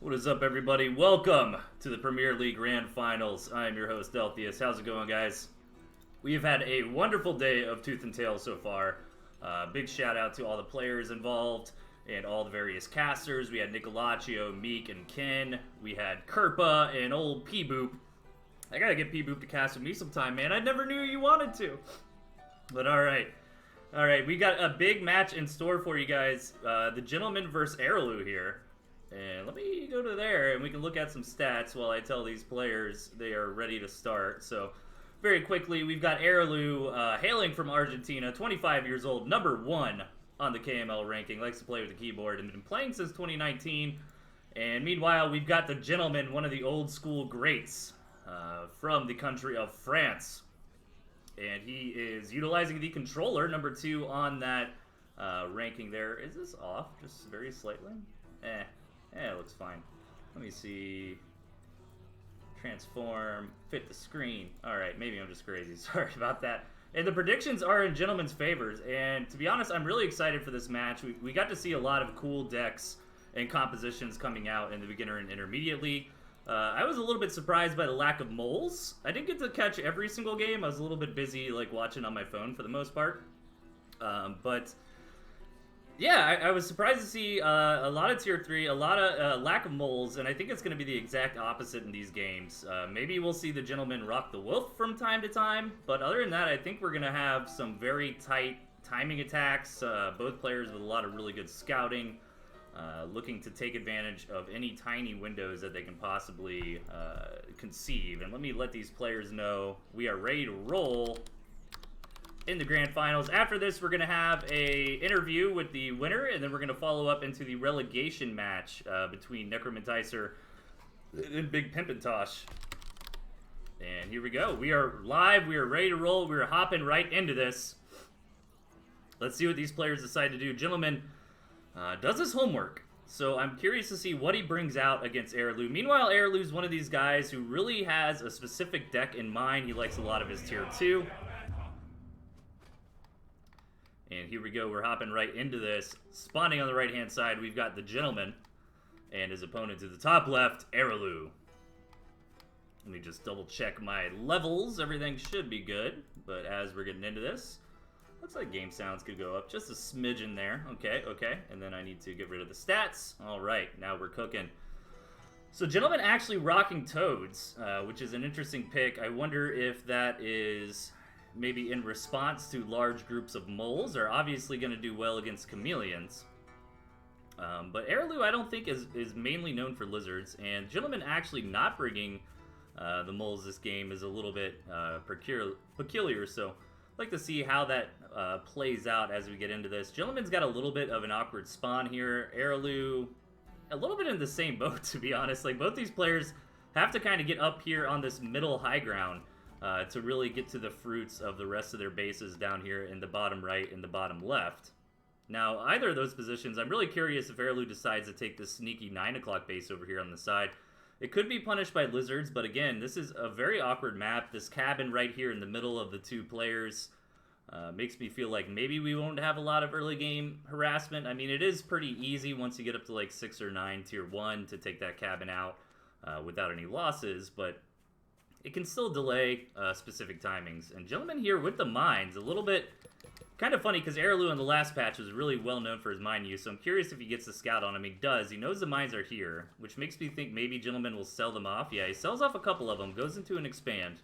What is up, everybody? Welcome to the Premier League Grand Finals. I am your host, Delphius. How's it going, guys? We have had a wonderful day of tooth and tail so far. Big shout out to all the players involved and all the various casters. We had Nicolaccio, Meek, and Ken. We had Kerpa and old P-Boop. I gotta get P-Boop to cast with me sometime, man. I never knew you wanted to. But alright. Alright, we got a big match in store for you guys. The Gentleman versus Arilou here. And let me go to there and we can look at some stats while I tell these players they are ready to start. So, very quickly, we've got Arilou, hailing from Argentina, 25 years old, number 1 on the KML ranking, likes to play with the keyboard, and been playing since 2019. And meanwhile, we've got the Gentleman, one of the old school greats from the country of France. And he is utilizing the controller, number 2 on that ranking there. Is this off just very slightly? It looks fine. Let me see. Transform, fit the screen. Alright, maybe I'm just crazy. Sorry about that. And the predictions are in Gentleman's favors. And to be honest, I'm really excited for this match. We got to see a lot of cool decks and compositions coming out in the beginner and intermediate league. I was a little bit surprised by the lack of moles. I didn't get to catch every single game. I was a little bit busy watching on my phone for the most part. But yeah, I was surprised to see a lot of tier 3, a lot of lack of moles, and I think it's going to be the exact opposite in these games. Maybe we'll see the Gentleman rock the wolf from time to time, but other than that, I think we're going to have some very tight timing attacks, both players with a lot of really good scouting, looking to take advantage of any tiny windows that they can possibly conceive. And let me let these players know we are ready to roll in the grand finals. After this, we're going to have a interview with the winner, and then we're going to follow up into the relegation match between Necromanticer and Big Pimpintosh. And here we go. We are live. We are ready to roll. We are hopping right into this. Let's see what these players decide to do. Gentleman does his homework, so I'm curious to see what he brings out against Arilou. Meanwhile, Arilou's one of these guys who really has a specific deck in mind. He likes a lot of his tier 2. And here we go, we're hopping right into this. Spawning on the right-hand side, we've got the Gentleman. And his opponent to the top left, Arilou. Let me just double-check my levels. Everything should be good. But as we're getting into this, looks like game sounds could go up just a smidgen there. Okay. And then I need to get rid of the stats. All right, now we're cooking. So Gentleman actually rocking Toads, which is an interesting pick. I wonder if that is maybe in response to large groups of moles, are obviously going to do well against chameleons. But Arilou, I don't think, is mainly known for lizards, and Gentleman actually not bringing the moles this game is a little bit peculiar, so I'd like to see how that plays out as we get into this. Gentleman's got a little bit of an awkward spawn here. Arilou, a little bit in the same boat, to be honest. Both these players have to kind of get up here on this middle high ground to really get to the fruits of the rest of their bases down here in the bottom right and the bottom left. Now, either of those positions, I'm really curious if Arilou decides to take this sneaky 9 o'clock base over here on the side. It could be punished by lizards, but again, this is a very awkward map. This cabin right here in the middle of the two players makes me feel like maybe we won't have a lot of early game harassment. I mean, it is pretty easy once you get up to 6 or 9 tier 1 to take that cabin out without any losses, but it can still delay specific timings. And Gentleman here with the mines, a little bit kind of funny because Arilou in the last patch was really well known for his mine use, so I'm curious if he gets the scout on him. He does. He knows the mines are here, which makes me think maybe Gentleman will sell them off. Yeah, he sells off a couple of them, goes into an expand.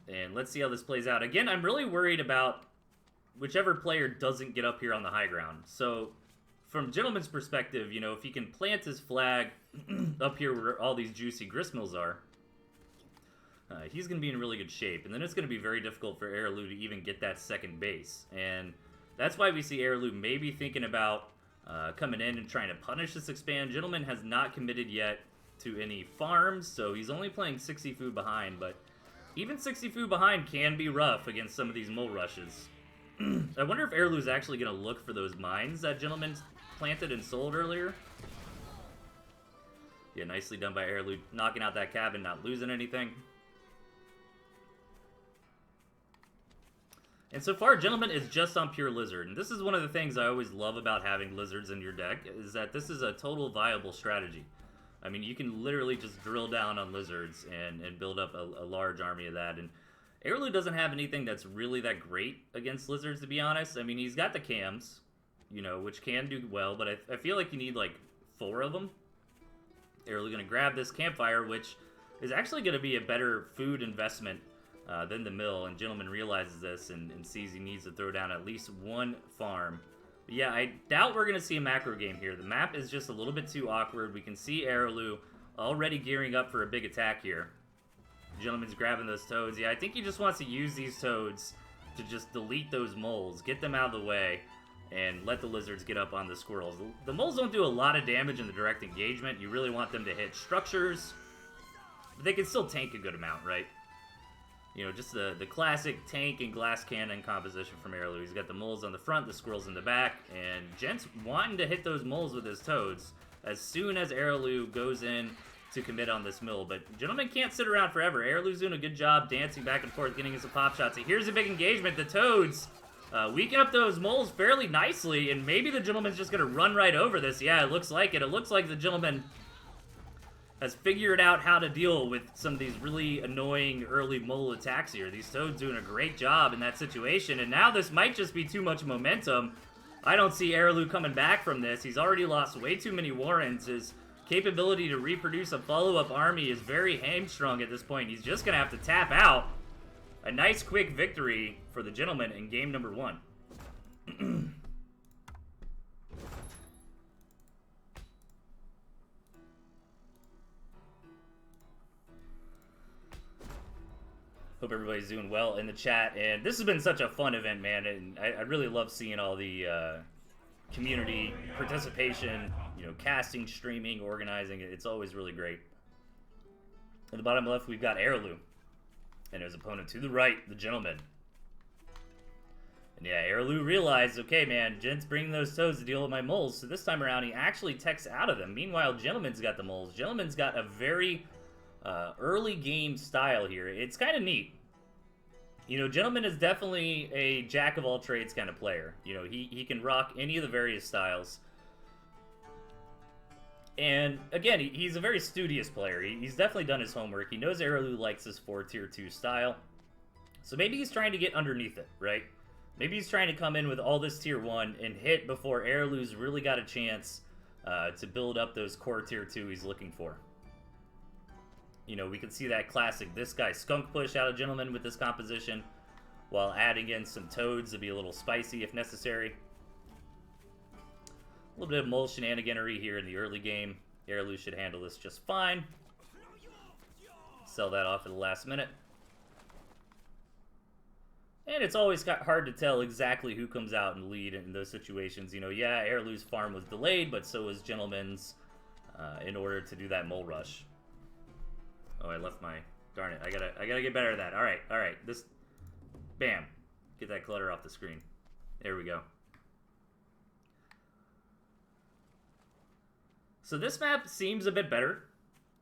And let's see how this plays out. Again, I'm really worried about whichever player doesn't get up here on the high ground. So from Gentleman's perspective, if he can plant his flag up here where all these juicy gristmills are, he's going to be in really good shape. And then it's going to be very difficult for Arilou to even get that second base. And that's why we see Arilou maybe thinking about coming in and trying to punish this expand. Gentleman has not committed yet to any farms, so he's only playing 60 food behind. But even 60 food behind can be rough against some of these mole rushes. I wonder if Arilou's actually going to look for those mines that Gentleman planted and sold earlier. Yeah, nicely done by Arilou, knocking out that cabin, not losing anything. And so far, Gentleman is just on pure Lizard. And this is one of the things I always love about having Lizards in your deck, is that this is a total viable strategy. I mean, you can literally just drill down on Lizards and build up a large army of that. And Arilou doesn't have anything that's really that great against Lizards, to be honest. I mean, he's got the cams, you know, which can do well, but I feel like you need, like, 4 of them. Arilou going to grab this campfire, which is actually going to be a better food investment than the mill, and Gentleman realizes this and sees he needs to throw down at least 1 farm. But yeah, I doubt we're going to see a macro game here. The map is just a little bit too awkward. We can see Arilou already gearing up for a big attack here. Gentleman's grabbing those toads. Yeah, I think he just wants to use these toads to just delete those moles, get them out of the way, and let the lizards get up on the squirrels. The moles don't do a lot of damage in the direct engagement. You really want them to hit structures, but they can still tank a good amount, right? You know, just the classic tank and glass cannon composition from Arilou. He's got the moles on the front, the squirrels in the back, and Gent's wanting to hit those moles with his toads as soon as Arilou goes in to commit on this mill. But Gentleman can't sit around forever. Arilou's doing a good job dancing back and forth, getting some pop shots. And here's a big engagement. The toads weaken up those moles fairly nicely, and maybe the Gentleman's just going to run right over this. Yeah, it looks like it. It looks like the Gentleman has figured out how to deal with some of these really annoying early mole attacks here. These toads doing a great job in that situation, and now this might just be too much momentum. I don't see Arilou coming back from this. He's already lost way too many warrens. His capability to reproduce a follow-up army is very hamstrung at this point. He's just going to have to tap out. A nice quick victory for the Gentleman in game number 1. Hope everybody's doing well in the chat. And this has been such a fun event, man. And I really love seeing all the community participation, you know, casting, streaming, organizing. It's always really great. At the bottom left, we've got Arilou. And his opponent to the right, the Gentleman. And yeah, Arilou realized, okay, man, Gent's bringing those toads to deal with my moles. So this time around, he actually techs out of them. Meanwhile, Gentleman's got the moles. Gentleman's got a very early game style here. It's kind of neat. You know, Gentleman is definitely a jack-of-all-trades kind of player. You know, he can rock any of the various styles. And, again, he's a very studious player. He's definitely done his homework. He knows Arilou likes his 4 tier 2 style. So maybe he's trying to get underneath it, right? Maybe he's trying to come in with all this tier 1 and hit before Arilou's really got a chance to build up those core tier 2 he's looking for. You know, we can see that classic this guy skunk push out of Gentleman with this composition, while adding in some toads to be a little spicy if necessary. A little bit of mole shenaniganery here in the early game. Arilou should handle this just fine. Sell that off at the last minute. And it's always hard to tell exactly who comes out and lead in those situations. You know, yeah, Arilou's farm was delayed, but so was Gentleman's in order to do that mole rush. Oh, I left my... Darn it. I gotta get better at that. Alright. This... Bam. Get that clutter off the screen. There we go. So this map seems a bit better.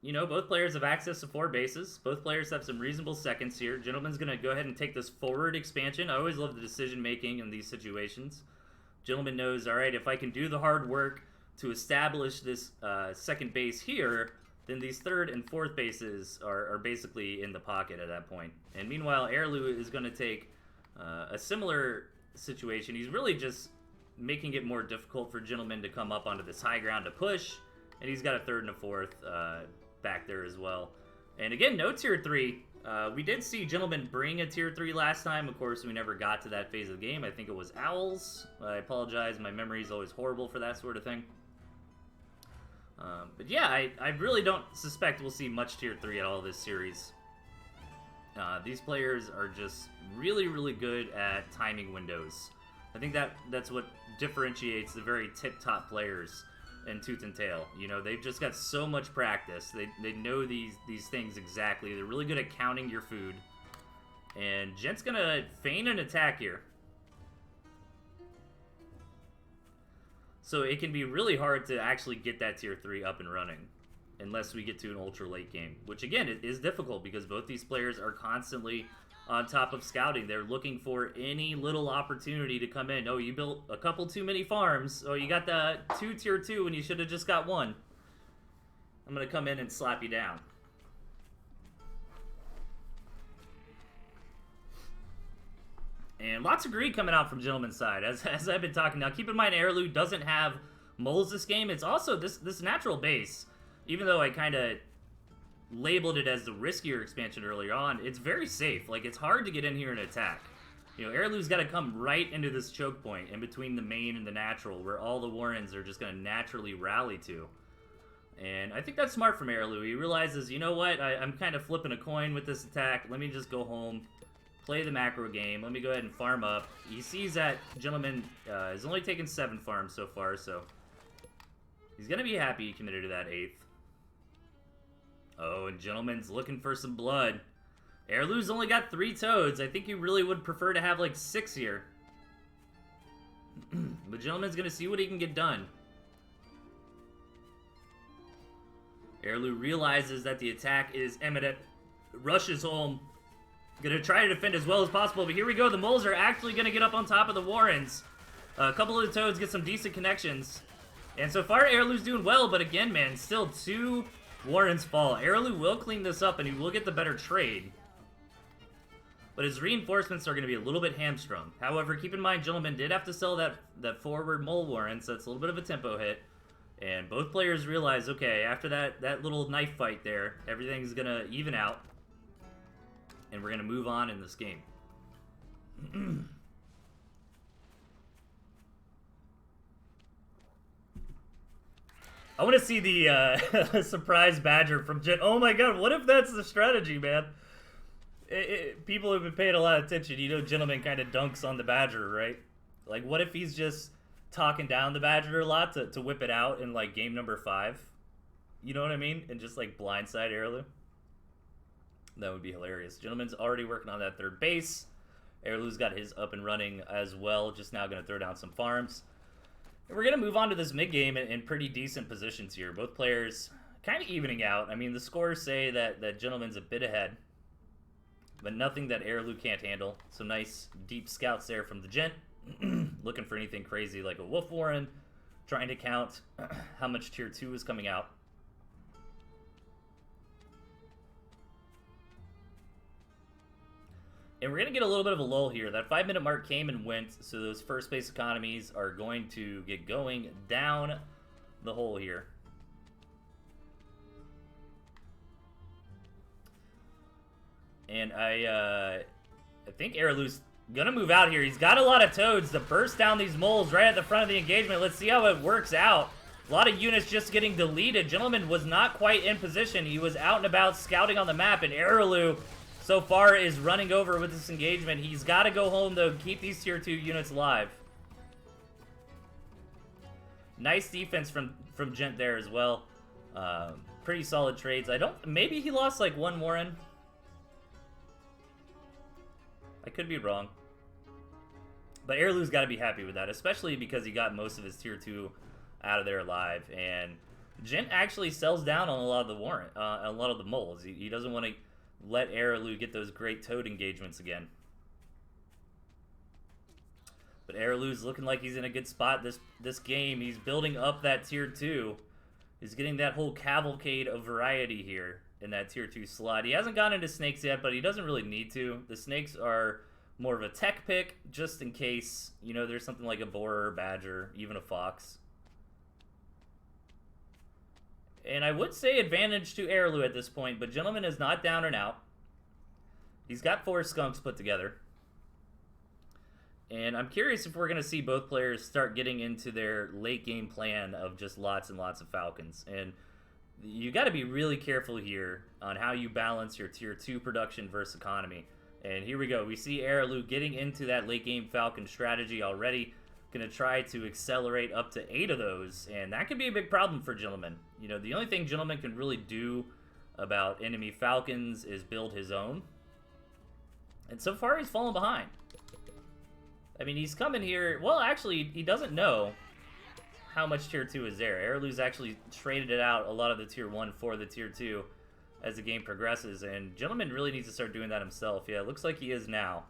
You know, both players have access to 4 bases. Both players have some reasonable seconds here. Gentleman's gonna go ahead and take this forward expansion. I always love the decision-making in these situations. Gentleman knows, alright, if I can do the hard work to establish this second base here, then these 3rd and 4th bases are basically in the pocket at that point. And meanwhile, Arilou is going to take a similar situation. He's really just making it more difficult for Gentleman to come up onto this high ground to push. And he's got a 3rd and a 4th back there as well. And again, no tier 3. We did see Gentleman bring a tier 3 last time. Of course, we never got to that phase of the game. I think it was Owls. I apologize. My memory is always horrible for that sort of thing. But yeah, I really don't suspect we'll see much tier 3 at all this series. These players are just really, really good at timing windows. I think that's what differentiates the very tip-top players in Tooth and Tail. You know, they've just got so much practice. They know these things exactly. They're really good at counting your food. And Gent's gonna feign an attack here. So it can be really hard to actually get that tier 3 up and running unless we get to an ultra late game, which again, it is difficult because both these players are constantly on top of scouting. They're looking for any little opportunity to come in. Oh, you built a couple too many farms. Oh, you got the 2 tier 2 when you should have just got 1. I'm going to come in and slap you down. And lots of greed coming out from Gentleman's side, as I've been talking. Now, keep in mind, Arilou doesn't have moles this game. It's also this natural base. Even though I kind of labeled it as the riskier expansion earlier on, it's very safe. Like, it's hard to get in here and attack. You know, Arilou's got to come right into this choke point in between the main and the natural, where all the Warrens are just going to naturally rally to. And I think that's smart from Arilou. He realizes, you know what, I'm kind of flipping a coin with this attack. Let me just go home, play the macro game. Let me go ahead and farm up. He sees that Gentleman has only taken 7 farms so far, so he's going to be happy he committed to that 8th. Oh, and Gentleman's looking for some blood. Arilou's only got 3 toads. I think he really would prefer to have like 6 here. But Gentleman's going to see what he can get done. Arilou realizes that the attack is imminent. Rushes home. Gonna try to defend as well as possible, but here we go. The moles are actually gonna get up on top of the Warrens. A couple of the toads get some decent connections. And so far, Arilou's doing well, but again, man, still 2 Warrens fall. Arilou will clean this up, and he will get the better trade. But his reinforcements are gonna be a little bit hamstrung. However, keep in mind, Gentleman did have to sell that forward mole Warren, so it's a little bit of a tempo hit. And both players realize, okay, after that little knife fight there, everything's gonna even out. And we're gonna move on in this game. I want to see the surprise badger from Jet. Oh my god, what if that's the strategy, man? People have been paying a lot of attention. You know, Gentleman kind of dunks on the badger, right? Like, what if he's just talking down the badger a lot to whip it out in, like, game number 5? You know what I mean? And just, like, blindside Arilou? That would be hilarious. Gentleman's already working on that 3rd base. Arilou's got his up and running as well. Just now going to throw down some farms. And we're going to move on to this mid-game in pretty decent positions here. Both players kind of evening out. I mean, the scores say that Gentleman's a bit ahead. But nothing that Arilou can't handle. Some nice deep scouts there from the Gent. Looking for anything crazy like a Wolf Warren. Trying to count how much Tier 2 is coming out. And we're going to get a little bit of a lull here. That 5-minute mark came and went, so those first base economies are going to get going down the hole here. And I think Arilou's going to move out here. He's got a lot of toads to burst down these moles right at the front of the engagement. Let's see how it works out. A lot of units just getting deleted. Gentleman was not quite in position. He was out and about scouting on the map, and Arilou so far is running over with this engagement. He's got to go home, though, keep these Tier 2 units alive. Nice defense from Gent there as well. Pretty solid trades. Maybe he lost like 1 Warren. I could be wrong. But Arilou's got to be happy with that, especially because he got most of his Tier 2 out of there alive. And Gent actually sells down on a lot of the Warren, a lot of the moles. He doesn't want to let Arilou get those great toad engagements again. But Arilou's looking like he's in a good spot this game. He's building up that Tier 2. He's getting that whole cavalcade of variety here in that Tier 2 slot. He hasn't gone into snakes yet, but he doesn't really need to. The snakes are more of a tech pick, just in case, you know, there's something like a boar, badger, even a fox. And I would say advantage to Arilou at this point, but Gentleman is not down and out. He's got 4 skunks put together. And I'm curious if we're going to see both players start getting into their late game plan of just lots and lots of falcons. And you got to be really careful here on how you balance your Tier 2 production versus economy. And here we go. We see Arilou getting into that late game falcon strategy already. Going to try to accelerate up to 8 of those, and that could be a big problem for Gentleman. You know, the only thing Gentleman can really do about enemy falcons is build his own. And so far, he's fallen behind. I mean, he's coming here. Well, actually, he doesn't know how much Tier 2 is there. Arilou's actually traded it out, a lot of the Tier 1 for the Tier 2. as the game progresses, and Gentleman really needs to start doing that himself. Yeah, it looks like he is now.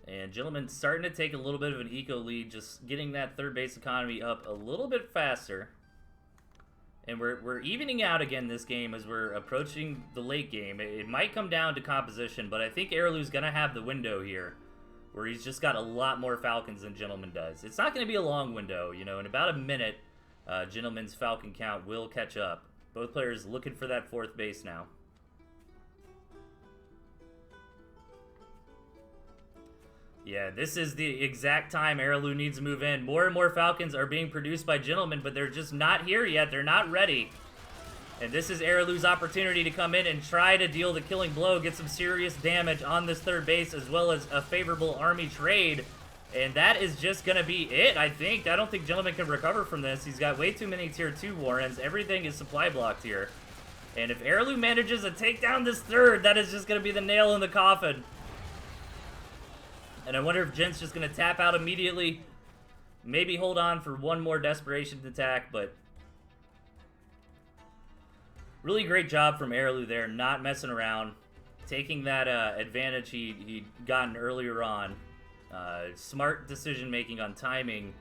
And Gentleman's starting to take a little bit of an eco lead, just getting that third base economy up a little bit faster. And we're evening out again this game as we're approaching the late game. It might come down to composition, but I think Arilou's going to have the window here, where he's just got a lot more Falcons than Gentleman does. It's not going to be a long window, you know. In about a minute, Gentleman's Falcon count will catch up. Both players looking for that fourth base now. Yeah, this is the exact time Arilou needs to move in. More and more Falcons are being produced by Gentlemen, but they're just not here yet. They're not ready. And this is Arilou's opportunity to come in and try to deal the killing blow, get some serious damage on this third base, as well as a favorable army trade. And that is just going to be it, I think. I don't think Gentleman can recover from this. He's got way too many Tier 2 Warrens. Everything is supply blocked here. And if Arilou manages to take down this third, that is just going to be the nail in the coffin. And I wonder if Gent's just going to tap out immediately. Maybe hold on for one more desperation attack, but... really great job from Arilou there, not messing around. Taking that advantage he'd gotten earlier on. Smart decision-making on timing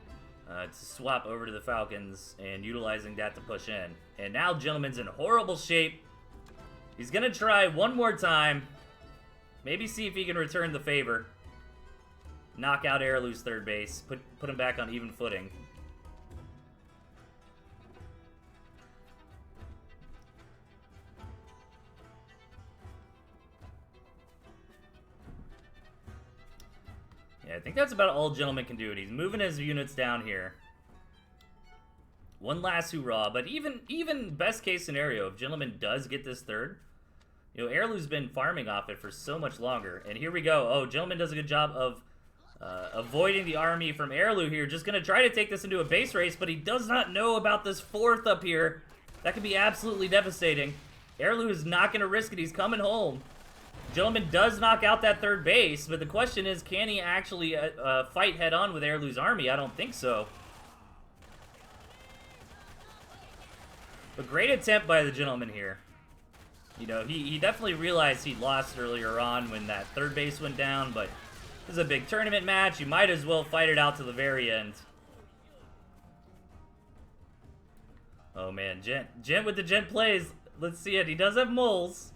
to swap over to the Falcons and utilizing that to push in. And now Gentleman's in horrible shape. He's going to try one more time. Maybe see if he can return the favor. Knock out Arilou's third base. Put him back on even footing. Yeah, I think that's about all Gentleman can do. He's moving his units down here. One last hoorah, but even best case scenario, if Gentleman does get this third, you know, Arilou's been farming off it for so much longer. And here we go. Oh, Gentleman does a good job of avoiding the army from Arilou here. Just going to try to take this into a base race, but he does not know about this fourth up here. That could be absolutely devastating. Arilou is not going to risk it. He's coming home. Gentleman does knock out that third base, but the question is, can he actually fight head-on with Arilou's army? I don't think so. But great attempt by the Gentleman here. You know, he definitely realized he lost earlier on when that third base went down, but this is a big tournament match. You might as well fight it out to the very end. Oh, man. Gent with the Gent plays. Let's see it. He does have moles.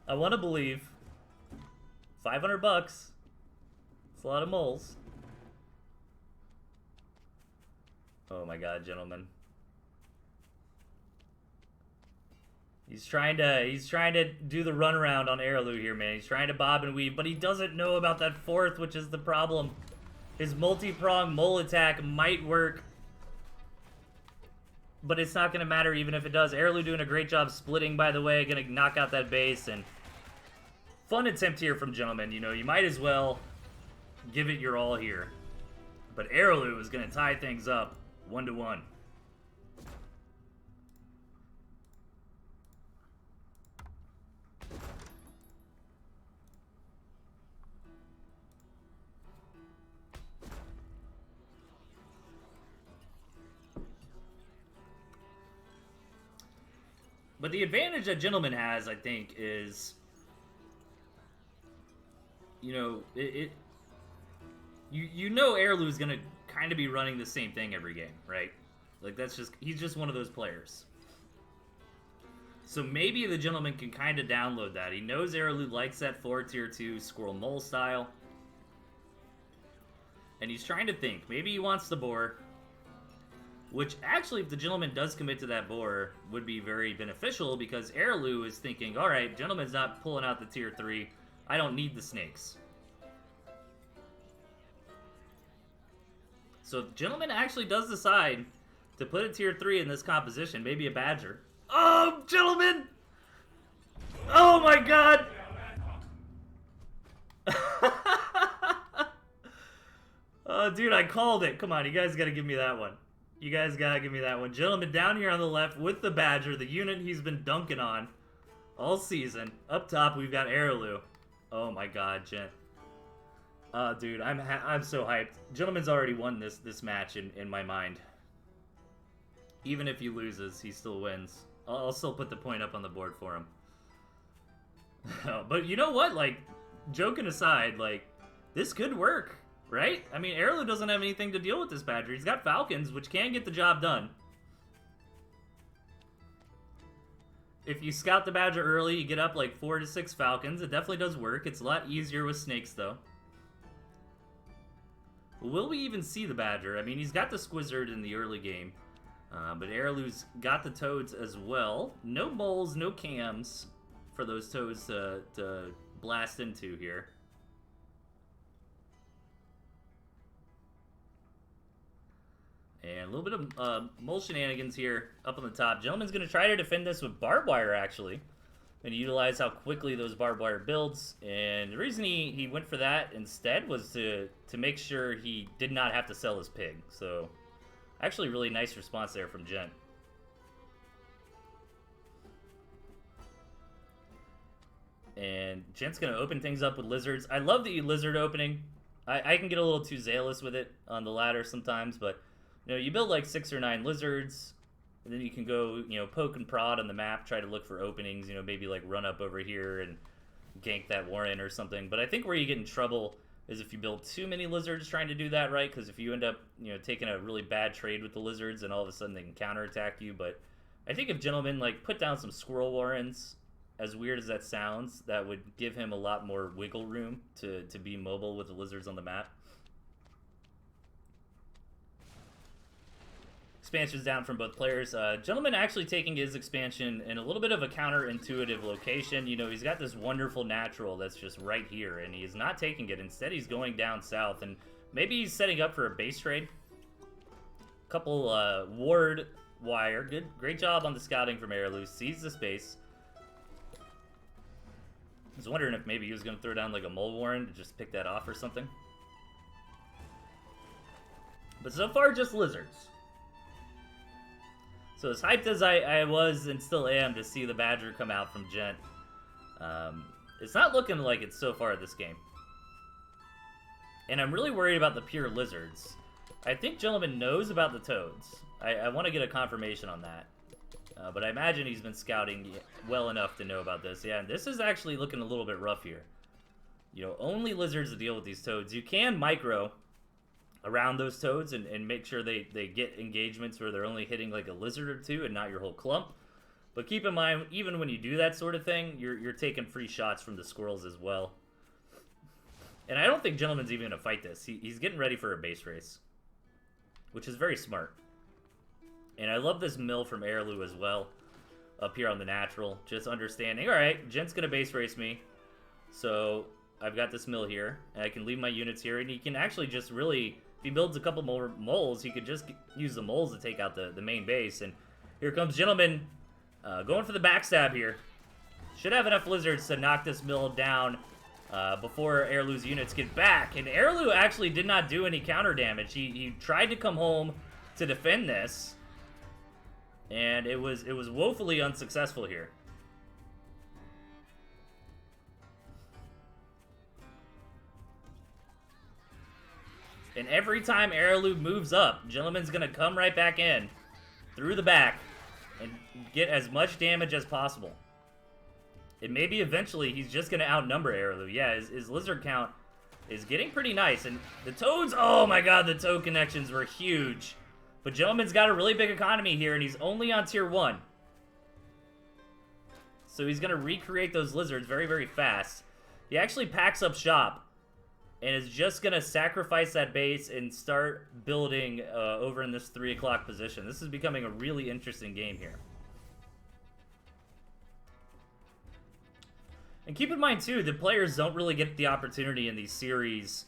I want to believe. 500 bucks. It's a lot of moles. Oh, my God, Gentlemen. He's trying to do the runaround on Arilou here, man. He's trying to bob and weave, but he doesn't know about that fourth, which is the problem. His multi-pronged mole attack might work, but it's not going to matter even if it does. Arilou doing a great job splitting, by the way. Going to knock out that base, and fun attempt here from Gentleman. You know, you might as well give it your all here. But Arilou is going to tie things up 1-1. But the advantage that Gentleman has, I think, is, you know, you know Arilou's gonna kind of be running the same thing every game, right? Like, he's just one of those players. So maybe the Gentleman can kind of download that. He knows Arilou likes that 4 tier 2 squirrel mole style. And he's trying to think. Maybe he wants the boar. Which, actually, if the Gentleman does commit to that boar, would be very beneficial, because Arilou is thinking, alright, Gentleman's not pulling out the tier 3. I don't need the snakes. So if Gentleman actually does decide to put a tier 3 in this composition, maybe a badger. Oh, Gentleman! Oh my God! Oh, dude, I called it. Come on, you guys gotta give me that one. You guys gotta give me that one. Gentleman down here on the left with the Badger, the unit he's been dunking on all season. Up top, we've got Arilou. Oh my God, Gent. Dude, I'm so hyped. Gentleman's already won this match in my mind. Even if he loses, he still wins. I'll still put the point up on the board for him. But you know what? Like, joking aside, like, this could work, right? I mean, Arilou doesn't have anything to deal with this Badger. He's got Falcons, which can get the job done. If you scout the Badger early, you get up like 4 to 6 Falcons. It definitely does work. It's a lot easier with snakes, though. Will we even see the Badger? I mean, he's got the Squizzard in the early game. But Arilou's got the Toads as well. No moles, no cams for those Toads to blast into here. And a little bit of mole shenanigans here up on the top. Gentleman's going to try to defend this with barbed wire, actually. And utilize how quickly those barbed wire builds. And the reason he went for that instead was to make sure he did not have to sell his pig. So, actually really nice response there from Gent. And Gent's going to open things up with lizards. I love the lizard opening. I can get a little too zealous with it on the ladder sometimes, but you know, you build like 6 or 9 lizards, and then you can go, you know, poke and prod on the map, try to look for openings, you know, maybe like run up over here and gank that warren or something. But I think where you get in trouble is if you build too many lizards trying to do that, right? Because if you end up, you know, taking a really bad trade with the lizards, and all of a sudden they can counterattack you. But I think if Gentleman, like, put down some squirrel warrens, as weird as that sounds, that would give him a lot more wiggle room to be mobile with the lizards on the map. Expansions down from both players. Gentleman actually taking his expansion in a little bit of a counterintuitive location. You know, he's got this wonderful natural that's just right here, and he's not taking it. Instead, he's going down south, and maybe he's setting up for a base trade. Couple ward wire. Great job on the scouting from Arilou. Sees the space. I was wondering if maybe he was going to throw down like a mole warren to just pick that off or something. But so far, just lizards. So as hyped as I was and still am to see the Badger come out from Gent, it's not looking like it so far this game. And I'm really worried about the pure lizards. I think Gentleman knows about the toads. I want to get a confirmation on that. But I imagine he's been scouting well enough to know about this. Yeah, and this is actually looking a little bit rough here. You know, only lizards to deal with these toads. You can micro around those toads and make sure they get engagements where they're only hitting like a lizard or two and not your whole clump. But keep in mind, even when you do that sort of thing, you're taking free shots from the squirrels as well. And I don't think Gentleman's even going to fight this. He's getting ready for a base race, which is very smart. And I love this mill from Arilou as well, up here on the natural. Just understanding, all right, Gent's going to base race me. So I've got this mill here, and I can leave my units here. And he can actually just really, if he builds a couple more moles, he could just use the moles to take out the main base. And here comes Gentleman going for the backstab here. Should have enough lizards to knock this mill down before Arilou's units get back. And Arilou actually did not do any counter damage. He tried to come home to defend this. And it was woefully unsuccessful here. And every time Arilou moves up, Gentleman's going to come right back in through the back and get as much damage as possible. And maybe eventually he's just going to outnumber Arilou. Yeah, his lizard count is getting pretty nice. And the toads, oh my god, the toad connections were huge. But Gentleman's got a really big economy here, and he's only on tier 1. So he's going to recreate those lizards very, very fast. He actually packs up shop and is just going to sacrifice that base and start building over in this 3 o'clock position. This is becoming a really interesting game here. And keep in mind, too, the players don't really get the opportunity in these series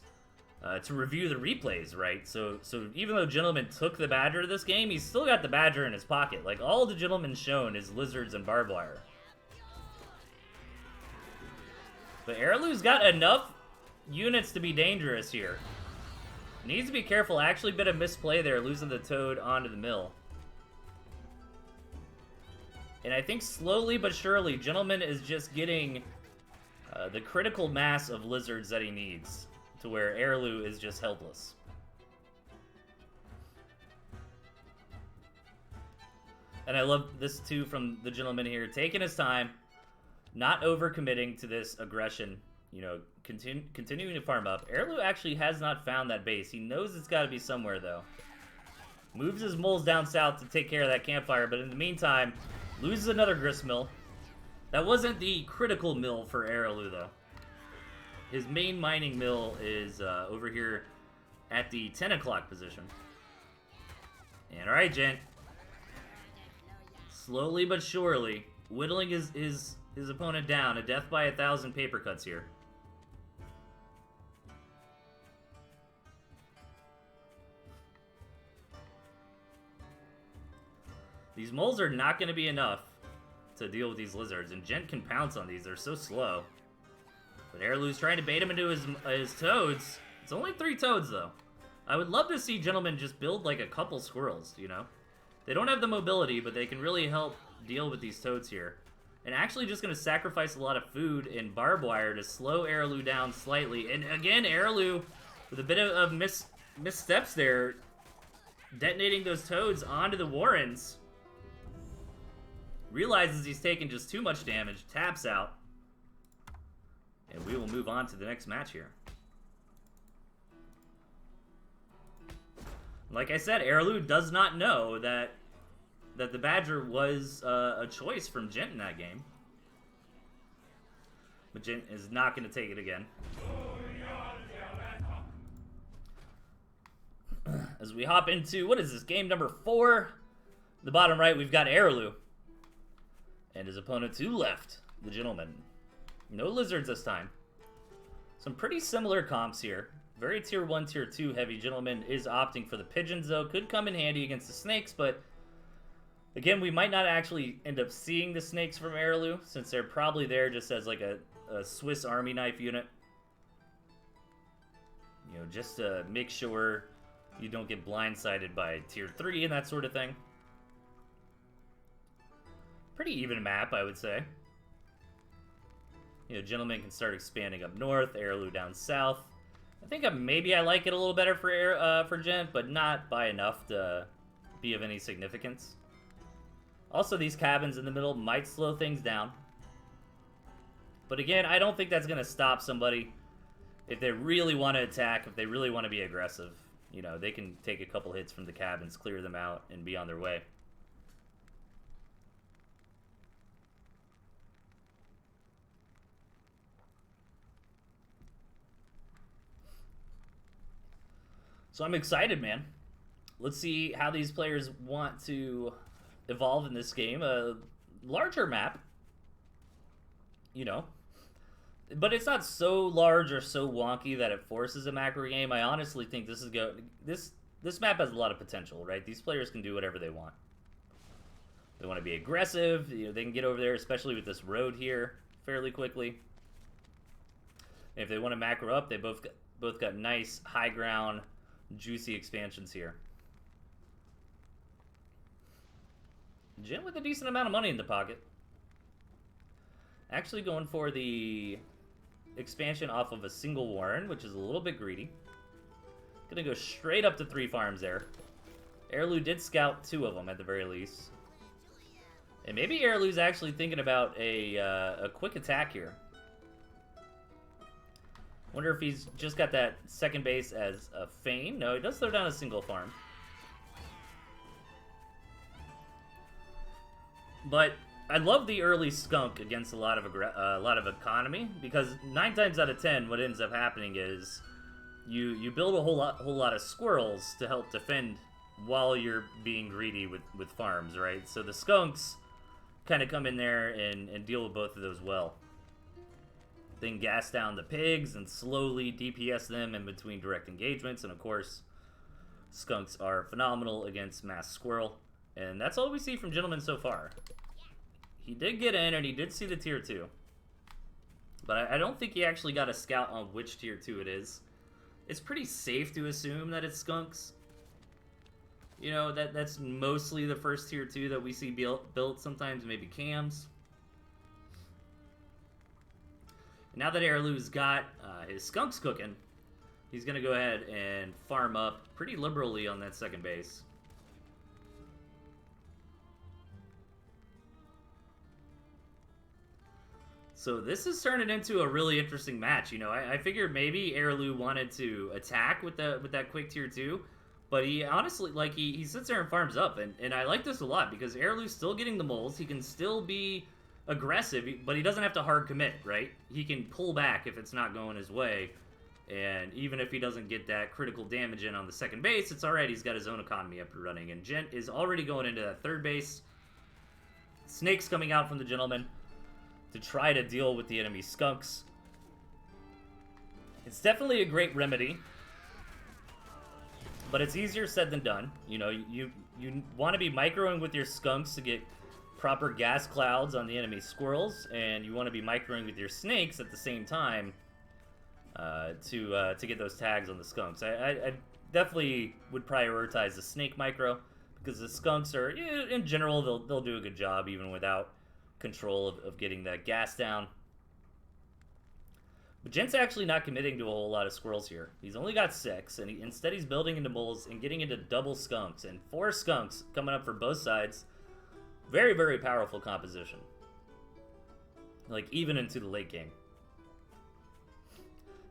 to review the replays, right? So even though Gentleman took the Badger to this game, he's still got the Badger in his pocket. Like, all the Gentleman's shown is lizards and barbed wire. But Arilou's got enough units to be dangerous here. Needs to be careful. Actually, a bit of misplay there, losing the toad onto the mill. And I think slowly but surely, Gentleman is just getting the critical mass of lizards that he needs to where Arilou is just helpless. And I love this too from the gentleman here, taking his time, not overcommitting to this aggression, you know, continuing to farm up. Arilou actually has not found that base. He knows it's got to be somewhere, though. Moves his moles down south to take care of that campfire, but in the meantime, loses another grist mill. That wasn't the critical mill for Arilou, though. His main mining mill is over here at the 10 o'clock position. And alright, gent. Slowly but surely, whittling his opponent down. A death by 1,000 paper cuts here. These moles are not going to be enough to deal with these lizards, and gent can pounce on these. They're so slow. But Arilou's trying to bait him into his toads. It's only 3 toads, though. I would love to see gentlemen just build, like, a couple squirrels, you know? They don't have the mobility, but they can really help deal with these toads here. And actually just going to sacrifice a lot of food and barbed wire to slow Arilou down slightly. And again, Arilou, with a bit of missteps there, detonating those toads onto the warrens. Realizes he's taking just too much damage, taps out. And we will move on to the next match here. Like I said, Arilou does not know that the Badger was a choice from Gent in that game. But Gent is not going to take it again. As we hop into, what is this, game number 4? The bottom right, we've got Arilou. And his opponent to left, the gentleman. No lizards this time. Some pretty similar comps here. Very tier 1, tier 2 heavy. Gentleman is opting for the pigeons, though. Could come in handy against the snakes, but again, we might not actually end up seeing the snakes from Arilou, since they're probably there just as like a Swiss Army knife unit. You know, just to make sure you don't get blindsided by tier 3 and that sort of thing. Pretty even map, I would say. You know, gentleman can start expanding up north, Arilou down south. I think maybe I like it a little better for Gent, but not by enough to be of any significance. Also, these cabins in the middle might slow things down. But again, I don't think that's going to stop somebody if they really want to attack, if they really want to be aggressive. You know, they can take a couple hits from the cabins, clear them out, and be on their way. So I'm excited, man. Let's see how these players want to evolve in this game. A larger map, you know. But it's not so large or so wonky that it forces a macro game. I honestly think this map has a lot of potential, right? These players can do whatever they want. They want to be aggressive. You know, they can get over there, especially with this road here, fairly quickly. And if they want to macro up, they both got nice high ground, juicy expansions here. Jim with a decent amount of money in the pocket. Actually going for the expansion off of a single warren, which is a little bit greedy. Gonna go straight up to 3 farms there. Arilou did scout 2 of them at the very least. And maybe Arilou's actually thinking about a quick attack here. Wonder if he's just got that second base as a feign. No, he does throw down a single farm. But I love the early skunk against a lot of economy, because 9 times out of 10, what ends up happening is you build a whole lot of squirrels to help defend while you're being greedy with farms, right? So the skunks kind of come in there and deal with both of those well. Then gas down the pigs and slowly DPS them in between direct engagements. And of course, skunks are phenomenal against mass squirrel. And that's all we see from Gentleman so far. He did get in and he did see the tier 2. But I don't think he actually got a scout on which tier 2 it is. It's pretty safe to assume that it's skunks. You know, that's mostly the first tier 2 that we see built, sometimes maybe cams. Now that Arilou's got his skunks cooking, He's going to go ahead and farm up pretty liberally on that second base. So this is turning into a really interesting match. You know, I figured maybe Arilou wanted to attack with that quick tier 2, but he honestly, like, he sits there and farms up, and I like this a lot because Arilou's still getting the moles. He can still be aggressive, but he doesn't have to hard commit, right? He can pull back if it's not going his way, and even if he doesn't get that critical damage in on the second base, it's alright. He's got his own economy up and running, and Gent is already going into that third base. Snakes coming out from the Gentleman to try to deal with the enemy skunks. It's definitely a great remedy, but it's easier said than done. You know, you want to be microing with your skunks to get proper gas clouds on the enemy squirrels, and you want to be microing with your snakes at the same time to get those tags on the skunks. I definitely would prioritize the snake micro because the skunks are, in general, they'll do a good job even without control of getting that gas down. But Gent's actually not committing to a whole lot of squirrels here. He's only got 6, and instead he's building into moles and getting into double skunks. And 4 skunks coming up for both sides. Very, very powerful composition. Like, even into the late game.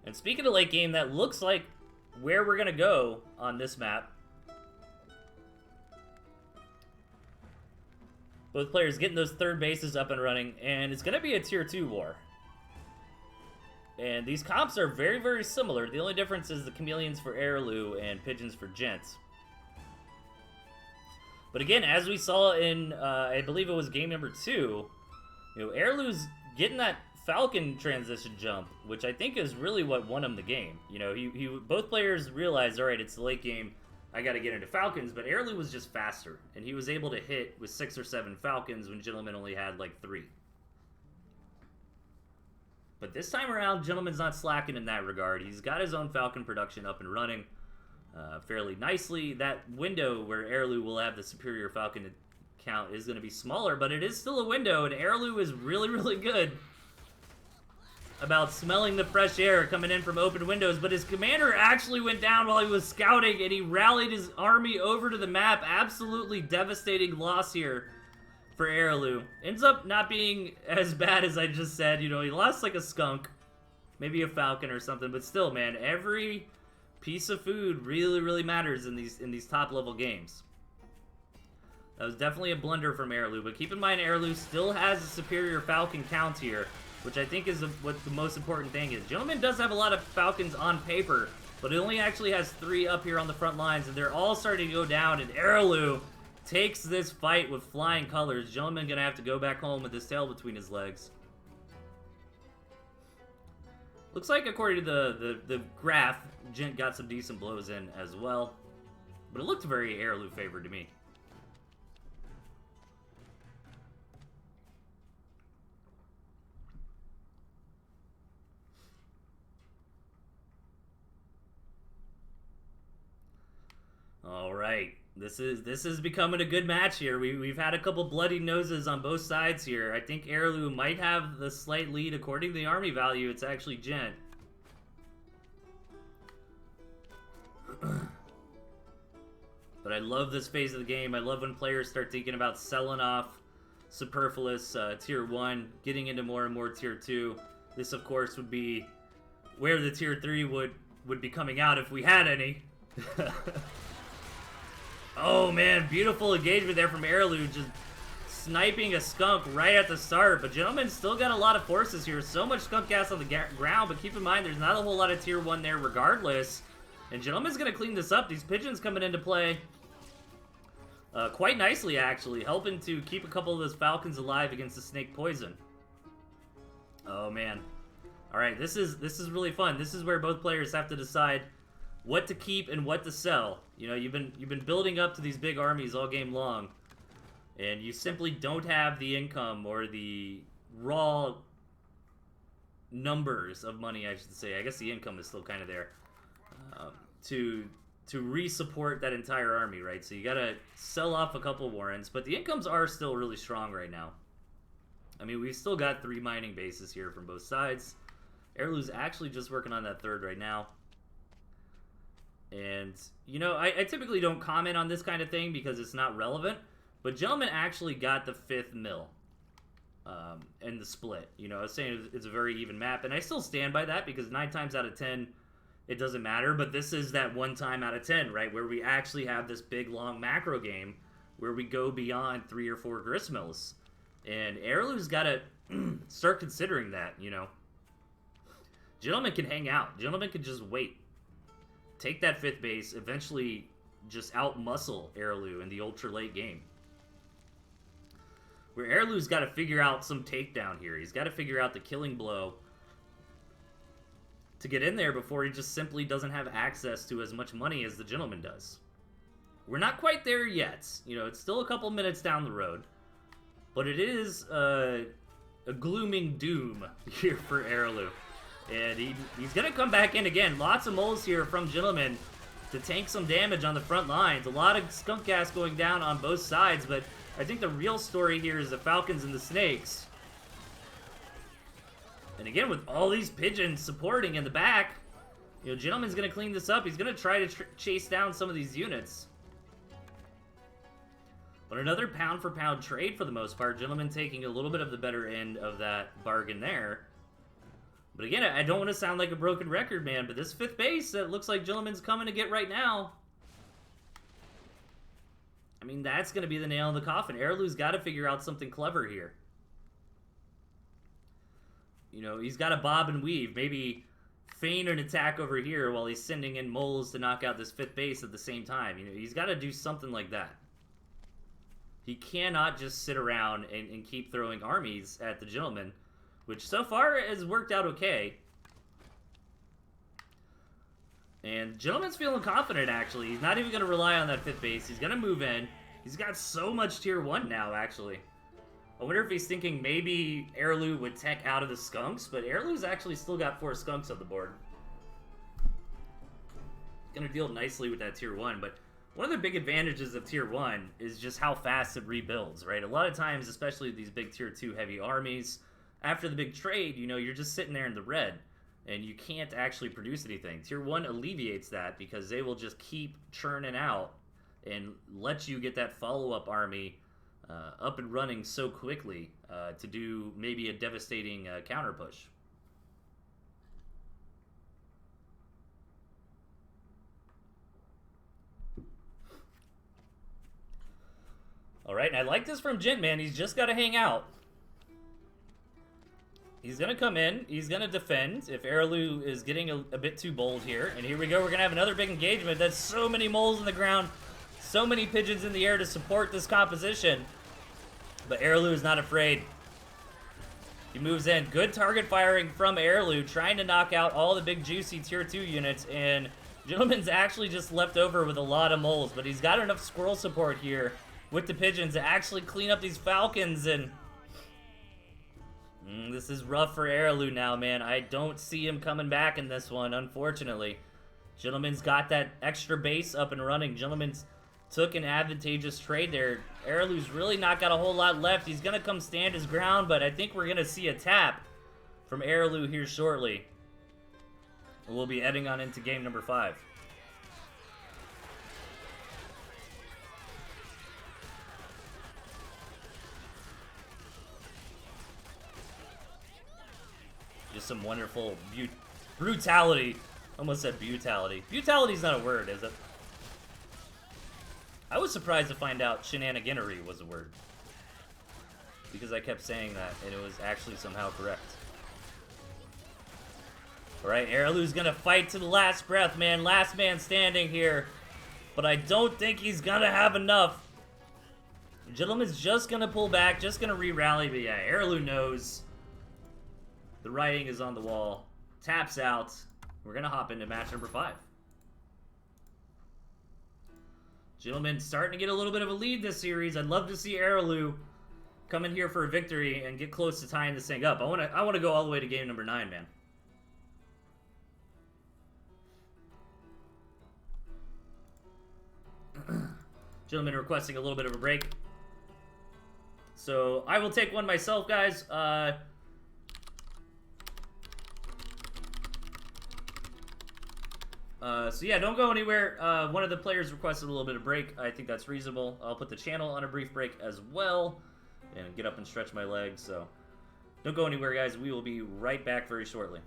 And speaking of late game, that looks like where we're going to go on this map. Both players getting those third bases up and running, and it's going to be a tier 2 war. And these comps are very, very similar. The only difference is the chameleons for Arilou and pigeons for Gent. But again, as we saw in, I believe it was game number 2, you know, Arilou's getting that Falcon transition jump, which I think is really what won him the game. You know, both players realized, all right, it's the late game, I got to get into Falcons, but Arilou was just faster, and he was able to hit with 6 or 7 Falcons when Gentleman only had like 3. But this time around, Gentleman's not slacking in that regard. He's got his own Falcon production up and running fairly nicely. That window where Arilou will have the superior Falcon count is going to be smaller, but it is still a window, and Arilou is really, really good about smelling the fresh air coming in from open windows, but his commander actually went down while he was scouting, and he rallied his army over to the map. Absolutely devastating loss here for Arilou. Ends up not being as bad as I just said. You know, he lost like a skunk, maybe a falcon or something, but still, man, every piece of food really, really matters in these top level games. That was definitely a blunder from Arilou, but keep in mind Arilou still has a superior falcon count here, which I think is what the most important thing is. Gentleman does have a lot of falcons on paper, but it only actually has 3 up here on the front lines, and they're all starting to go down, and Arilou takes this fight with flying colors. Gentleman gonna have to go back home with his tail between his legs. Looks like, according to the graph, Gent got some decent blows in as well, but it looked very Arilou favored to me. All right, this is becoming a good match here. We've had a couple bloody noses on both sides here. I think Arilou might have the slight lead. According to the army value, it's actually Gent. But I love this phase of the game. I love when players start thinking about selling off superfluous tier 1, getting into more and more tier 2. This, of course, would be where the tier 3 would be coming out if we had any. Oh man, beautiful engagement there from Arilou, just sniping a skunk right at the start. But Gentleman's still got a lot of forces here. So much skunk gas on the ground, but keep in mind there's not a whole lot of tier 1 there regardless. And Gentleman's going to clean this up. These pigeons coming into play quite nicely, actually, helping to keep a couple of those falcons alive against the snake poison. Oh man. All right, this is really fun. This is where both players have to decide what to keep and what to sell. You know, you've been building up to these big armies all game long, and you simply don't have the income or the raw numbers of money, I should say. I guess the income is still kind of there to re-support that entire army, right? So you gotta sell off a couple warrens, but the incomes are still really strong right now. I mean, we've still got 3 mining bases here from both sides. Arilou's actually just working on that 3rd right now. And, you know, I typically don't comment on this kind of thing because it's not relevant. But Gentleman actually got the 5th mill in the split. You know, I was saying it's a very even map. And I still stand by that because 9 times out of 10, it doesn't matter. But this is that 1 time out of 10, right? Where we actually have this big, long macro game where we go beyond 3 or 4 grist mills. And Arilou's got to start considering that, you know. Gentleman can hang out. Gentleman can just wait. Take that 5th base, eventually just out-muscle Arilou in the ultra-late game. Where Arilou's got to figure out some takedown here. He's got to figure out the killing blow to get in there before he just simply doesn't have access to as much money as the Gentleman does. We're not quite there yet. You know, it's still a couple minutes down the road. But it is a glooming doom here for Arilou. And he's going to come back in again. Lots of moles here from Gentleman to tank some damage on the front lines. A lot of skunk gas going down on both sides, but I think the real story here is the Falcons and the Snakes. And again, with all these pigeons supporting in the back, you know, Gentleman's going to clean this up. He's going to try to chase down some of these units. But another pound-for-pound trade for the most part. Gentleman taking a little bit of the better end of that bargain there. But again, I don't want to sound like a broken record, man, but this 5th base that looks like Gentleman's coming to get right now, I mean, that's going to be the nail in the coffin. Arilou's got to figure out something clever here. You know, he's got to bob and weave. Maybe feign an attack over here while he's sending in moles to knock out this 5th base at the same time. You know, he's got to do something like that. He cannot just sit around and keep throwing armies at the Gentleman, which so far has worked out okay. And Gentleman's feeling confident, actually. He's not even going to rely on that 5th base. He's going to move in. He's got so much tier 1 now, actually. I wonder if he's thinking maybe Arilou would tech out of the skunks, but Arilou's actually still got 4 skunks on the board. Going to deal nicely with that tier 1, but one of the big advantages of tier 1 is just how fast it rebuilds, right? A lot of times, especially these big tier 2 heavy armies, after the big trade, you know, you're just sitting there in the red, and you can't actually produce anything. Tier 1 alleviates that because they will just keep churning out and let you get that follow-up army up and running so quickly to do maybe a devastating counter push. Alright, and I like this from Gent, man. He's just got to hang out. He's going to come in. He's going to defend if Arilou is getting a bit too bold here. And here we go. We're going to have another big engagement. That's so many moles in the ground. So many pigeons in the air to support this composition. But Arilou is not afraid. He moves in. Good target firing from Arilou, trying to knock out all the big juicy tier 2 units. And Gentleman's actually just left over with a lot of moles. But he's got enough squirrel support here with the pigeons to actually clean up these falcons. And this is rough for Arilou now, man. I don't see him coming back in this one, unfortunately. Gentleman's got that extra base up and running. Gentleman's took an advantageous trade there. Arilou's really not got a whole lot left. He's going to come stand his ground, but I think we're going to see a tap from Arilou here shortly. We'll be heading on into game number 5. Just some wonderful brutality. Almost said butality. Brutality's not a word, is it? I was surprised to find out shenaniganery was a word. Because I kept saying that, and it was actually somehow correct. Alright, Arilou's gonna fight to the last breath, man. Last man standing here. But I don't think he's gonna have enough. The Gentleman's just gonna pull back, just gonna re-rally, but yeah, Arilou knows the writing is on the wall. Taps out. We're gonna hop into match number 5. Gentleman starting to get a little bit of a lead this series. I'd love to see Arilou come in here for a victory and get close to tying this thing up. I want to go all the way to game number 9, man. Gentleman requesting a little bit of a break. So I will take one myself, guys. So yeah, don't go anywhere. One of the players requested a little bit of break. I think that's reasonable. I'll put the channel on a brief break as well and get up and stretch my legs. So don't go anywhere, guys. We will be right back very shortly.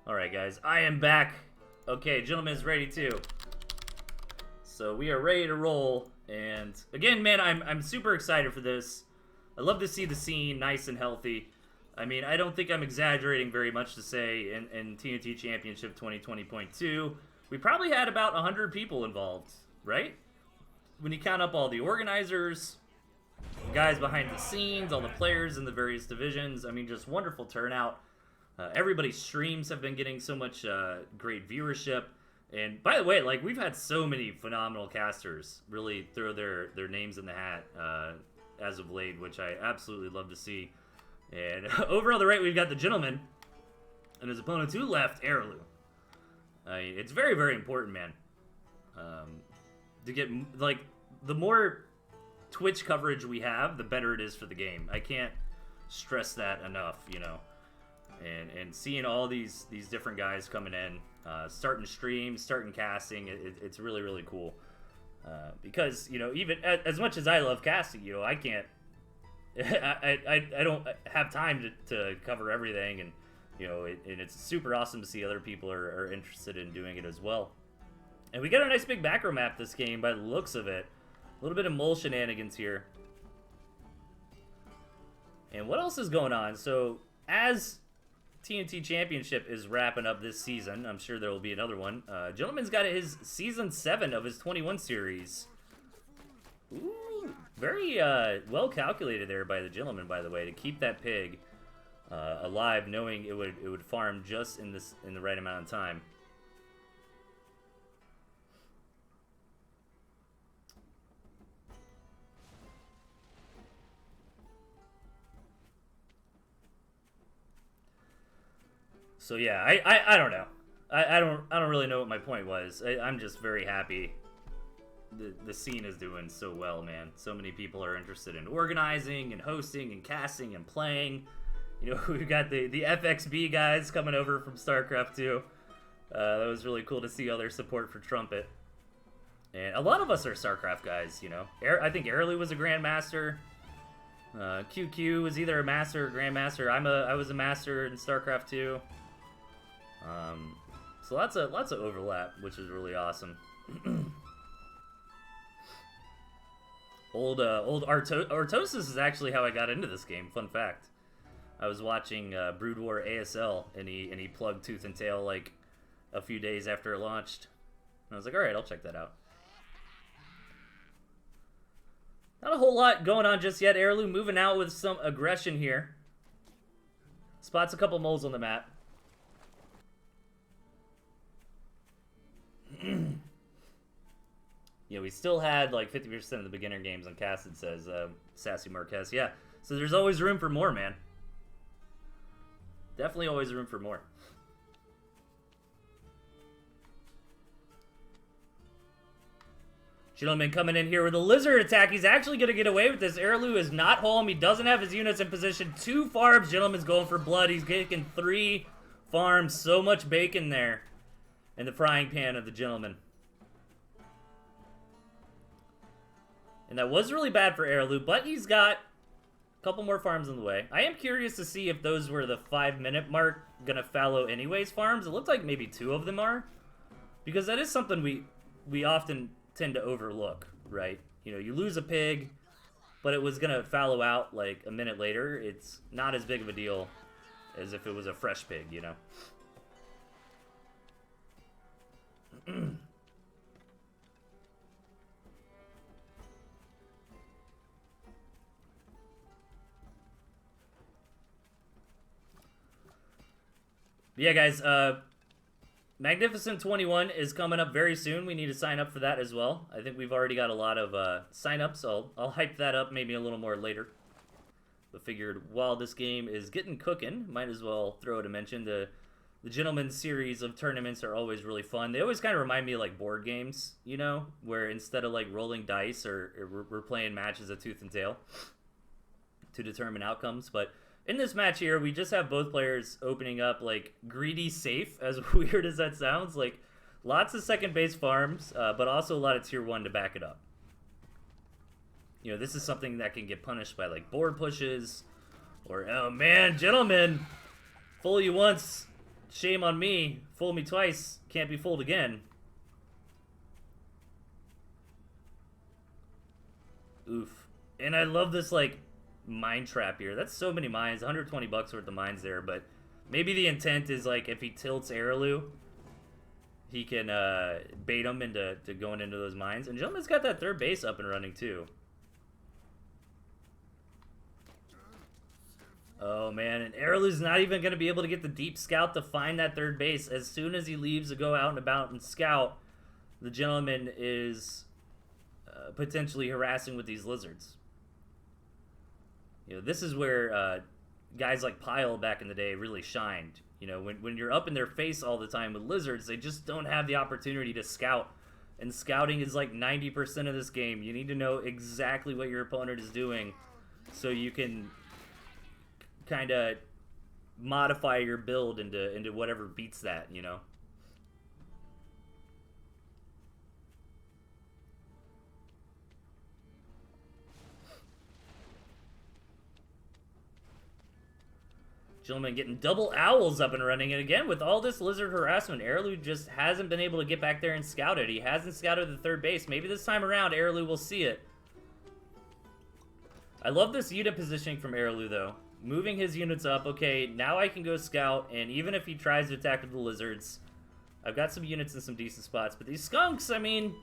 Alright, guys, I am back. Okay, gentleman's ready too. So we are ready to roll. And again, man, I'm super excited for this. I love to see the scene nice and healthy. I mean, I don't think I'm exaggerating very much to say in TNT Championship 2020.2, we probably had about 100 people involved, right? When you count up all the organizers, the guys behind the scenes, all the players in the various divisions. I mean, just wonderful turnout. Everybody's streams have been getting so much great viewership. And by the way, like, we've had so many phenomenal casters really throw their names in the hat as of late, which I absolutely love to see. And over on the right, we've got the gentleman and his opponent to the left, Arilou. It's very, very important, man, to get, like, the more Twitch coverage we have, the better it is for the game. I can't stress that enough, you know. And seeing all these different guys coming in, starting streams, starting casting, it's really, really cool. Because, you know, even as much as I love casting, you know, I can't, I don't have time to cover everything, and, you know, and it's super awesome to see other people are interested in doing it as well. And we got a nice big macro map this game by the looks of it. A little bit of mole shenanigans here. And what else is going on? So, as TNT Championship is wrapping up this season, I'm sure there will be another one. Gentleman's got his Season 7 of his 21 series. Ooh, very well calculated there by the gentleman, by the way, to keep that pig alive, knowing it would farm just in the right amount of time. So yeah, I don't know. I don't really know what my point was. I'm just very happy. The scene is doing so well, man. So many people are interested in organizing and hosting and casting and playing. You know, we've got the FXB guys coming over from StarCraft 2. That was really cool to see all their support for Trumpet. And a lot of us are StarCraft guys, you know. I think Arilou was a Grandmaster. QQ was either a Master or Grandmaster. I was a Master in StarCraft 2. So lots of overlap, which is really awesome. Old Artosis is actually how I got into this game. Fun fact. I was watching Brood War ASL, and he plugged Tooth and Tail like a few days after it launched. And I was like, all right, I'll check that out. Not a whole lot going on just yet. Arilou moving out with some aggression here. Spots a couple moles on the map. Yeah, we still had like 50% of the beginner games on Casted, says Sassy Marquez. Yeah, so there's always room for more, man. Definitely always room for more. Gentleman coming in here with a lizard attack. He's actually going to get away with this. Arilou is not home. He doesn't have his units in position. 2 farbs. Gentleman's going for blood. He's taking 3 farm. So much bacon there in the frying pan of the gentleman. And that was really bad for Arilou, but he's got a couple more farms on the way. I am curious to see if those were the 5-minute mark gonna fallow anyways farms. It looks like maybe 2 of them are. Because that is something we often tend to overlook, right? You know, you lose a pig, but it was gonna fallow out like a minute later. It's not as big of a deal as if it was a fresh pig, you know? Yeah, guys, Magnificent 21 is coming up very soon. We need to sign up for that as well. I think we've already got a lot of sign-ups, so I'll hype that up maybe a little more later. But figured while this game is getting cooking, might as well throw it a mention. The Gentleman's series of tournaments are always really fun. They always kind of remind me of like board games, you know, where instead of like rolling dice or we're playing matches of tooth and tail to determine outcomes. But in this match here, we just have both players opening up, like, greedy safe, as weird as that sounds. Like, lots of second base farms, but also a lot of tier 1 to back it up. You know, this is something that can get punished by, like, board pushes. Or, oh, man, gentlemen, fool you once, shame on me. Fool me twice, can't be fooled again. Oof. And I love this, like, mine trap here. That's so many mines. 120 bucks worth of mines there, but maybe the intent is like if he tilts Arilou, he can bait him into going into those mines. And Gentleman's got that third base up and running too. Oh man, and Arilou's not even going to be able to get the deep scout to find that third base. As soon as he leaves to go out and about and scout, the Gentleman is potentially harassing with these lizards. You know, this is where guys like Pyle back in the day really shined. You know, when you're up in their face all the time with lizards, they just don't have the opportunity to scout. And scouting is like 90% of this game. You need to know exactly what your opponent is doing so you can kind of modify your build into whatever beats that, you know? Gentleman getting double owls up and running. And again, with all this lizard harassment, Arilou just hasn't been able to get back there and scout it. He hasn't scouted the third base. Maybe this time around, Arilou will see it. I love this unit positioning from Arilou, though. Moving his units up. Okay, now I can go scout, and even if he tries to attack with the lizards, I've got some units in some decent spots. But these skunks, I mean,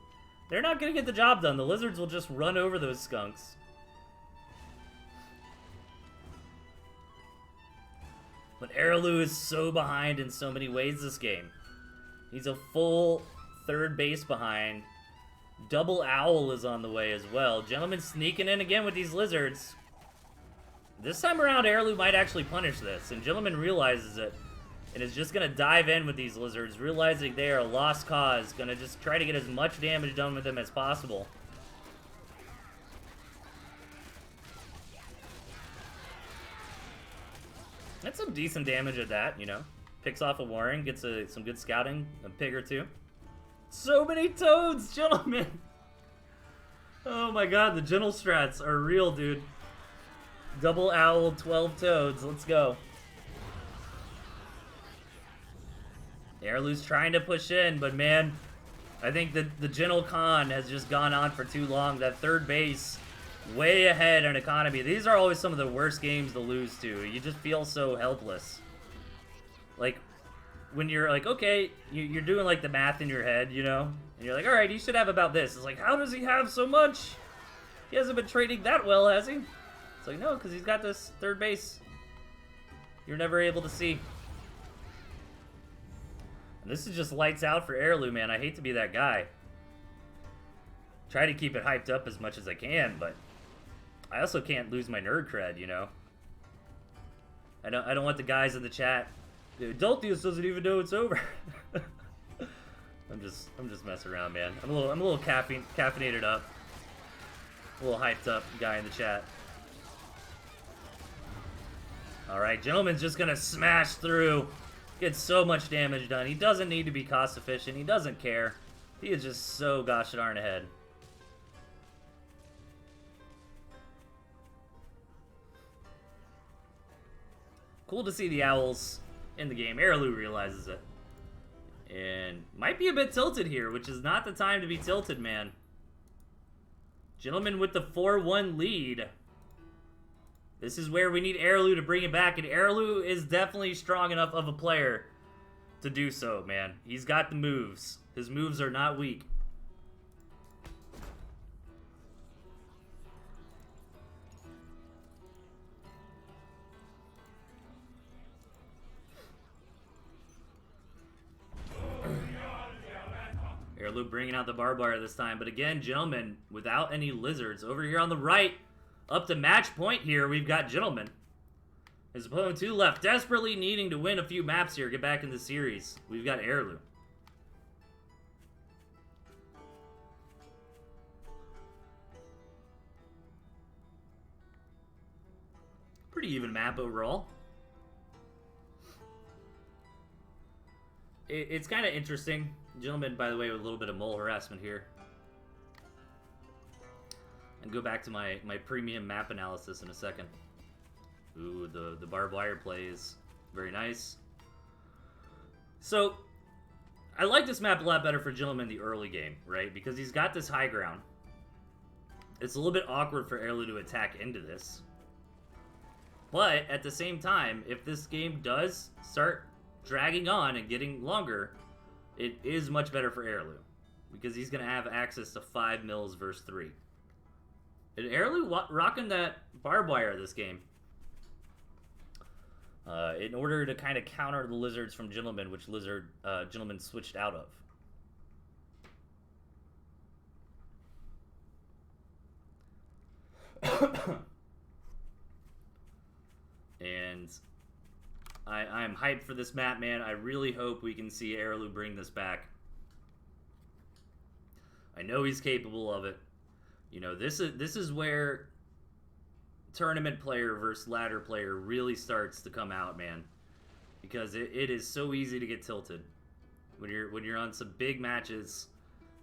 they're not going to get the job done. The lizards will just run over those skunks. But Arilou is so behind in so many ways this game. He's a full third base behind. Double owl is on the way as well. Gentleman sneaking in again with these lizards. This time around, Arilou might actually punish this, and Gentleman realizes it and is just going to dive in with these lizards, realizing they are a lost cause. Going to just try to get as much damage done with them as possible. That's some decent damage at that, you know. Picks off a Warren, gets some good scouting, a pig or two. So many toads, Gentlemen! Oh my god, the gentle strats are real, dude. Double owl, 12 toads, let's go. Arilou's trying to push in, but man, I think the Gentle Con has just gone on for too long. That third base, way ahead in economy. These are always some of the worst games to lose to. You just feel so helpless. Like, when you're like, okay, you're doing like the math in your head, you know? And you're like, alright, he should have about this. It's like, how does he have so much? He hasn't been trading that well, has he? It's like, no, because he's got this third base you're never able to see. And this is just lights out for Arilou, man. I hate to be that guy. Try to keep it hyped up as much as I can, but I also can't lose my nerd cred, you know? I don't want the guys in the chat. Adultius doesn't even know it's over. I'm just messing around, man. I'm a little caffeinated up. A little hyped up guy in the chat. Alright, Gentleman's just gonna smash through. Gets so much damage done. He doesn't need to be cost efficient. He doesn't care. He is just so gosh darn ahead. Cool to see the Owls in the game. Arilou realizes it. And might be a bit tilted here, which is not the time to be tilted, man. Gentleman with the 4-1 lead. This is where we need Arilou to bring it back, and Arilou is definitely strong enough of a player to do so, man. He's got the moves. His moves are not weak. Arilou bringing out the barbed wire this time, but again, Gentleman without any lizards. Over here on the right, up to match point here, we've got Gentleman. His opponent 2 left, desperately needing to win a few maps here, get back in the series. We've got Arilou. Pretty even map overall. It's kind of interesting. Gentleman, by the way, with a little bit of mole harassment here. And go back to my premium map analysis in a second. Ooh, the barbed wire play is very nice. So, I like this map a lot better for Gentleman in the early game, right? Because he's got this high ground. It's a little bit awkward for Arilou to attack into this. But, at the same time, if this game does start dragging on and getting longer, it is much better for Arilou. Because he's going to have access to 5 mils versus 3. And Arilou rocking that barbed wire this game. In order to kind of counter the lizards from Gentleman, which Gentleman switched out of. And I'm hyped for this map, man. I really hope we can see Arilou bring this back. I know he's capable of it. You know, this is where tournament player versus ladder player really starts to come out, man. Because it is so easy to get tilted when you're on some big matches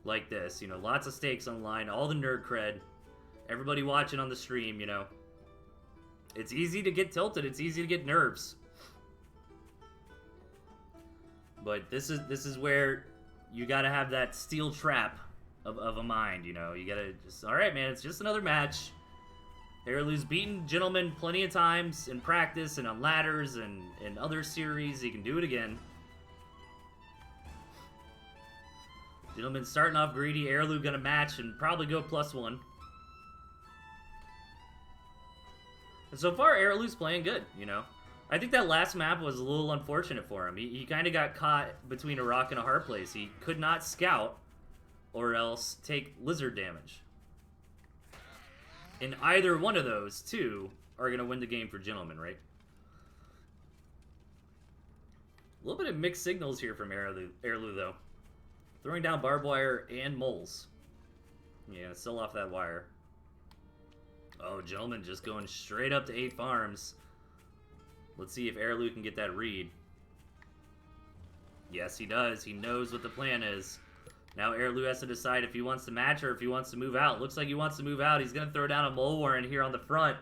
like this. You know, lots of stakes on the line, all the nerd cred, everybody watching on the stream. You know, it's easy to get tilted. It's easy to get nerves. But this is where you gotta have that steel trap of a mind, you know. You gotta just, alright, man, it's just another match. Arilou's beaten Gentleman plenty of times in practice and on ladders and in other series. He can do it again. Gentleman's starting off greedy. Arilou gonna match and probably go +1. And so far, Arilou's playing good, you know. I think that last map was a little unfortunate for him. He kind of got caught between a rock and a hard place. He could not scout or else take lizard damage. And either one of those two are going to win the game for Gentleman, right? A little bit of mixed signals here from Arilou, though. Throwing down barbed wire and moles. Yeah, sell off that wire. Oh, Gentleman just going straight up to 8 farms. Let's see if Arilou can get that read. Yes, he does. He knows what the plan is. Now Arilou has to decide if he wants to match or if he wants to move out. Looks like he wants to move out. He's going to throw down a mole warren here on the front.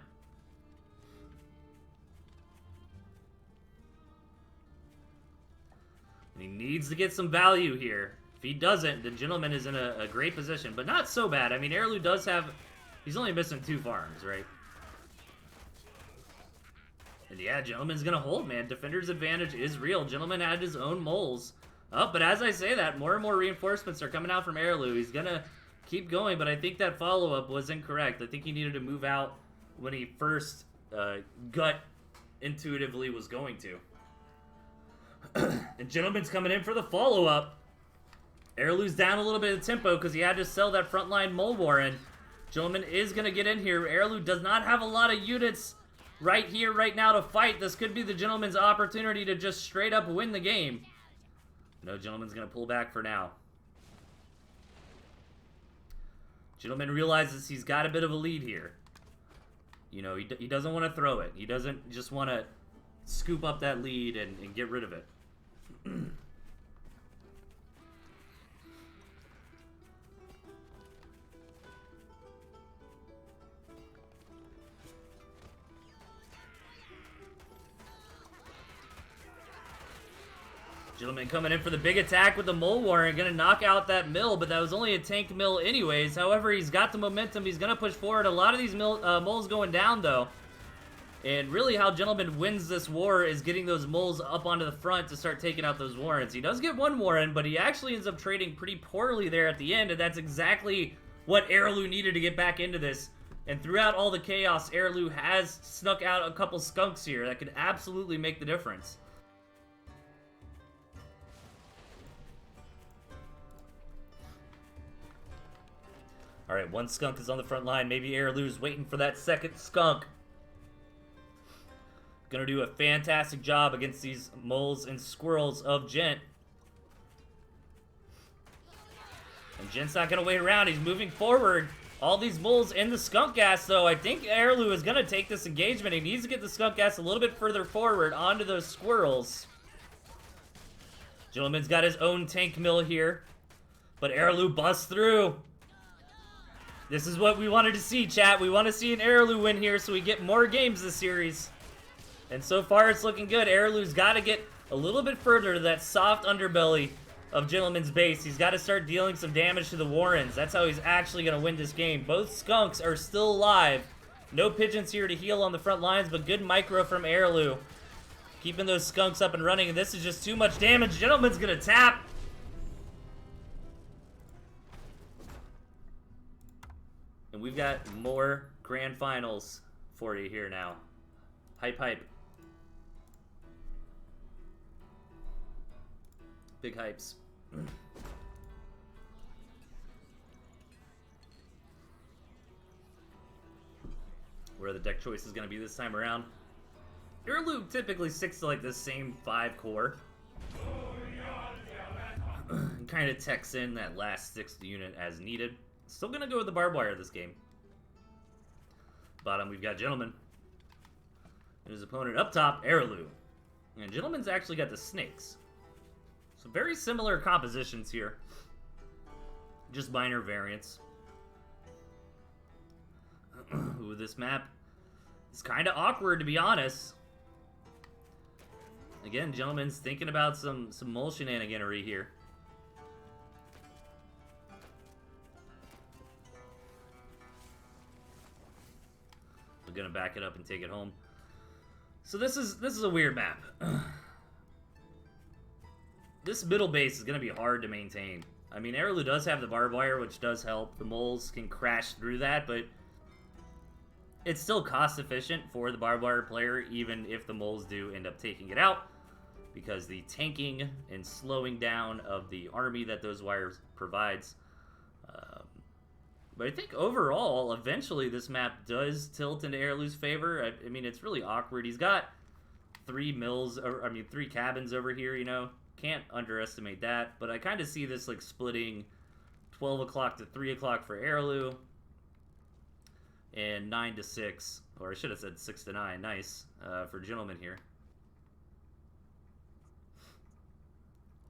And he needs to get some value here. If he doesn't, the Gentleman is in a great position. But not so bad. I mean, Arilou does have... He's only missing 2 farms, right? And yeah, Gentleman's going to hold, man. Defender's advantage is real. Gentleman had his own moles. Oh, but as I say that, more and more reinforcements are coming out from Arilou. He's going to keep going, but I think that follow-up was incorrect. I think he needed to move out when he first gut intuitively was going to. And Gentleman's coming in for the follow-up. Arilou's down a little bit of tempo because he had to sell that frontline mole warren. Gentleman is going to get in here. Arilou does not have a lot of units right here, right now to fight. This could be the Gentleman's opportunity to just straight up win the game. No, Gentleman's going to pull back for now. Gentleman realizes he's got a bit of a lead here. You know, he doesn't want to throw it. He doesn't just want to scoop up that lead and get rid of it. Gentleman coming in for the big attack with the Mole Warren. Gonna knock out that mill, but that was only a tank mill anyways. However, he's got the momentum. He's gonna push forward. A lot of these moles going down, though. And really how Gentleman wins this war is getting those moles up onto the front to start taking out those Warrens. He does get one Warren, but he actually ends up trading pretty poorly there at the end, and that's exactly what Arilou needed to get back into this. And throughout all the chaos, Arilou has snuck out a couple skunks here that could absolutely make the difference. Alright, one skunk is on the front line. Maybe Arilou's waiting for that second skunk. Gonna do a fantastic job against these moles and squirrels of Gent. And Gent's not gonna wait around. He's moving forward. All these moles in the skunk gas, though. I think Arilou is gonna take this engagement. He needs to get the skunk gas a little bit further forward onto those squirrels. Gentleman's got his own tank mill here. But Arilou busts through. This is what we wanted to see, chat. We want to see an Arilou win here so we get more games this series. And so far, it's looking good. Arilou's got to get a little bit further to that soft underbelly of Gentleman's base. He's got to start dealing some damage to the Warrens. That's how he's actually going to win this game. Both skunks are still alive. No pigeons here to heal on the front lines, but good micro from Arilou. Keeping those skunks up and running, and this is just too much damage. Gentleman's going to tap. And we've got more grand finals for you here now. Hype, hype. Big hypes. Where are the deck choices going to be this time around? Arilou typically sticks to like the same 5 core. And kind of techs in that last 6th unit as needed. Still gonna go with the barbed wire this game. Bottom, we've got Gentleman. And his opponent up top, Arilou. And Gentleman's actually got the snakes. So very similar compositions here. Just minor variants. Ooh, this map is kind of awkward, to be honest. Again, Gentleman's thinking about some mole shenaniganery here. Gonna back it up and take it home. So this is a weird map. This middle base is gonna be hard to maintain. I mean, Arilou does have the barbed wire, which does help. The moles can crash through that, but it's still cost efficient for the barbed wire player, even if the moles do end up taking it out, because the tanking and slowing down of the army that those wires provides. But I think overall, eventually this map does tilt into Arilou's favor. I mean, it's really awkward. He's got 3 cabins over here, you know. Can't underestimate that. But I kind of see this like splitting 12 o'clock to 3 o'clock for Arilou. And 9 to 6, or I should have said 6 to 9, nice, for Gentleman here.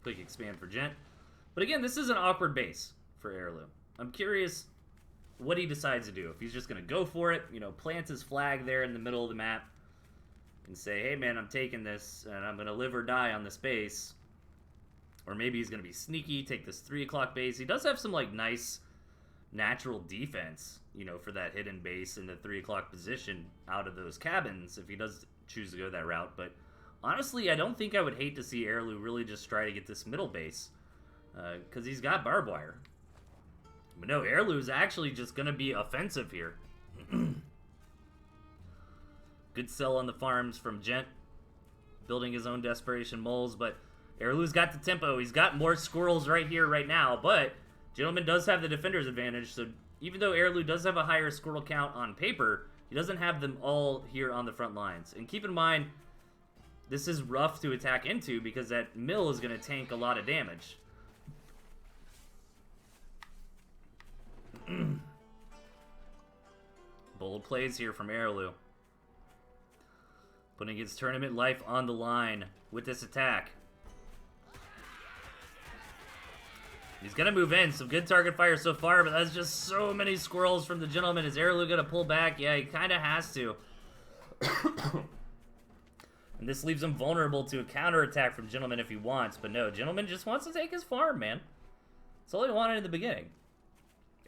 Quick expand for Gent. But again, this is an awkward base for Arilou. I'm curious what he decides to do. If he's just going to go for it, you know, plant his flag there in the middle of the map and say, hey man, I'm taking this and I'm going to live or die on this base. Or maybe he's going to be sneaky, take this 3 o'clock base. He does have some like nice natural defense, you know, for that hidden base in the 3 o'clock position out of those cabins if he does choose to go that route. But honestly, I don't think I would hate to see Arilou really just try to get this middle base because he's got barbed wire. But no, Arilou's actually just going to be offensive here. Good sell on the farms from Gent. Building his own desperation moles, but Arilou's got the tempo. He's got more squirrels right here, right now, but Gentleman does have the defender's advantage, so even though Arilou does have a higher squirrel count on paper, he doesn't have them all here on the front lines. And keep in mind, this is rough to attack into because that mill is going to tank a lot of damage. Bold plays here from Arilou. Putting his tournament life on the line with this attack. He's going to move in. Some good target fire so far, but that's just so many squirrels from the Gentleman. Is Arilou going to pull back? Yeah, he kind of has to. And this leaves him vulnerable to a counterattack from Gentleman if he wants. But no, Gentleman just wants to take his farm, man. That's all he wanted in the beginning.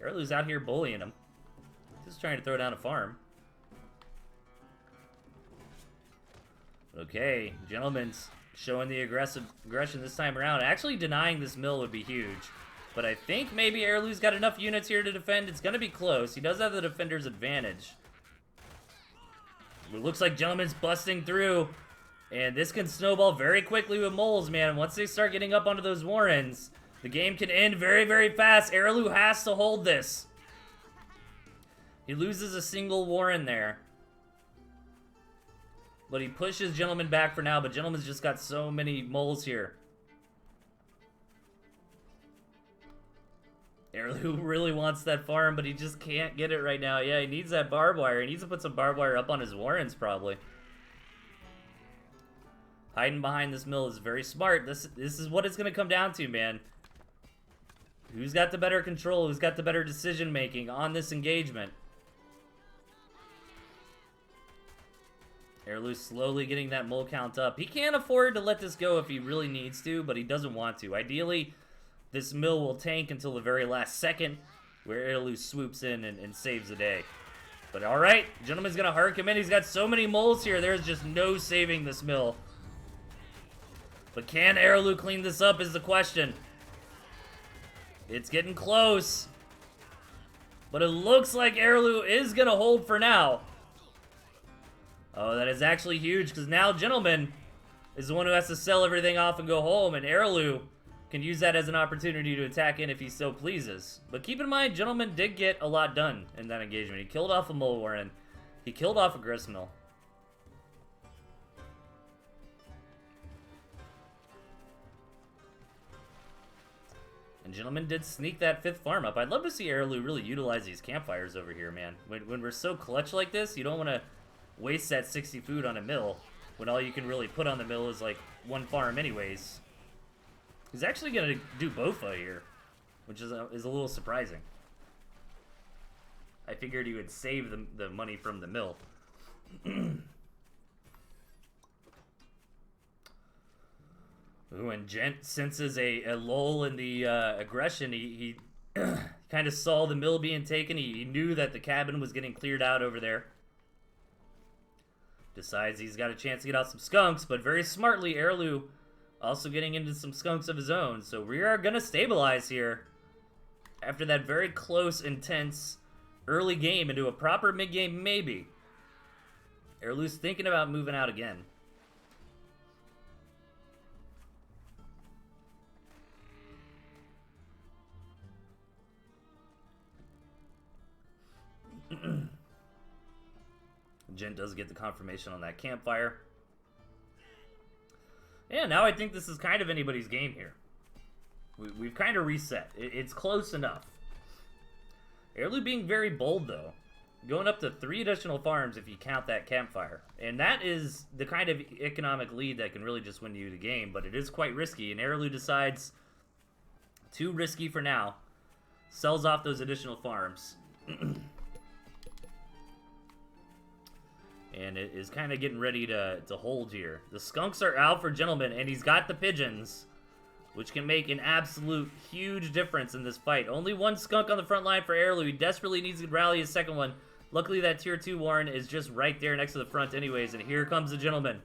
Arilou's out here bullying him. Just trying to throw down a farm. Okay, Gentleman's showing the aggression this time around. Actually denying this mill would be huge. But I think maybe Arilou's got enough units here to defend. It's going to be close. He does have the defender's advantage. It looks like Gentleman's busting through. And this can snowball very quickly with moles, man. Once they start getting up onto those warrens, the game can end very, very fast. Arilou has to hold this. He loses a single warren there. But he pushes Gentleman back for now, but Gentleman's just got so many moles here. Arilou really wants that farm, but he just can't get it right now. Yeah, he needs that barbed wire. He needs to put some barbed wire up on his warrens, probably. Hiding behind this mill is very smart. This is what it's going to come down to, man. Who's got the better control? Who's got the better decision-making on this engagement? Arilou slowly getting that mole count up. He can't afford to let this go if he really needs to, but he doesn't want to. Ideally, this mill will tank until the very last second, where Arilou swoops in and saves the day. But alright, Gentleman's going to hark him in. He's got so many moles here, there's just no saving this mill. But can Arilou clean this up is the question. It's getting close. But it looks like Arilou is going to hold for now. Oh, that is actually huge, because now Gentleman is the one who has to sell everything off and go home, and Arilou can use that as an opportunity to attack in if he so pleases. But keep in mind, Gentleman did get a lot done in that engagement. He killed off a mole warren. He killed off a gristmill. And Gentleman did sneak that 5th farm up. I'd love to see Arilou really utilize these campfires over here, man. When we're so clutch like this, you don't want to waste that 60 food on a mill when all you can really put on the mill is like 1 farm anyways. He's actually going to do Bofa here, which is a little surprising. I figured he would save the money from the mill. Ooh, and Gent senses a lull in the aggression. He kind of saw the mill being taken. He knew that the cabin was getting cleared out over there. Decides he's got a chance to get out some skunks, but very smartly, Arilou also getting into some skunks of his own. So we are going to stabilize here after that very close, intense early game into a proper mid-game maybe. Arilou's thinking about moving out again. Gent does get the confirmation on that campfire. Yeah, now I think this is kind of anybody's game here. We've kind of reset. It's close enough. Arilou being very bold, though. Going up to 3 additional farms if you count that campfire. And that is the kind of economic lead that can really just win you the game, but it is quite risky. And Arilou decides, too risky for now. Sells off those additional farms. And it is kind of getting ready to hold here. The skunks are out for Gentleman, and he's got the pigeons, which can make an absolute huge difference in this fight. Only 1 skunk on the front line for Arilou. He desperately needs to rally his second one. Luckily, that tier 2 warren is just right there next to the front anyways, and here comes the Gentleman.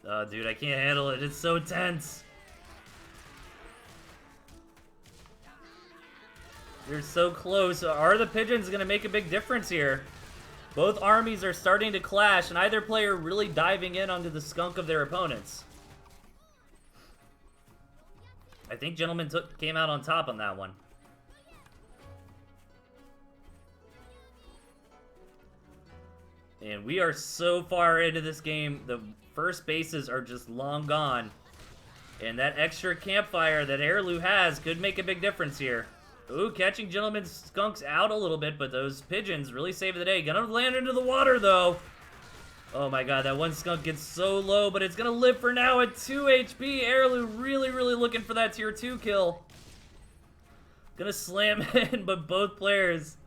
Oh, dude, I can't handle it. It's so tense. They're so close. Are the pigeons going to make a big difference here? Both armies are starting to clash, and either player really diving in onto the skunk of their opponents. I think Gentleman came out on top on that one. And we are so far into this game, the first bases are just long gone. And that extra campfire that Arilou has could make a big difference here. Ooh, catching Gentleman's skunks out a little bit, but those pigeons really saved the day. Gonna land into the water, though. Oh my god, that one skunk gets so low, but it's gonna live for now at 2 HP. Arilou really, really looking for that tier 2 kill. Gonna slam in, but both players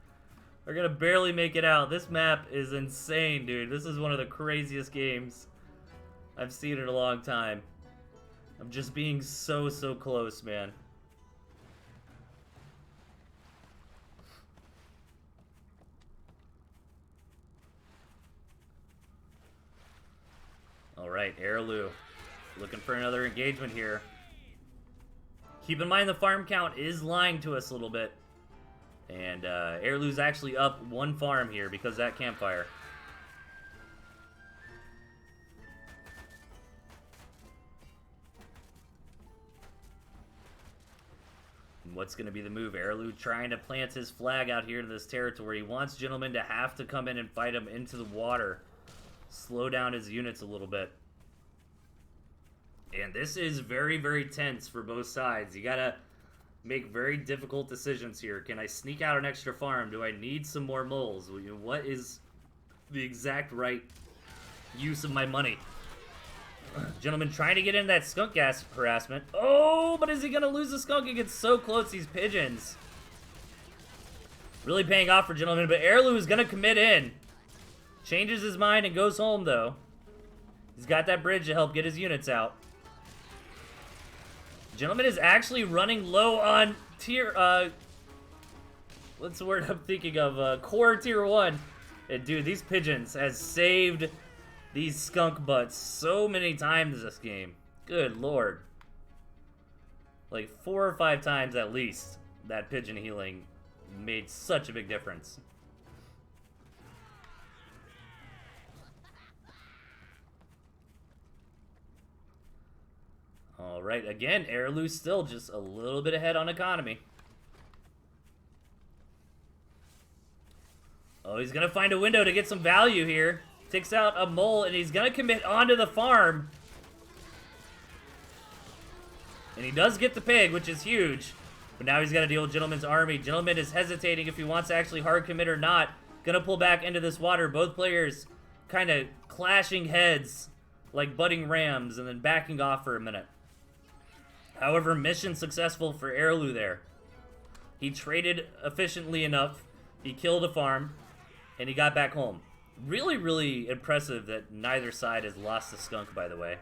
are gonna barely make it out. This map is insane, dude. This is one of the craziest games I've seen in a long time. I'm just being so close, man. Alright, Arilou looking for another engagement here. Keep in mind the farm count is lying to us a little bit. And Arilou's actually up 1 farm here because of that campfire. And what's going to be the move? Arilou trying to plant his flag out here in this territory. He wants Gentleman to have to come in and fight him into the water. Slow down his units a little bit. And this is very tense for both sides. You gotta make very difficult decisions here. Can I sneak out an extra farm? Do I need some more moles? What is the exact right use of my money? Gentleman trying to get in that skunk gas harassment. Oh, but is he gonna lose the skunk? He gets so close, these pigeons. Really paying off for Gentleman, but Arilou is gonna commit in. Changes his mind and goes home, though. He's got that bridge to help get his units out. Gentleman is actually running low on tier, what's the word I'm thinking of? Core tier 1. And dude, these pigeons has saved these skunk butts so many times this game. Good lord. Like 4 or 5 times at least, that pigeon healing made such a big difference. Alright, again, Arilou still just a little bit ahead on economy. Oh, he's gonna find a window to get some value here. Takes out a mole, and he's gonna commit onto the farm. And he does get the pig, which is huge. But now he's gotta deal with Gentleman's army. Gentleman is hesitating if he wants to actually hard commit or not. Gonna pull back into this water. Both players kind of clashing heads like budding rams and then backing off for a minute. However, mission successful for Arilou there. He traded efficiently enough. He killed a farm, and he got back home. Really, really impressive that neither side has lost the skunk, by the way.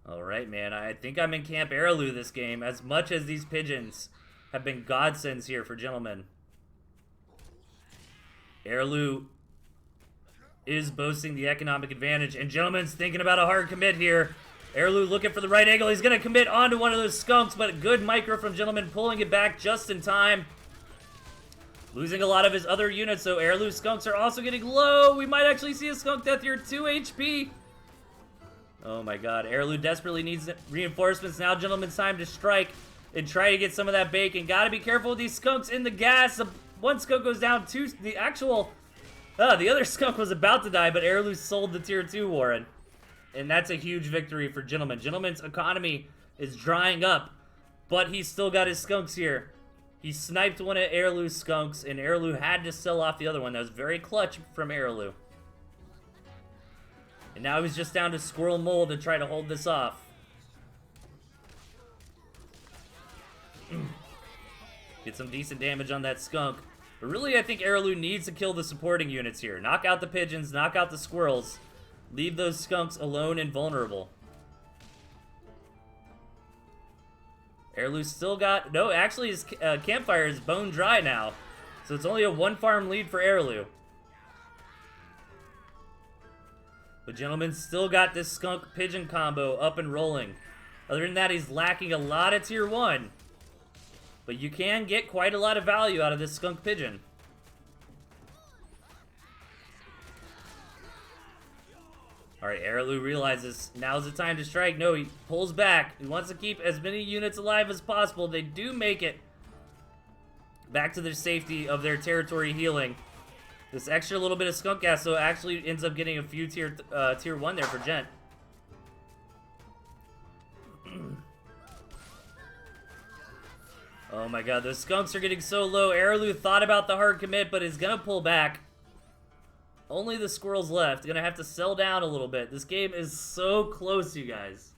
Alright, man. I think I'm in Camp Arilou this game, as much as these pigeons have been godsends here for Gentlemen. Arilou is boasting the economic advantage, and Gentleman's thinking about a hard commit here. Arilou looking for the right angle. He's going to commit onto one of those skunks, but good micro from Gentleman, pulling it back just in time. Losing a lot of his other units, so Arilou skunks are also getting low. We might actually see a skunk death here, 2 HP. Oh my god, Arilou desperately needs reinforcements. Now Gentleman's time to strike and try to get some of that bacon. Gotta be careful with these skunks in the gas. One skunk goes down, the other skunk was about to die, but Arilou sold the tier 2 Warren. And that's a huge victory for Gentleman. Gentleman's economy is drying up, but he's still got his skunks here. He sniped one of Arilou's skunks, and Arilou had to sell off the other one. That was very clutch from Arilou. And now he's just down to Squirrel Mole to try to hold this off. Get some decent damage on that skunk. But really, I think Arilou needs to kill the supporting units here. Knock out the pigeons, knock out the squirrels. Leave those skunks alone and vulnerable. Arilou still got... No, actually his campfire is bone dry now. So it's only a 1-farm lead for Arilou. But Gentleman still got this skunk-pigeon combo up and rolling. Other than that, he's lacking a lot of tier 1. But you can get quite a lot of value out of this skunk pigeon. Alright, Arilou realizes now's the time to strike. No, he pulls back. He wants to keep as many units alive as possible. They do make it back to their safety of their territory healing. This extra little bit of skunk gas, so actually ends up getting a few tier 1 there for Gent. Oh my god, those skunks are getting so low. Arilou thought about the hard commit, but is gonna pull back. Only the squirrels left. Gonna have to sell down a little bit. This game is so close, you guys.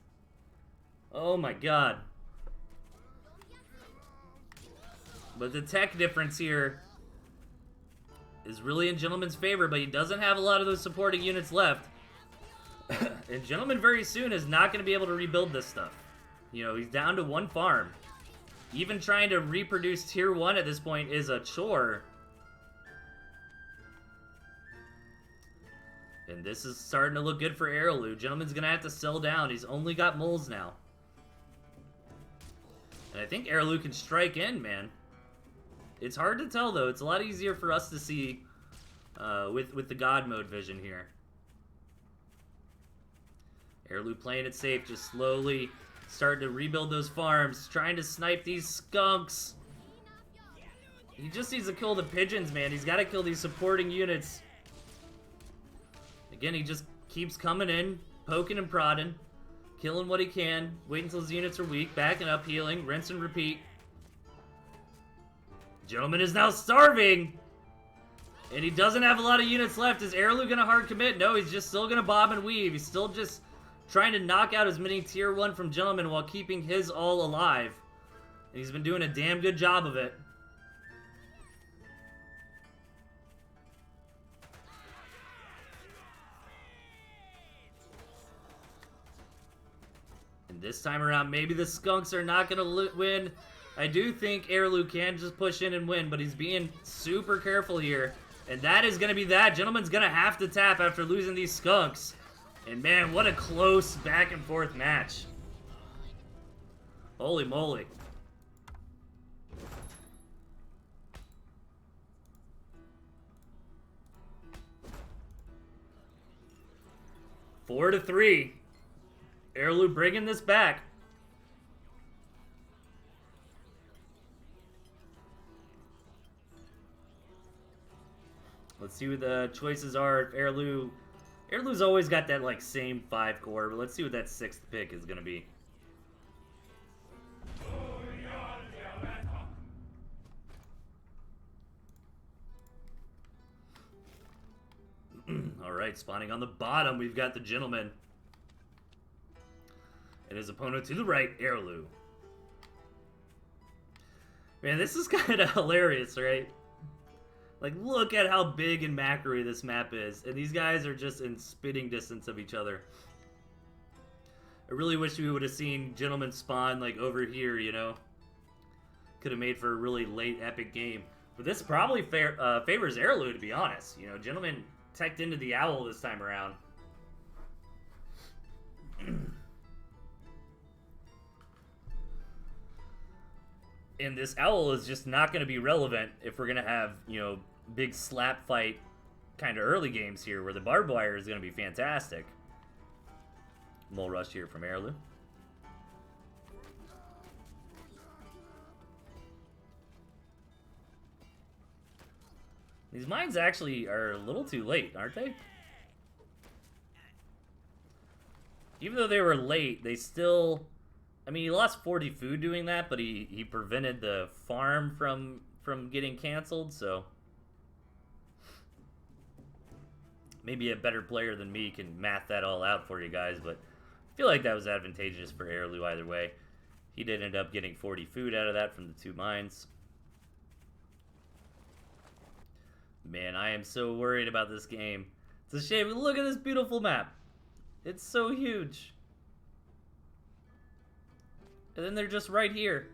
Oh my god. But the tech difference here is really in Gentleman's favor, but he doesn't have a lot of those supporting units left. And Gentleman very soon is not going to be able to rebuild this stuff. You know, he's down to 1 farm. Even trying to reproduce tier 1 at this point is a chore. And this is starting to look good for Arilou. Gentleman's going to have to sell down. He's only got moles now. And I think Arilou can strike in, man. It's hard to tell, though. It's a lot easier for us to see with the God mode vision here. Arilou playing it safe, just slowly starting to rebuild those farms, trying to snipe these skunks. He just needs to kill the pigeons, man. He's got to kill these supporting units. Again, he just keeps coming in, poking and prodding, killing what he can, waiting until his units are weak, backing up, healing, rinse and repeat. Gentleman is now starving! And he doesn't have a lot of units left. Is Arilou gonna hard commit? No, he's just still gonna bob and weave. He's still just trying to knock out as many tier 1 from Gentleman while keeping his all alive. And he's been doing a damn good job of it. And this time around, maybe the skunks are not gonna win. I do think Arilou can just push in and win, but he's being super careful here. And that is going to be that. Gentleman's going to have to tap after losing these skunks. And man, what a close back and forth match. Holy moly. Four to 3. Arilou bringing this back. Let's see what the choices are. Arilou's always got that like same 5 core, but let's see what that 6th pick is gonna be. Alright, spawning on the bottom, we've got the Gentleman. And his opponent to the right, Arilou. Man, this is kind of hilarious, right? Like, look at how big and macro this map is. And these guys are just in spitting distance of each other. I really wish we would have seen Gentleman spawn, like, over here, you know? Could have made for a really late epic game. But this probably favors Arilou, to be honest. You know, Gentleman teched into the owl this time around. And this owl is just not going to be relevant if we're going to have, you know, big slap fight kind of early games here where the barbed wire is going to be fantastic. Mole rush here from Arilou. These mines actually are a little too late, aren't they? Even though they were late, they still... I mean, he lost 40 food doing that, but he prevented the farm from getting canceled, so... Maybe a better player than me can math that all out for you guys, but I feel like that was advantageous for Arilou either way. He did end up getting 40 food out of that from the 2 mines. Man, I am so worried about this game. It's a shame. Look at this beautiful map. It's so huge. And then they're just right here.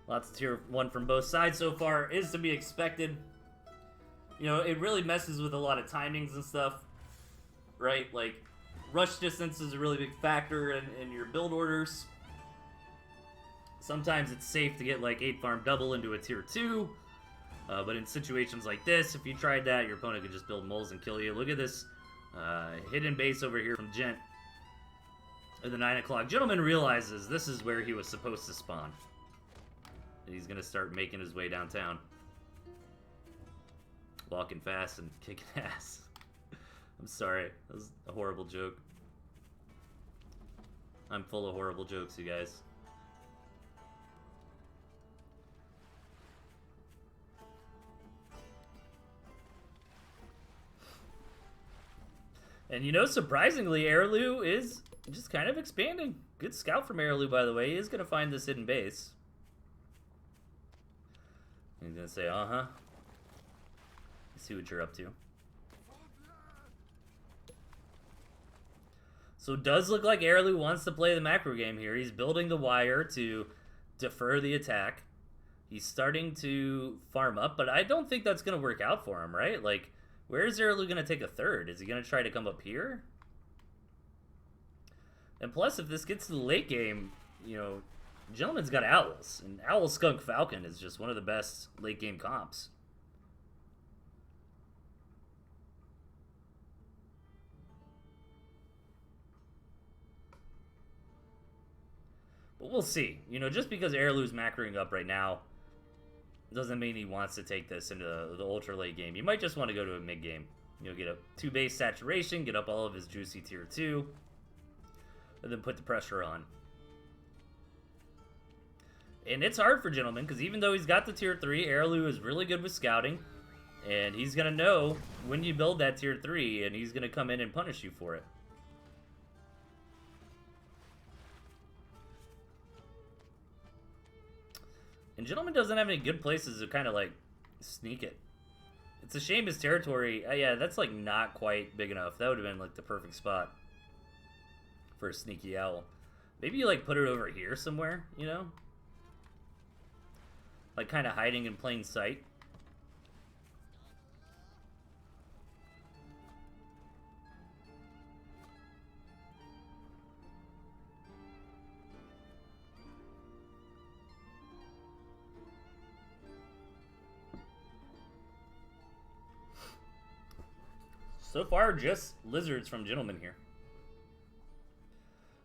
Lots of tier 1 from both sides so far is to be expected. You know, it really messes with a lot of timings and stuff, right? Like, rush distance is a really big factor in your build orders. Sometimes it's safe to get like 8 farm double into a tier 2. But in situations like this, if you tried that, your opponent could just build moles and kill you. Look at this hidden base over here from Gent. At the 9 o'clock, Gentleman realizes this is where he was supposed to spawn. And he's going to start making his way downtown. walking fast and kicking ass. I'm sorry. That was a horrible joke. I'm full of horrible jokes, you guys. And you know, surprisingly, Arilou is just kind of expanding. Good scout from Arilou, by the way. He is going to find this hidden base. He's going to say, uh-huh. See what you're up to. So it does look like Arilou wants to play the macro game here. He's building the wire to defer the attack. He's starting to farm up, but I don't think that's going to work out for him, right? Like, where is Arilou going to take a third? Is he going to try to come up here? And plus, if this gets to the late game, you know, Gentleman's got Owls. And Owl Skunk Falcon is just one of the best late game comps. But we'll see. You know, just because Arilou's macroing up right now doesn't mean he wants to take this into the ultra late game. He might just want to go to a mid game. You know, get a 2 base saturation, get up all of his juicy tier 2, and then put the pressure on. And it's hard for Gentleman, because even though he's got the tier 3, Arilou is really good with scouting, and he's going to know when you build that tier 3, and he's going to come in and punish you for it. And Gentleman doesn't have any good places to kind of, like, sneak it. It's a shame his territory... yeah, that's, like, not quite big enough. That would have been, like, the perfect spot for a sneaky owl. Maybe you, like, put it over here somewhere, you know? Like, kind of hiding in plain sight. So far, just lizards from Gentleman here.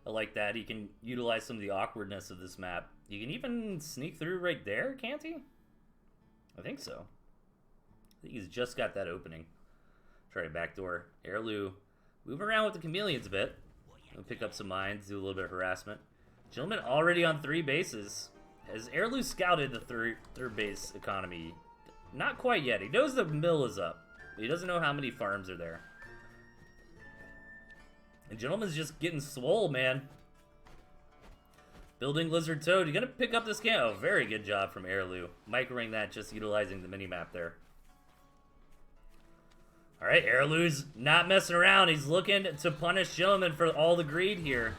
I like that. He can utilize some of the awkwardness of this map. You can even sneak through right there, can't he? I think so. I think he's just got that opening. Try to backdoor. Arilou, move around with the chameleons a bit. We'll pick up some mines, do a little bit of harassment. Gentleman already on 3 bases. Has Arilou scouted the third base economy? Not quite yet. He knows the mill is up. He doesn't know how many farms are there. And Gentleman's just getting swole, man. Building Lizard Toad. You're going to pick up this game. Oh, very good job from Arilou. Microing that, just utilizing the mini-map there. Alright, Arilou's not messing around. He's looking to punish Gentleman for all the greed here.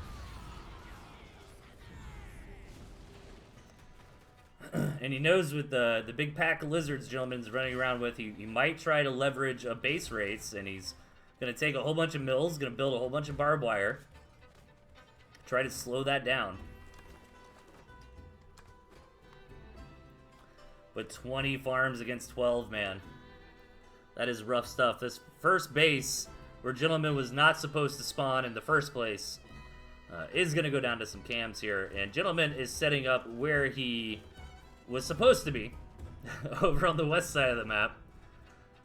And he knows with the big pack of lizards Gentleman's running around with, he might try to leverage a base race, and he's going to take a whole bunch of mills, going to build a whole bunch of barbed wire, try to slow that down. But 20 farms against 12, man. That is rough stuff. This first base, where Gentleman was not supposed to spawn in the first place, is going to go down to some cams here. And Gentleman is setting up where he was supposed to be, over on the west side of the map.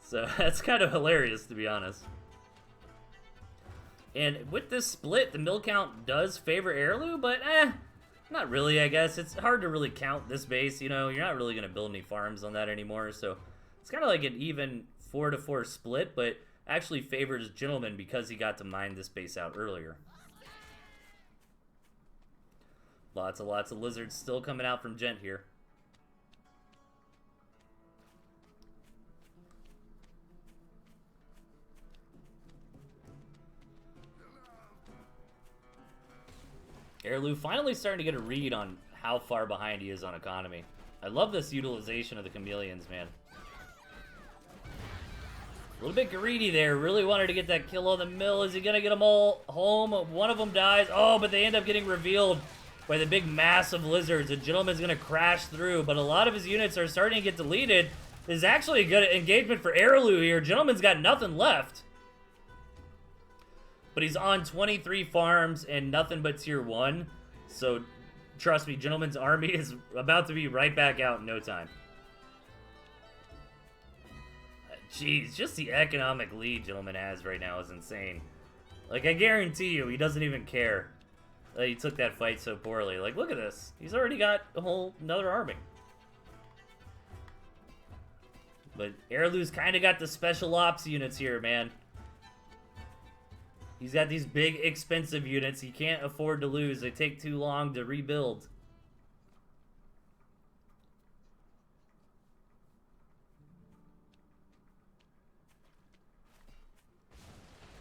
So that's kind of hilarious, to be honest. And with this split, the mill count does favor Arilou, but not really, I guess. It's hard to really count this base, you know. You're not really going to build any farms on that anymore, so it's kind of like an even 4-4 split, but actually favors Gentleman because he got to mine this base out earlier. Lots of lizards still coming out from Gent here. Arilou finally starting to get a read on how far behind he is on economy. I love this utilization of the chameleons, man. A little bit greedy there. Really wanted to get that kill on the mill. Is he going to get them all home? One of them dies. Oh, but they end up getting revealed by the big mass of lizards. The Gentleman's going to crash through, but a lot of his units are starting to get deleted. This is actually a good engagement for Arilou here. Gentleman's got nothing left. But he's on 23 farms and nothing but tier 1. So, trust me, Gentleman's army is about to be right back out in no time. Jeez, just the economic lead Gentleman has right now is insane. Like, I guarantee you, he doesn't even care that he took that fight so poorly. Like, look at this. He's already got a whole another army. But Arilou's kind of got the special ops units here, man. He's got these big, expensive units he can't afford to lose. They take too long to rebuild.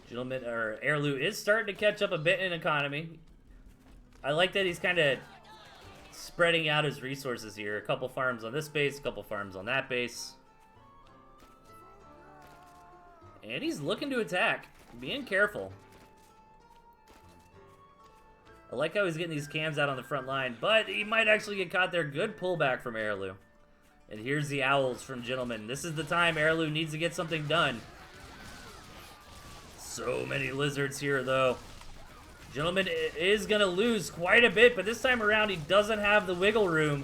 Gentleman, or Arilou is starting to catch up a bit in economy. I like that he's kind of spreading out his resources here. A couple farms on this base, a couple farms on that base. And he's looking to attack, being careful. I like how he's getting these cams out on the front line, but he might actually get caught there. Good pullback from Arilou. And here's the owls from Gentleman. This is the time Arilou needs to get something done. So many lizards here, though. Gentleman is going to lose quite a bit, but this time around he doesn't have the wiggle room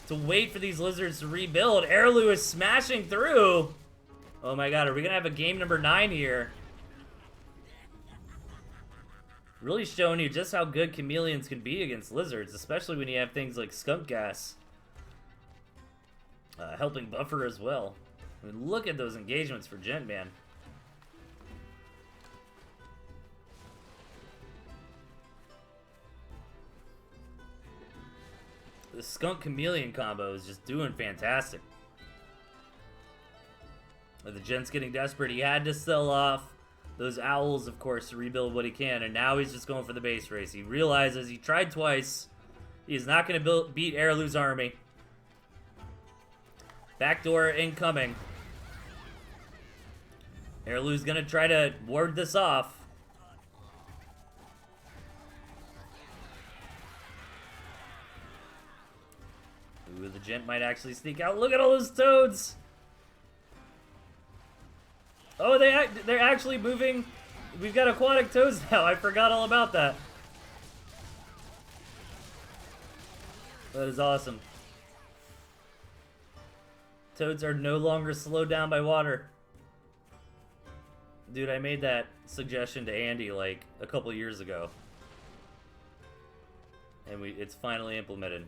to wait for these lizards to rebuild. Arilou is smashing through. Oh my god, are we going to have a game number 9 here? Really showing you just how good chameleons can be against lizards, especially when you have things like skunk gas. Helping buffer as well. I mean, look at those engagements for Gent, man. The skunk chameleon combo is just doing fantastic. The Gent's getting desperate. He had to sell off those owls, of course, to rebuild what he can, and now he's just going for the base race. He realizes he tried twice. He's not going to beat Arilou's army. Backdoor incoming. Arilou's going to try to ward this off. Ooh, the Gent might actually sneak out. Look at all those toads! Oh, they're actually moving. We've got aquatic toads now. I forgot all about that. That is awesome. Toads are no longer slowed down by water. Dude, I made that suggestion to Andy like a couple years ago. And it's finally implemented.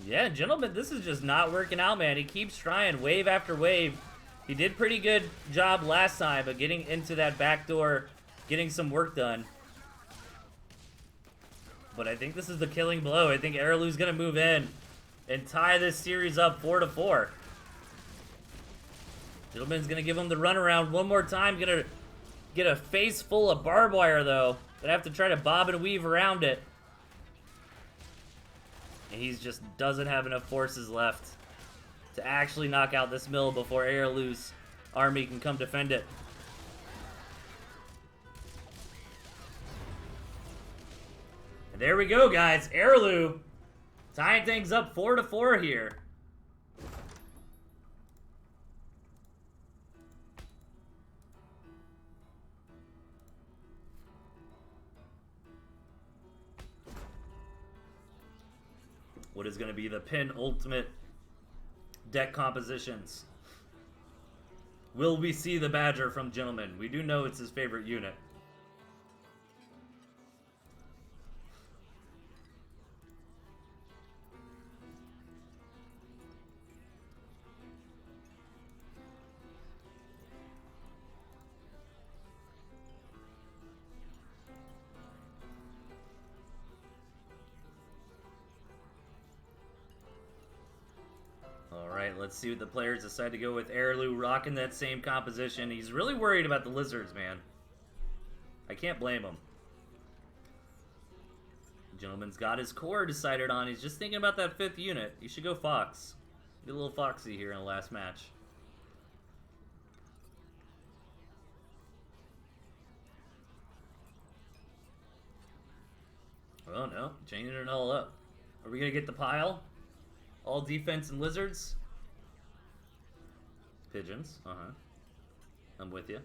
Yeah, Gentleman, this is just not working out, man. He keeps trying wave after wave. He did pretty good job last time, but getting into that back door, getting some work done. But I think this is the killing blow. I think Arilou's going to move in and tie this series up 4-4. Gentleman's going to give him the runaround one more time. Going to get a face full of barbed wire, though. Going to have to try to bob and weave around it. And he just doesn't have enough forces left to actually knock out this mill before Arilou's army can come defend it. And there we go, guys. Arilou tying things up 4-4 here. What is going to be the penultimate deck compositions? Will we see the Badger from Gentleman? We do know it's his favorite unit. Let's see what the players decide to go with. Arilou rocking that same composition. He's really worried about the lizards, man. I can't blame him. Gentleman's got his core decided on. He's just thinking about that 5th unit. He should go Fox. Get a little foxy here in the last match. Oh no, changing it all up. Are we gonna get the pile? All defense and lizards? Pigeons, I'm with you.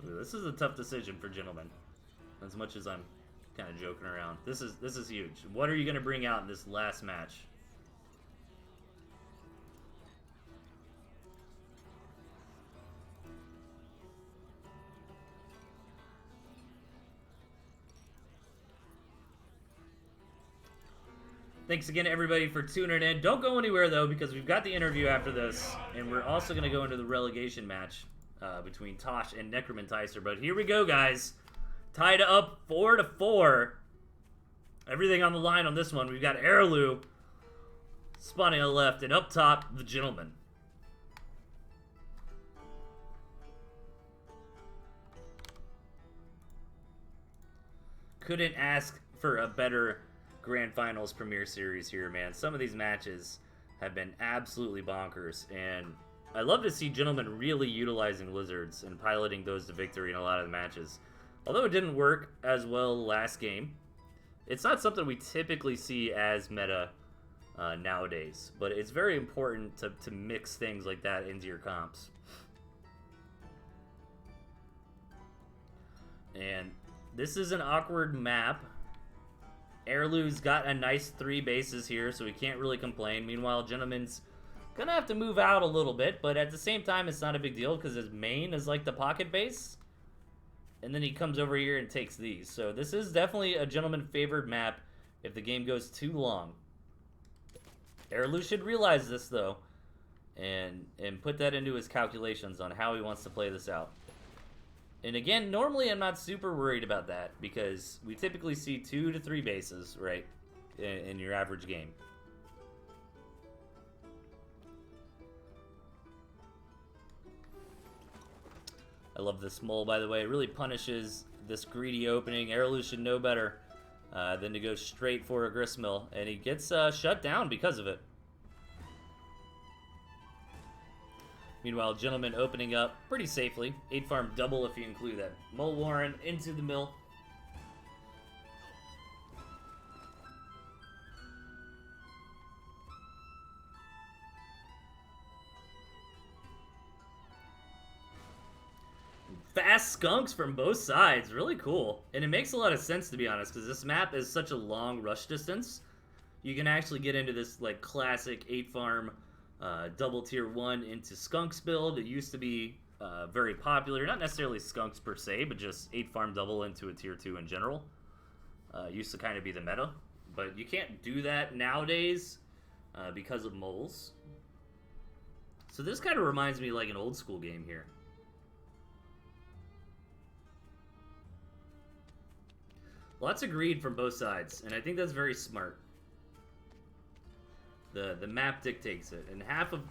Ooh, this is a tough decision for Gentlemen. As much as I'm kind of joking around. This is huge. What are you going to bring out in this last match? Thanks again, everybody, for tuning in. Don't go anywhere, though, because we've got the interview after this, and we're also going to go into the relegation match between Tosh and Necromanticer. But here we go, guys. Tied up 4-4. Everything on the line on this one. We've got Arilou spawning on the left, and up top, the Gentleman. Couldn't ask for a better Grand Finals Premier Series here, man. Some of these matches have been absolutely bonkers, and I love to see Gentlemen really utilizing Lizards and piloting those to victory in a lot of the matches. Although it didn't work as well last game, it's not something we typically see as meta nowadays, but it's very important to mix things like that into your comps. And this is an awkward map. Arilou's got a nice 3 bases here, so we can't really complain. Meanwhile, Gentleman's gonna have to move out a little bit, but at the same time, it's not a big deal because his main is like the pocket base. And then he comes over here and takes these. So this is definitely a Gentleman favored map if the game goes too long. Arilou should realize this, though, and put that into his calculations on how he wants to play this out. And again, normally I'm not super worried about that because we typically see 2 to 3 bases, right, in your average game. I love this mole, by the way. It really punishes this greedy opening. Arilou should know better than to go straight for a gristmill, and he gets shut down because of it. Meanwhile, Gentleman opening up pretty safely. 8 farm double if you include that Mole Warren into the mill. Fast skunks from both sides. Really cool. And it makes a lot of sense, to be honest, because this map is such a long rush distance. You can actually get into this like classic 8 farm double tier 1 into skunks build. It used to be very popular. Not necessarily skunks per se, but just 8 farm double into a tier 2 in general. Used to kind of be the meta. But you can't do that nowadays because of moles. So this kind of reminds me like an old school game here. Lots of greed from both sides, and I think that's very smart. The map dictates it, and half of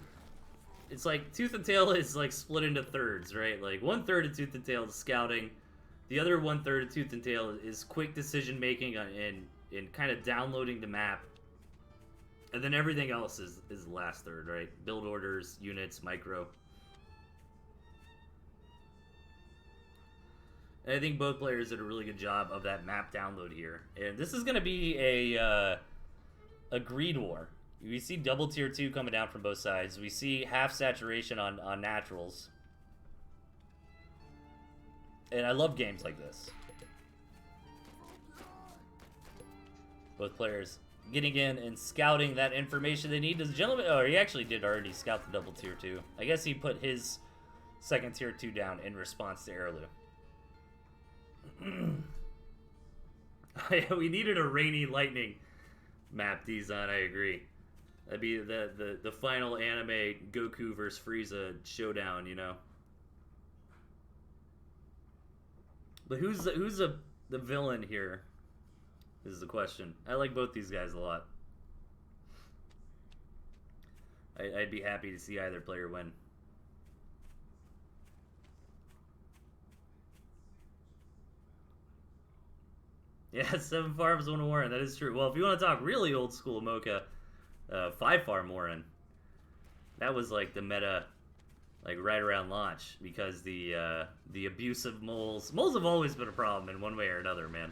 it's like Tooth and Tail is like split into thirds, right? Like 1/3 of Tooth and Tail is scouting, the other 1/3 of Tooth and Tail is quick decision making and kind of downloading the map, and then everything else is the last third, right? Build orders, units, micro. And I think both players did a really good job of that map download here, and this is going to be a greed war. We see double tier 2 coming down from both sides. We see half saturation on naturals. And I love games like this. Both players getting in and scouting that information they need. Does the Gentleman... Oh, he actually did already scout the double tier 2. I guess he put his second tier 2 down in response to Arilou. We needed a rainy lightning map, Dizon, I agree. That'd be the final anime Goku versus Frieza showdown, you know. But who's the villain here is the question. I like both these guys a lot. I'd be happy to see either player win. Yeah, 7 farms, 1 Warren. That is true. Well, if you want to talk really old school Mocha, 5 farm Warren. That was like the meta, like right around launch, because the abusive moles. Moles have always been a problem in one way or another, man.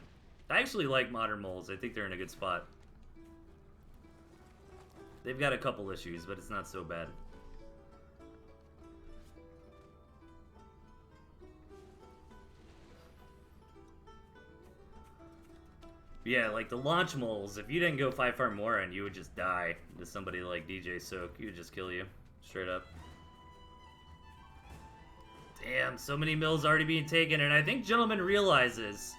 I actually like modern moles. I think they're in a good spot. They've got a couple issues, but it's not so bad. Yeah, like the launch moles, if you didn't go 5 farm more and you would just die to somebody like DJ Soak. He would just kill you. Straight up. Damn, so many mills already being taken, and I think Gentleman realizes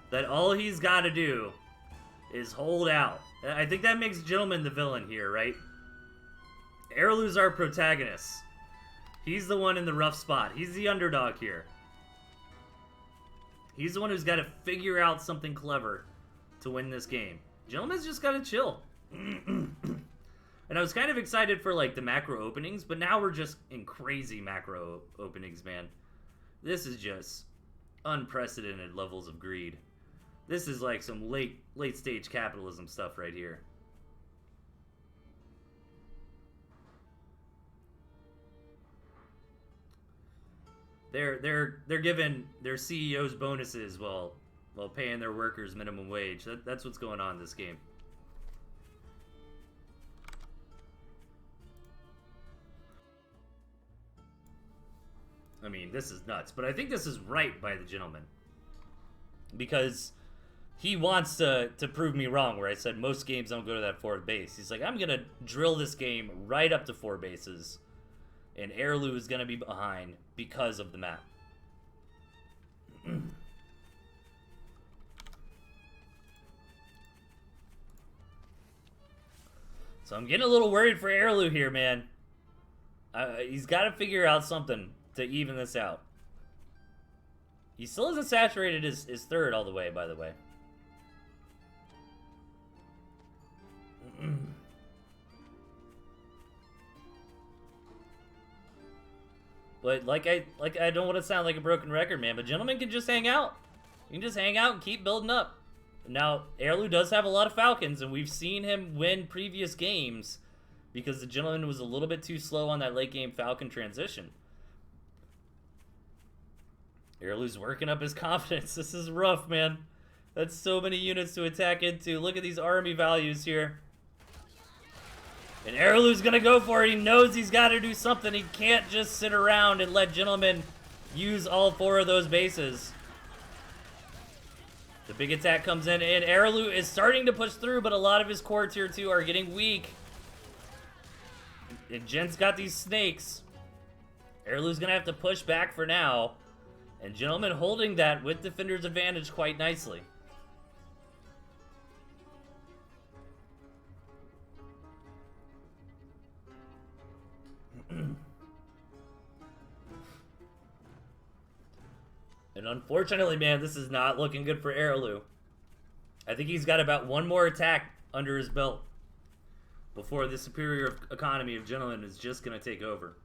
that all he's got to do is hold out. I think that makes Gentleman the villain here, right? Arilou's our protagonist. He's the one in the rough spot. He's the underdog here. He's the one who's got to figure out something clever to win this game. Gentleman's just got to chill. And I was kind of excited for, like, the macro openings, but now we're just in crazy macro openings, man. This is just unprecedented levels of greed. This is like some late stage capitalism stuff right here. They're giving their CEOs bonuses while paying their workers minimum wage. That's what's going on in this game. I mean, this is nuts, but I think this is right by the Gentleman. Because he wants to prove me wrong, where I said most games don't go to that 4th base. He's like, I'm going to drill this game right up to 4 bases, and Arilou is going to be behind because of the map. So I'm getting a little worried for Arilou here, man. He's got to figure out something to even this out. He still hasn't saturated his 3rd all the way, by the way. But like I don't want to sound like a broken record, man, but Gentleman can just hang out. You can just hang out and keep building up. Now, Arilou does have a lot of Falcons, and we've seen him win previous games because the Gentleman was a little bit too slow on that late game Falcon transition. Arilou's working up his confidence. This is rough, man. That's so many units to attack into. Look at these army values here. And Arilou's gonna go for it. He knows he's got to do something. He can't just sit around and let Gentleman use all 4 of those bases. The big attack comes in, and Arilou is starting to push through, but a lot of his core tier 2 are getting weak. And Gen's got these snakes. Arilou's gonna have to push back for now. And Gentleman holding that with Defender's advantage quite nicely. And unfortunately, man, this is not looking good for Arilou. I think he's got about 1 more attack under his belt before the superior economy of Gentleman is just going to take over.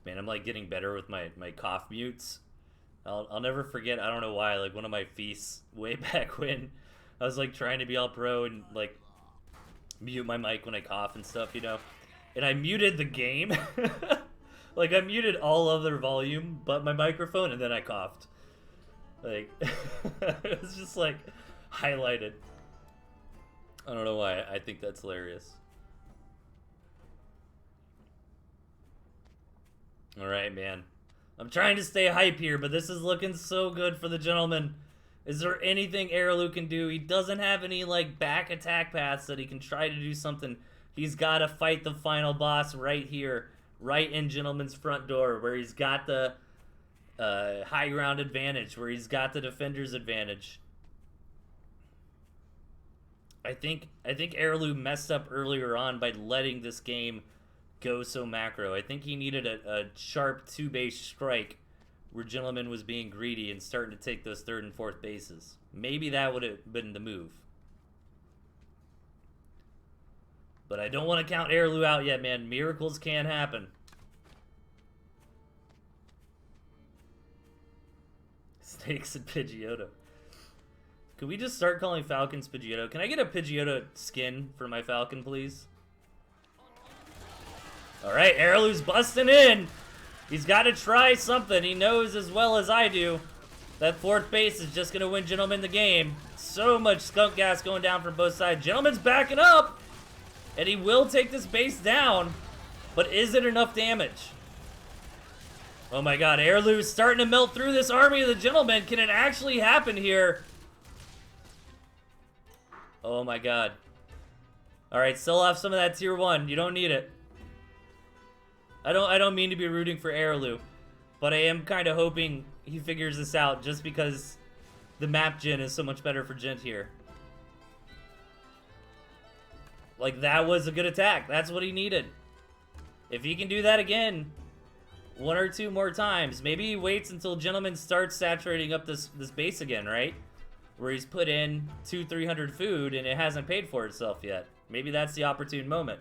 Man, I'm like getting better with my cough mutes. I'll never forget, I don't know why, like one of my feasts way back when I was like trying to be all pro and like mute my mic when I cough and stuff, you know? And I muted the game. Like I muted all other volume but my microphone, and then I coughed. Like, it was just like highlighted. I don't know why, I think that's hilarious. Alright, man. I'm trying to stay hype here, but this is looking so good for the Gentleman. Is there anything Arilou can do? He doesn't have any, like, back attack paths that he can try to do something. He's got to fight the final boss right here, right in Gentleman's front door, where he's got the high ground advantage, where he's got the defender's advantage. I think Arilou messed up earlier on by letting this game go so macro. I think he needed a sharp 2-base strike where Gentleman was being greedy and starting to take those 3rd and 4th bases. Maybe that would have been the move. But I don't want to count Arilou out yet, man. Miracles can happen. Snakes and Pidgeotto. Can we just start calling Falcons Pidgeotto? Can I get a Pidgeotto skin for my Falcon, please? Alright, Arilou's busting in. He's got to try something. He knows as well as I do that 4th base is just going to win Gentleman the game. So much skunk gas going down from both sides. Gentleman's backing up. And he will take this base down. But is it enough damage? Oh my god, Arilou starting to melt through this army of the gentlemen. Can it actually happen here? Oh my god. Alright, sell off some of that tier 1. You don't need it. I don't mean to be rooting for Arilou, but I am kind of hoping he figures this out just because the map gen is so much better for Gent here. Like, that was a good attack. That's what he needed. If he can do that again 1 or 2 more times, maybe he waits until Gentleman starts saturating up this base again, right? Where he's put in 200-300 food and it hasn't paid for itself yet. Maybe that's the opportune moment.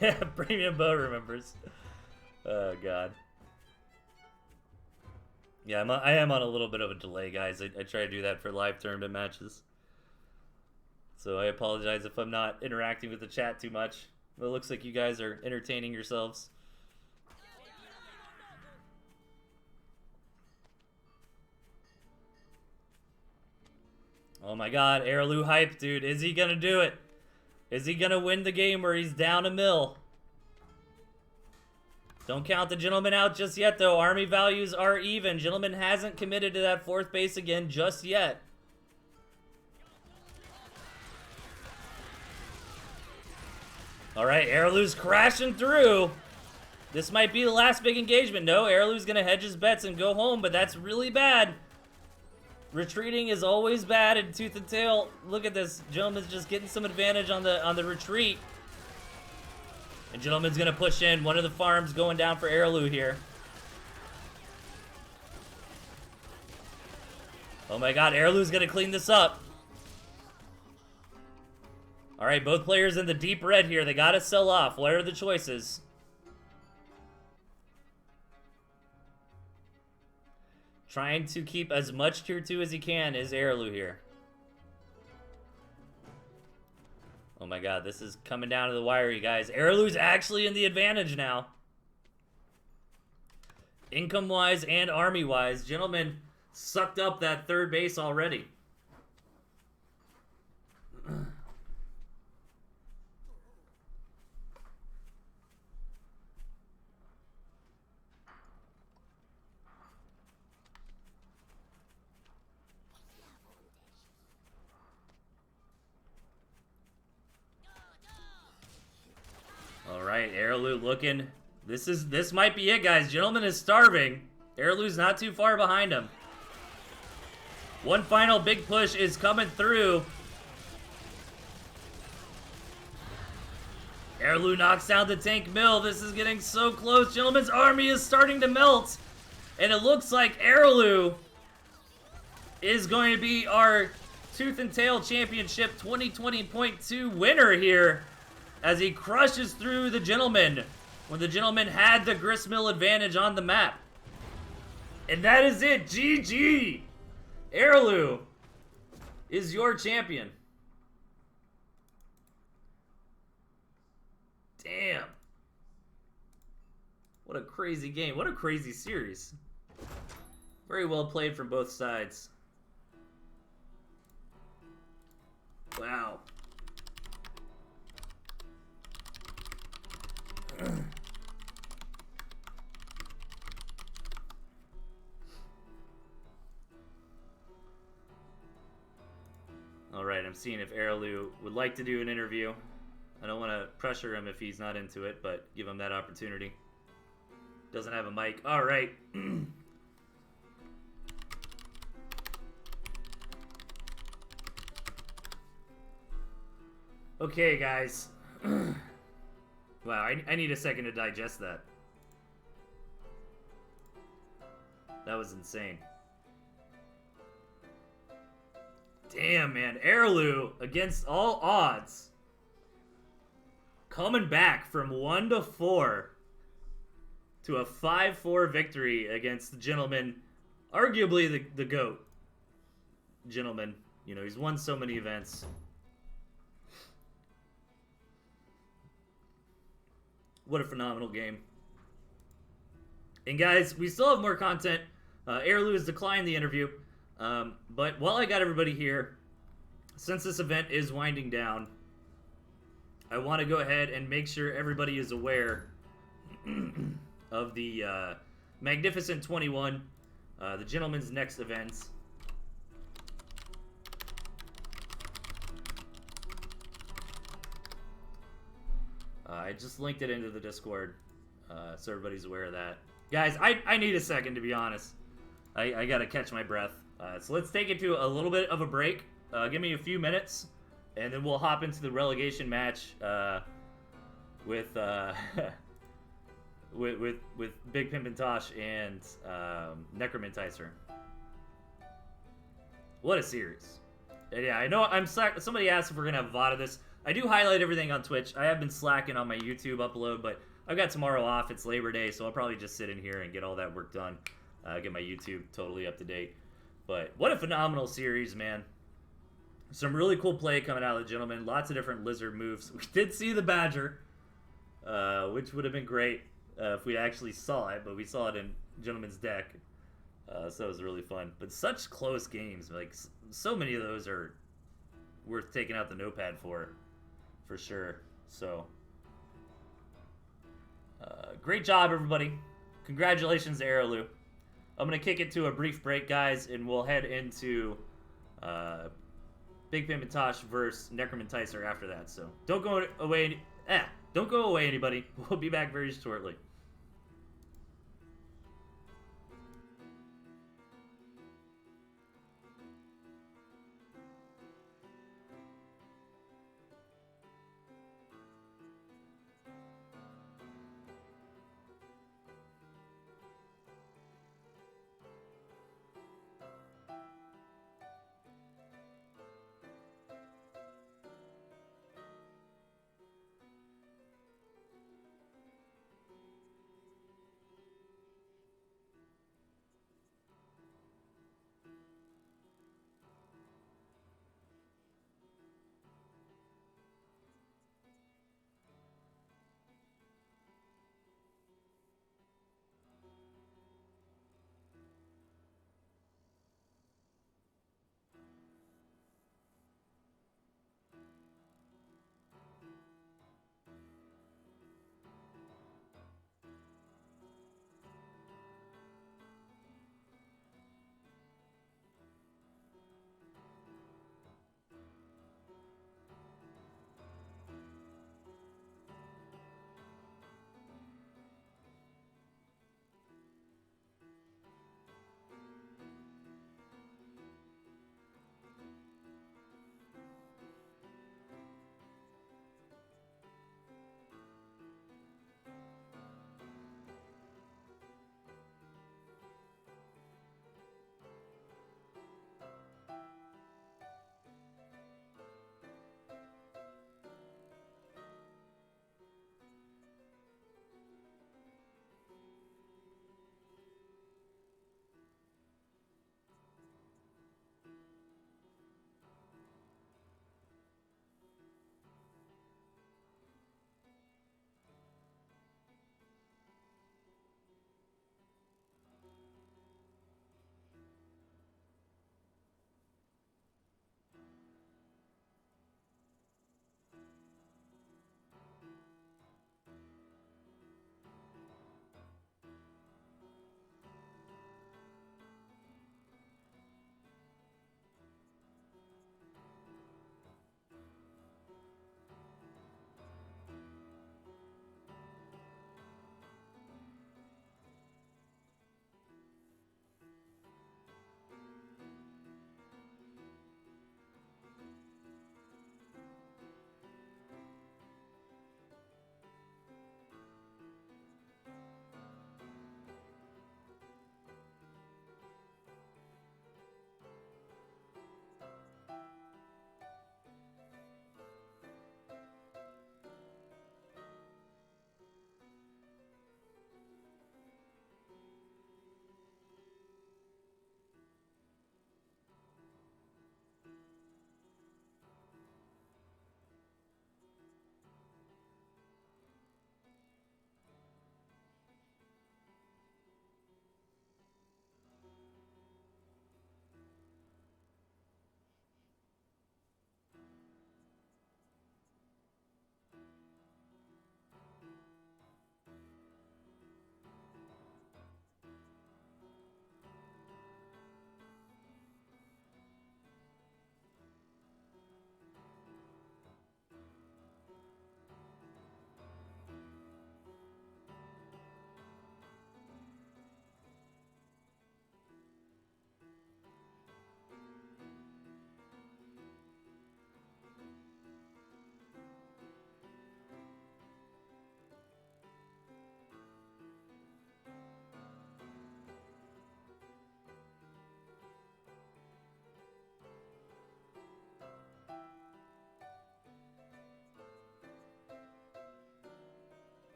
Yeah, Premium Bow remembers. Oh, God. Yeah, I am on a little bit of a delay, guys. I try to do that for live tournament matches. So I apologize if I'm not interacting with the chat too much. But it looks like you guys are entertaining yourselves. Oh my god, Arilou hype, dude. Is he gonna do it? Is he gonna win the game where he's down a mill? Don't count the gentleman out just yet, though. Army values are even. Gentleman hasn't committed to that 4th base again just yet. Alright, Arilou's crashing through. This might be the last big engagement. No, Arilou's gonna hedge his bets and go home, but that's really bad. Retreating is always bad in Tooth and Tail. Look at this. Gentleman's just getting some advantage on the retreat. And Gentleman's gonna push in. One of the farms going down for Arilou here. Oh my god, Arilou's gonna clean this up. Alright, both players in the deep red here. They gotta sell off. What are the choices? Trying to keep as much tier 2 as he can is Arilou here. Oh my god, this is coming down to the wire, you guys. Arilou's actually in the advantage now. Income-wise and army-wise, Gentleman sucked up that 3rd base already. Alright, Arilou looking. This might be it, guys. Gentleman is starving. Arilou's not too far behind him. One final big push is coming through. Arilou knocks down the tank mill. This is getting so close. Gentleman's army is starting to melt. And it looks like Arilou is going to be our Tooth and Tail Championship 2020.2 winner here, as he crushes through the Gentleman when the Gentleman had the gristmill advantage on the map. And that is it. GG! Arilou is your champion. Damn. What a crazy game. What a crazy series. Very well played from both sides. Wow. Alright, I'm seeing if Arilou would like to do an interview. I don't want to pressure him if he's not into it, but give him that opportunity. Doesn't have a mic. Alright. Okay, guys. Wow, I need a second to digest that. That was insane. Damn, man. Arilou, against all odds, coming back from 1-4 to a 5-4 victory against the Gentleman, arguably the GOAT. Gentleman. You know, he's won so many events. What a phenomenal game. And guys, we still have more content. Arilou has declined the interview. But while I got everybody here, since this event is winding down, I want to go ahead and make sure everybody is aware of the Magnificent 21, the Gentleman's next event. I just linked it into the Discord, so everybody's aware of that. Guys, I need a second, to be honest. I gotta catch my breath. So let's take it to a little bit of a break. Give me a few minutes, and then we'll hop into the relegation match with with Big Pimpin' Tosh and Necromantizer. What a series! Yeah, I know. Somebody asked if we're gonna have a VOD of this. I do highlight everything on Twitch. I have been slacking on my YouTube upload, but I've got tomorrow off. It's Labor Day, so I'll probably just sit in here and get all that work done. Get my YouTube totally up to date. But what a phenomenal series, man. Some really cool play coming out of the Gentleman. Lots of different lizard moves. We did see the Badger, which would have been great if we actually saw it, but we saw it in Gentleman's deck. So it was really fun. But such close games. Like, so many of those are worth taking out the notepad for sure. So, great job, everybody. Congratulations to Arilou. I'm going to kick it to a brief break, guys, and we'll head into Big Pimpin' Tosh versus Necromantizer after that. So, don't go away. Don't go away, anybody. We'll be back very shortly.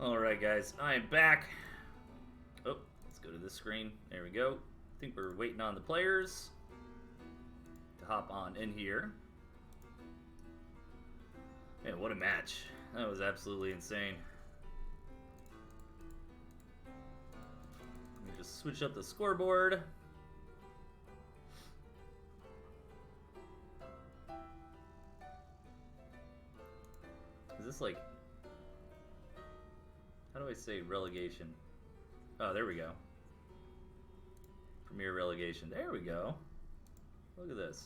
Alright guys, I am back. Oh, let's go to this screen. There we go. I think we're waiting on the players to hop on in here. Man, what a match. That was absolutely insane. Let me just switch up the scoreboard. Is this like... How do I say relegation? Oh, there we go. Premier relegation. There we go. Look at this.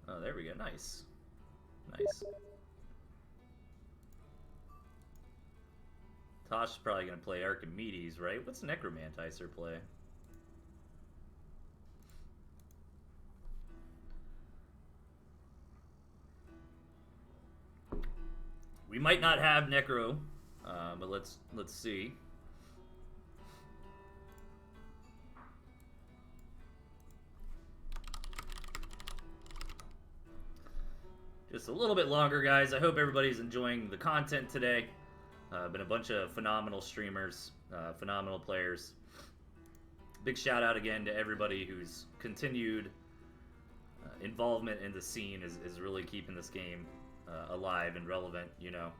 Oh, there we go. Nice. Nice. Tosh is probably going to play Archimedes, right? What's Necromanticer play? We might not have Necro, but let's see. Just a little bit longer, guys. I hope everybody's enjoying the content today. Been a bunch of phenomenal streamers, phenomenal players. Big shout out again to everybody who's continued involvement in the scene is really keeping this game alive and relevant. You know,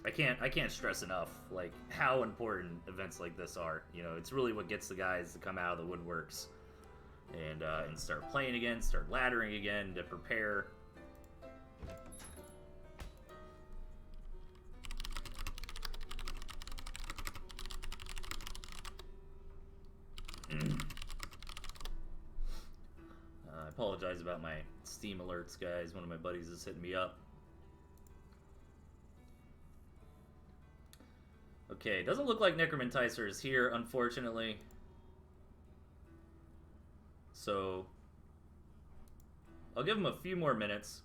I can't stress enough like how important events like this are. You know, it's really what gets the guys to come out of the woodworks and start playing again, start laddering again, to prepare. I apologize about my Steam alerts, guys. One of my buddies is hitting me up. Okay, doesn't look like Necromanticer is here, unfortunately. So, I'll give him a few more minutes.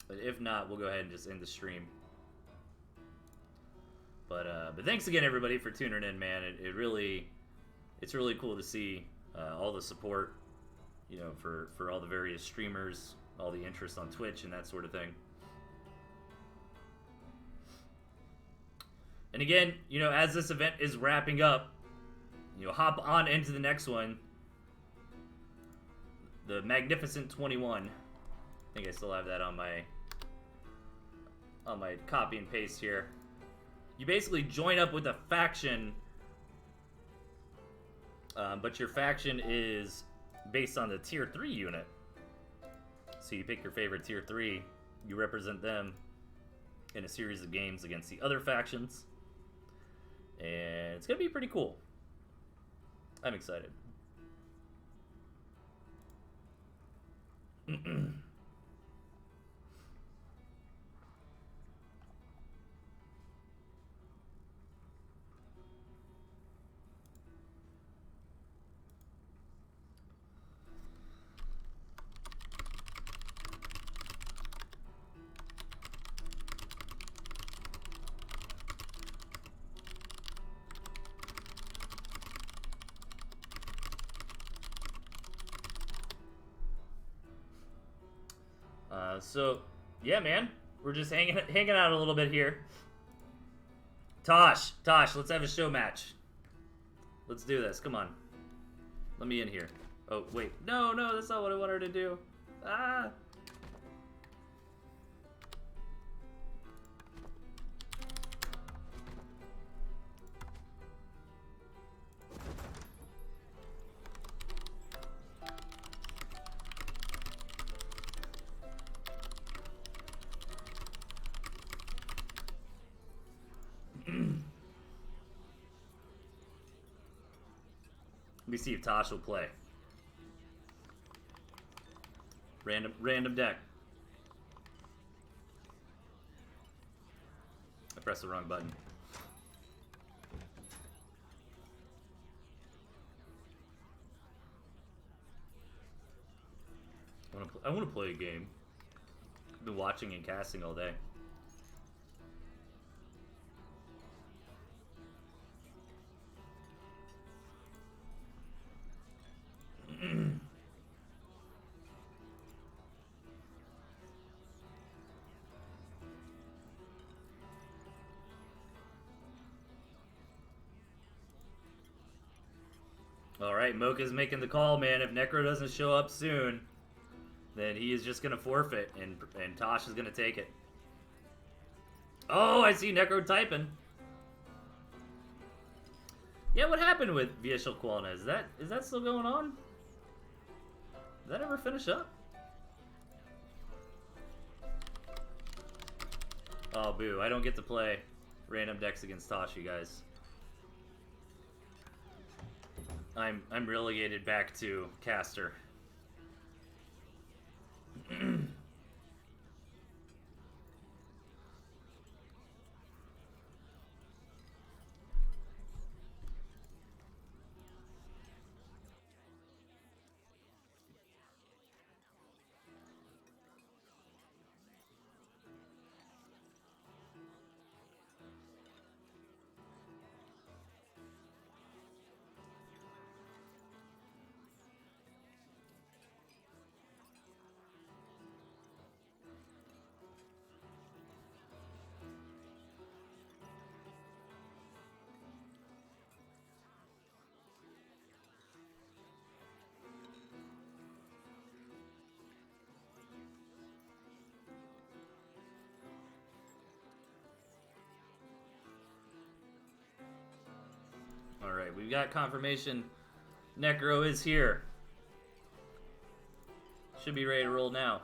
But if not, we'll go ahead and just end the stream. But thanks again, everybody, for tuning in, man. It's really cool to see all the support, you know, for all the various streamers, all the interest on Twitch and that sort of thing. And again, you know, as this event is wrapping up, you know, hop on into the next one. The Magnificent 21. I think I still have that on my copy and paste here. You basically join up with a faction, but your faction is based on the tier 3 unit. So you pick your favorite tier 3, you represent them in a series of games against the other factions, and it's gonna be pretty cool. I'm excited. So, yeah, man. We're just hanging out a little bit here. Tosh, let's have a show match. Let's do this. Come on. Let me in here. Oh, wait. No, that's not what I want her to do. Ah! Let me see if Tosh will play. Random deck. I pressed the wrong button. I want to play a game. I've been watching and casting all day. All right, Mocha's making the call, man. If Necro doesn't show up soon, then he is just going to forfeit, and Tosh is going to take it. Oh, I see Necro typing. Yeah, what happened with Vieshel Qualna? Is that still going on? Did that ever finish up? Oh, boo. I don't get to play random decks against Tosh, you guys. I'm relegated back to caster. Alright, we've got confirmation. Necro is here. Should be ready to roll now.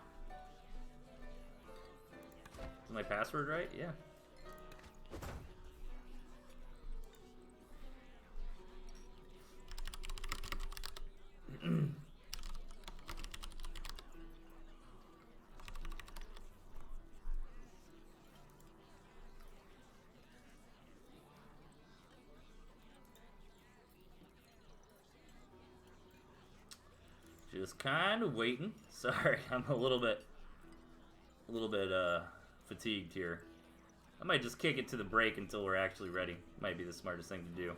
Is my password right? Yeah. Just kind of waiting. Sorry, I'm a little bit fatigued here. I might just kick it to the break until we're actually ready. Might be the smartest thing to do.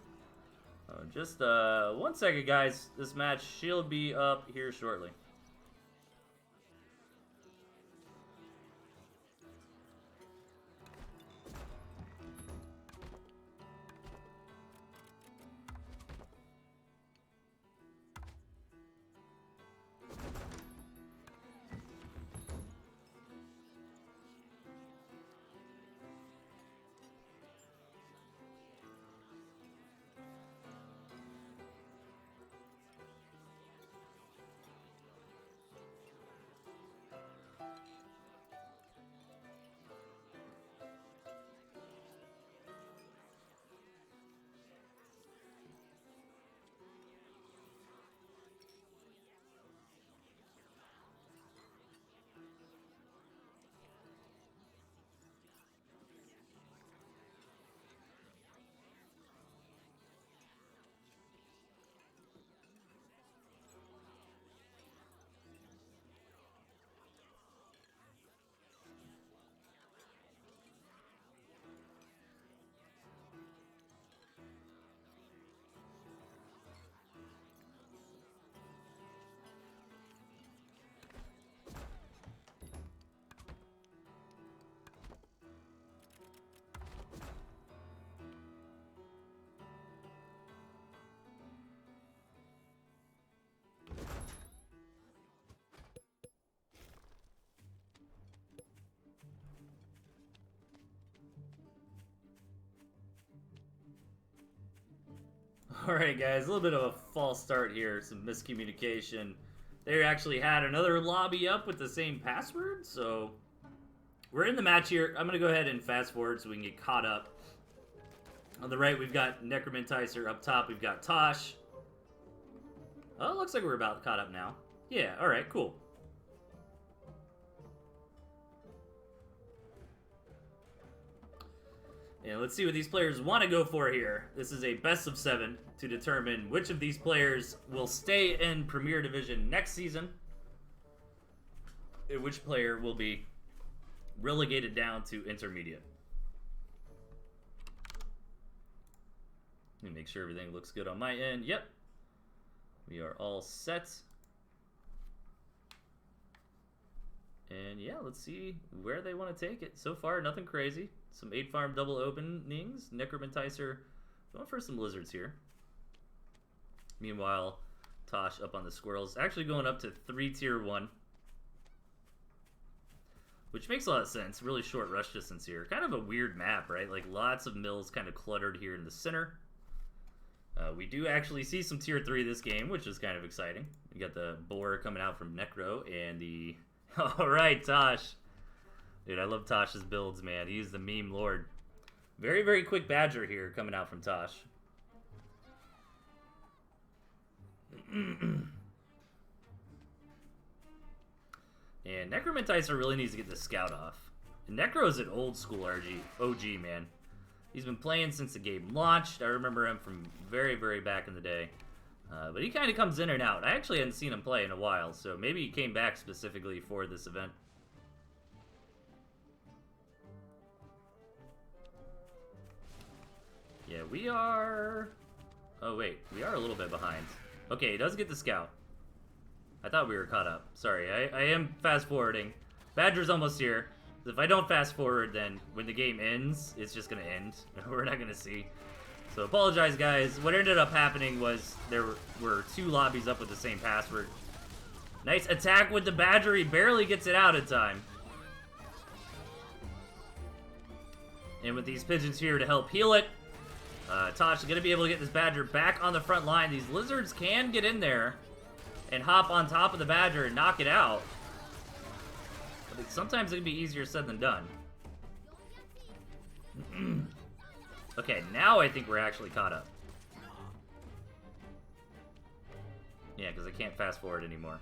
Just 1 second, guys. This match she'll be up here shortly. Alright guys, a little bit of a false start here, some miscommunication. They actually had another lobby up with the same password, so we're in the match here. I'm going to go ahead and fast forward so we can get caught up. On the right, we've got Necromantizer. Up top, we've got Tosh. Oh, it looks like we're about caught up now. Yeah, alright, cool. And let's see what these players want to go for here. This is a best of 7 to determine which of these players will stay in Premier Division next season, and which player will be relegated down to Intermediate. Let me make sure everything looks good on my end. Yep. We are all set. And yeah, let's see where they want to take it. So far, nothing crazy. Some 8-farm double openings. Necromantizer going for some lizards here. Meanwhile, Tosh up on the squirrels. Actually going up to 3 tier 1. Which makes a lot of sense. Really short rush distance here. Kind of a weird map, right? Like lots of mills kind of cluttered here in the center. We do actually see some tier 3 this game, which is kind of exciting. We got the boar coming out from Necro and the... Alright, Tosh. Dude, I love Tosh's builds, man. He's the meme lord. Very, very quick Badger here coming out from Tosh. And Necromentizer really needs to get the scout off. And Necro's an old school OG, man. He's been playing since the game launched. I remember him from very, very back in the day. But he kind of comes in and out. I actually hadn't seen him play in a while, so maybe he came back specifically for this event. Yeah, we are... Oh, wait. We are a little bit behind. Okay, he does get the scout. I thought we were caught up. Sorry, I am fast-forwarding. Badger's almost here. If I don't fast-forward, then when the game ends, it's just going to end. We're not going to see. So apologize, guys. What ended up happening was there were 2 lobbies up with the same password. Nice attack with the Badger. He barely gets it out in time. And with these pigeons here to help heal it, Tosh is going to be able to get this Badger back on the front line. These lizards can get in there and hop on top of the Badger and knock it out. But sometimes it can be easier said than done. Okay, now I think we're actually caught up. Yeah, because I can't fast forward anymore.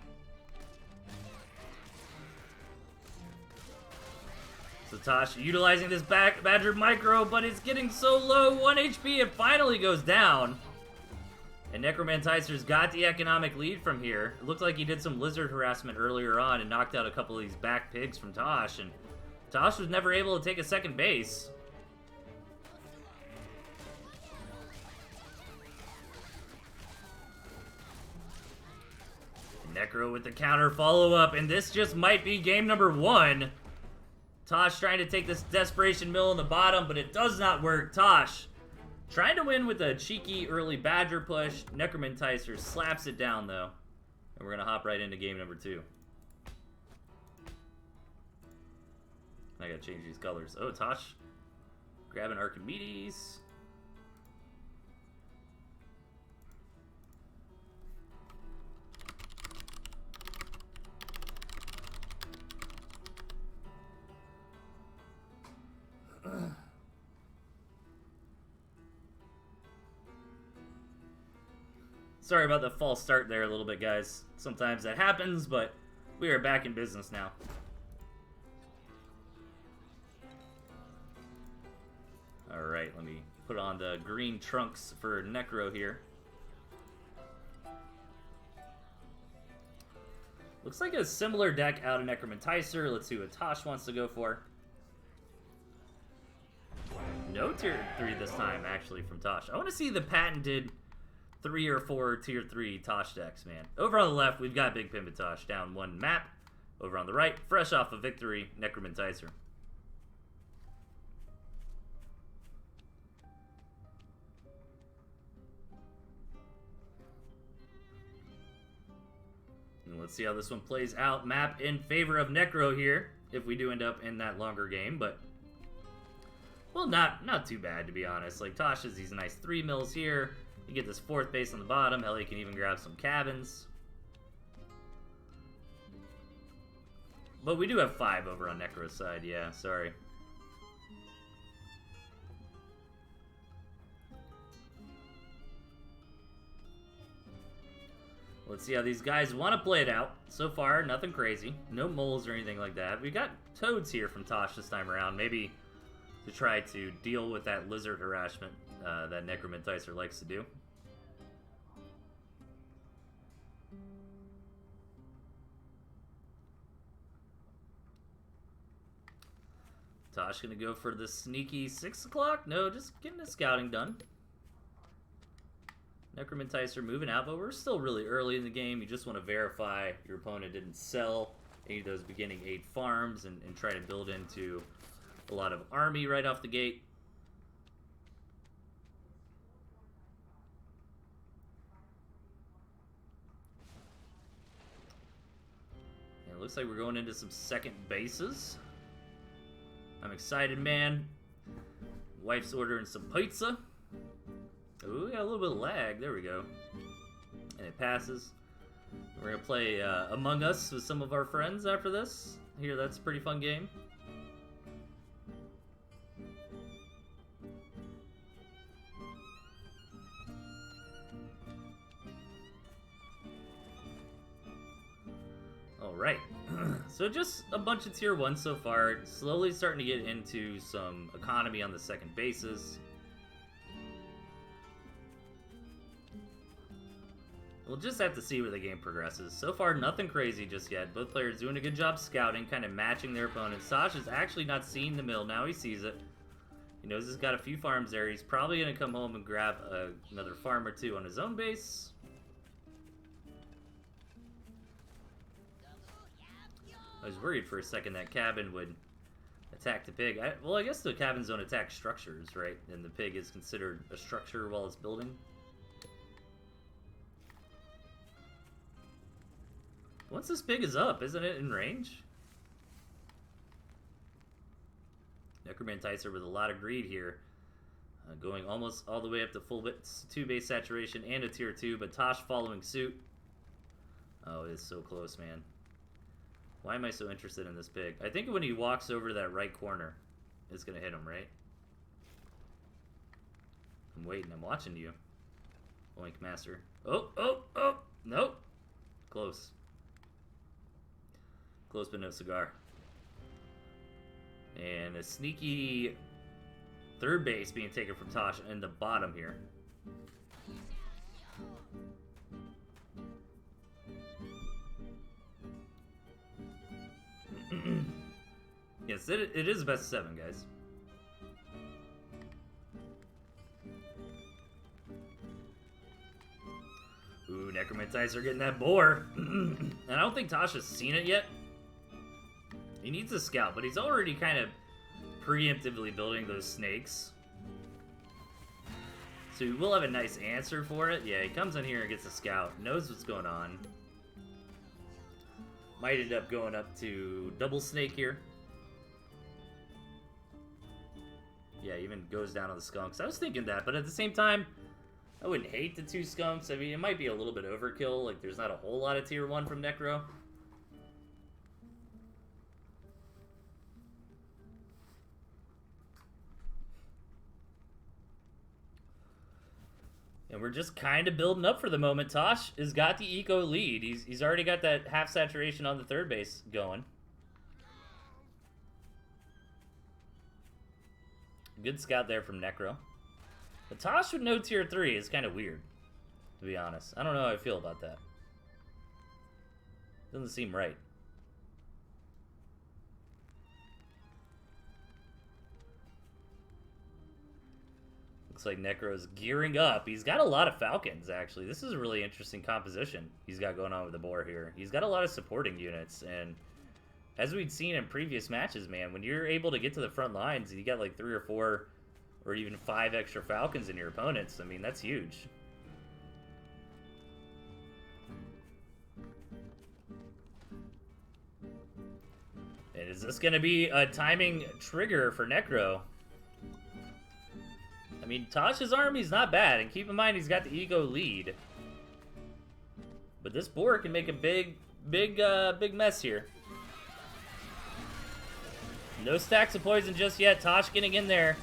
So Tosh utilizing this Badger micro, but it's getting so low. 1 HP, it finally goes down. And Necromantizer's got the economic lead from here. It looked like he did some lizard harassment earlier on and knocked out a couple of these back pigs from Tosh. And Tosh was never able to take a second base. Necro with the counter follow-up, and this just might be game number 1. Tosh trying to take this Desperation Mill in the bottom, but it does not work. Tosh trying to win with a cheeky early Badger push. Necromentizer slaps it down, though. And we're going to hop right into game number 2. I got to change these colors. Oh, Tosh grabbing Archimedes. Sorry about the false start there a little bit, guys. Sometimes that happens, but we are back in business now. Alright, let me put on the green trunks for Necro here. Looks like a similar deck out of Necromentizer. Let's see what Tosh wants to go for. No tier 3 this time, actually, from Tosh. I want to see the patented 3 or 4 tier 3 Tosh decks, man. Over on the left, we've got Big Pimpin' Tosh down 1 map. Over on the right, fresh off a victory, Necromentizer. And let's see how this one plays out. Map in favor of Necro here, if we do end up in that longer game, but... well, not too bad, to be honest. Like, Tosh has these nice 3 mills here. You get this 4th base on the bottom. Hell, you can even grab some cabins. But we do have 5 over on Necro's side. Yeah, sorry. Let's see how these guys want to play it out. So far, nothing crazy. No moles or anything like that. We got toads here from Tosh this time around. Maybe to try to deal with that lizard harassment that Necromentizer likes to do. Tosh gonna go for the sneaky 6 o'clock? No, just getting the scouting done. Necromentizer moving out, but we're still really early in the game. You just want to verify your opponent didn't sell any of those beginning 8 farms and try to build into a lot of army right off the gate. It looks like we're going into some second bases. I'm excited, man. Wife's ordering some pizza. Ooh, we got a little bit of lag. There we go. And it passes. We're going to play Among Us with some of our friends after this. Here, that's a pretty fun game. Alright. So just a bunch of tier 1 so far. Slowly starting to get into some economy on the second bases. We'll just have to see where the game progresses. So far, nothing crazy just yet. Both players doing a good job scouting, kind of matching their opponents. Sash is actually not seeing the mill. Now he sees it. He knows he's got a few farms there. He's probably going to come home and grab another farm or two on his own base. I was worried for a second that cabin would attack the pig. Well, I guess the cabins don't attack structures, right? And the pig is considered a structure while it's building. Once this pig is up, isn't it in range? Necromantizer with a lot of greed here. Going almost all the way up to full 2-base saturation and a tier 2, but Tosh following suit. Oh, it's so close, man. Why am I so interested in this pig? I think when he walks over to that right corner, it's going to hit him, right? I'm waiting. I'm watching you. Oink Master. Oh, oh, oh! Nope. Close. Close but no cigar. And a sneaky third base being taken from Tosh in the bottom here. Yes, it is a best of 7, guys. Ooh, Necromantizer getting that boar. And I don't think Tosh has seen it yet. He needs a scout, but he's already kind of preemptively building those snakes. So we will have a nice answer for it. Yeah, he comes in here and gets a scout. Knows what's going on. Might end up going up to double snake here. Yeah, even goes down on the skunks. I was thinking that, but at the same time, I wouldn't hate the 2 skunks. I mean, it might be a little bit overkill. Like, there's not a whole lot of tier 1 from Necro. And we're just kind of building up for the moment. Tosh has got the eco lead. He's already got that half saturation on the third base going. Good scout there from Necro. But Tosh with no tier 3 is kind of weird, to be honest. I don't know how I feel about that. Doesn't seem right. Looks like Necro's gearing up. He's got a lot of Falcons, actually. This is a really interesting composition he's got going on with the boar here. He's got a lot of supporting units, and as we'd seen in previous matches, man, when you're able to get to the front lines, you got like 3 or 4 or even 5 extra Falcons in your opponents. I mean, that's huge. And is this going to be a timing trigger for Necro? I mean, Tosh's army's not bad, and keep in mind he's got the ego lead. But this boar can make a big mess here. No stacks of poison just yet. Tosh getting in there.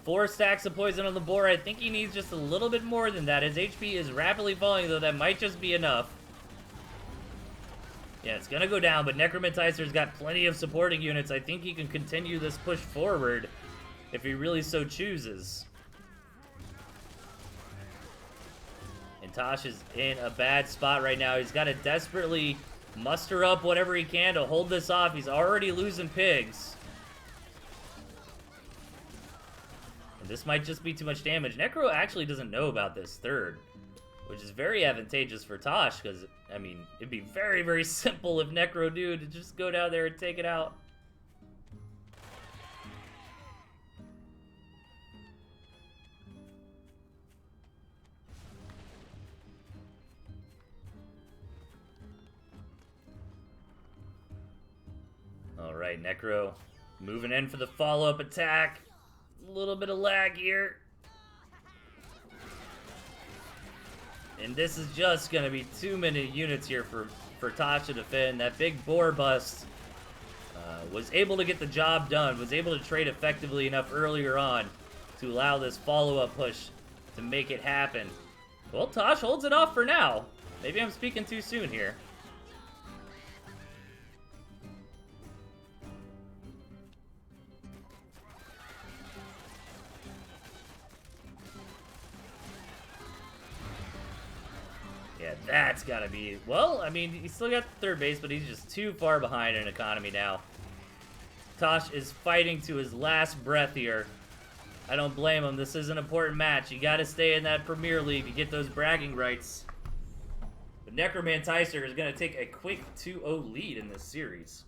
4 stacks of poison on the boar. I think he needs just a little bit more than that. His HP is rapidly falling, though that might just be enough. Yeah, it's gonna go down, but Necromantizer's got plenty of supporting units. I think he can continue this push forward if he really so chooses. And Tosh is in a bad spot right now. He's got to desperately muster up whatever he can to hold this off. He's already losing pigs. And this might just be too much damage. Necro actually doesn't know about this third, which is very advantageous for Tosh, because, I mean, it'd be very, very simple if Necro knew to just go down there and take it out. Alright, Necro moving in for the follow-up attack. A little bit of lag here. And this is just going to be too many units here for Tosh to defend. That big boar bust was able to get the job done, was able to trade effectively enough earlier on to allow this follow-up push to make it happen. Well, Tosh holds it off for now. Maybe I'm speaking too soon here. Yeah, that's gotta be... Well, I mean, he's still got the third base, but he's just too far behind in economy now. Tosh is fighting to his last breath here. I don't blame him. This is an important match. You gotta stay in that Premier League to get those bragging rights. But Necromanticer is gonna take a quick 2-0 lead in this series.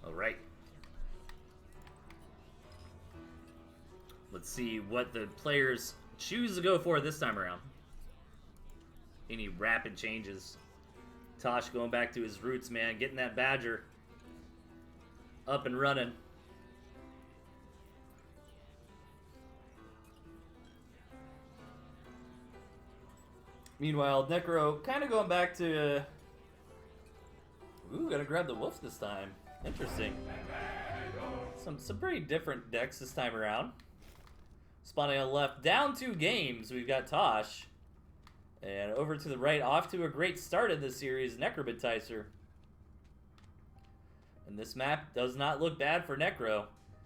Alright. Let's see what the players choose to go for this time around. Any rapid changes. Tosh going back to his roots, man. Getting that Badger up and running. Meanwhile, Necro kind of going back to... Ooh, gotta grab the wolf this time. Interesting. Some pretty different decks this time around. Spawning on the left, down 2 games, we've got Tosh. And over to the right, off to a great start in this series, Necromanticer. And this map does not look bad for Necro.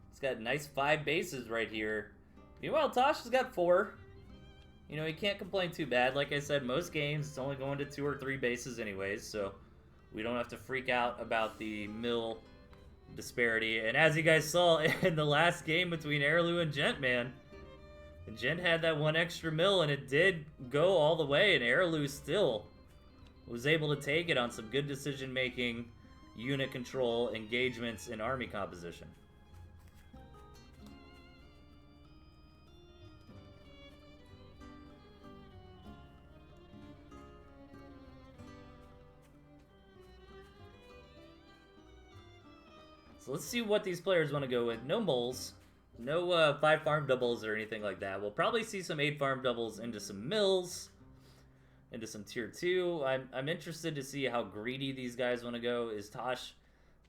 He's got nice 5 bases right here. Meanwhile, Tosh has got 4. You know, he can't complain too bad. Like I said, most games, it's only going to 2 or 3 bases anyways, so we don't have to freak out about the mill disparity. And as you guys saw in the last game between Arilou and Gent, man, Gent had that 1 extra mill, and it did go all the way, and Arilou still was able to take it on some good decision-making, unit control, engagements, and army composition. So let's see what these players want to go with. No moles. No 5 farm doubles or anything like that. We'll probably see some 8 farm doubles into some mills, into some tier 2. I'm interested to see how greedy these guys want to go. Is Tosh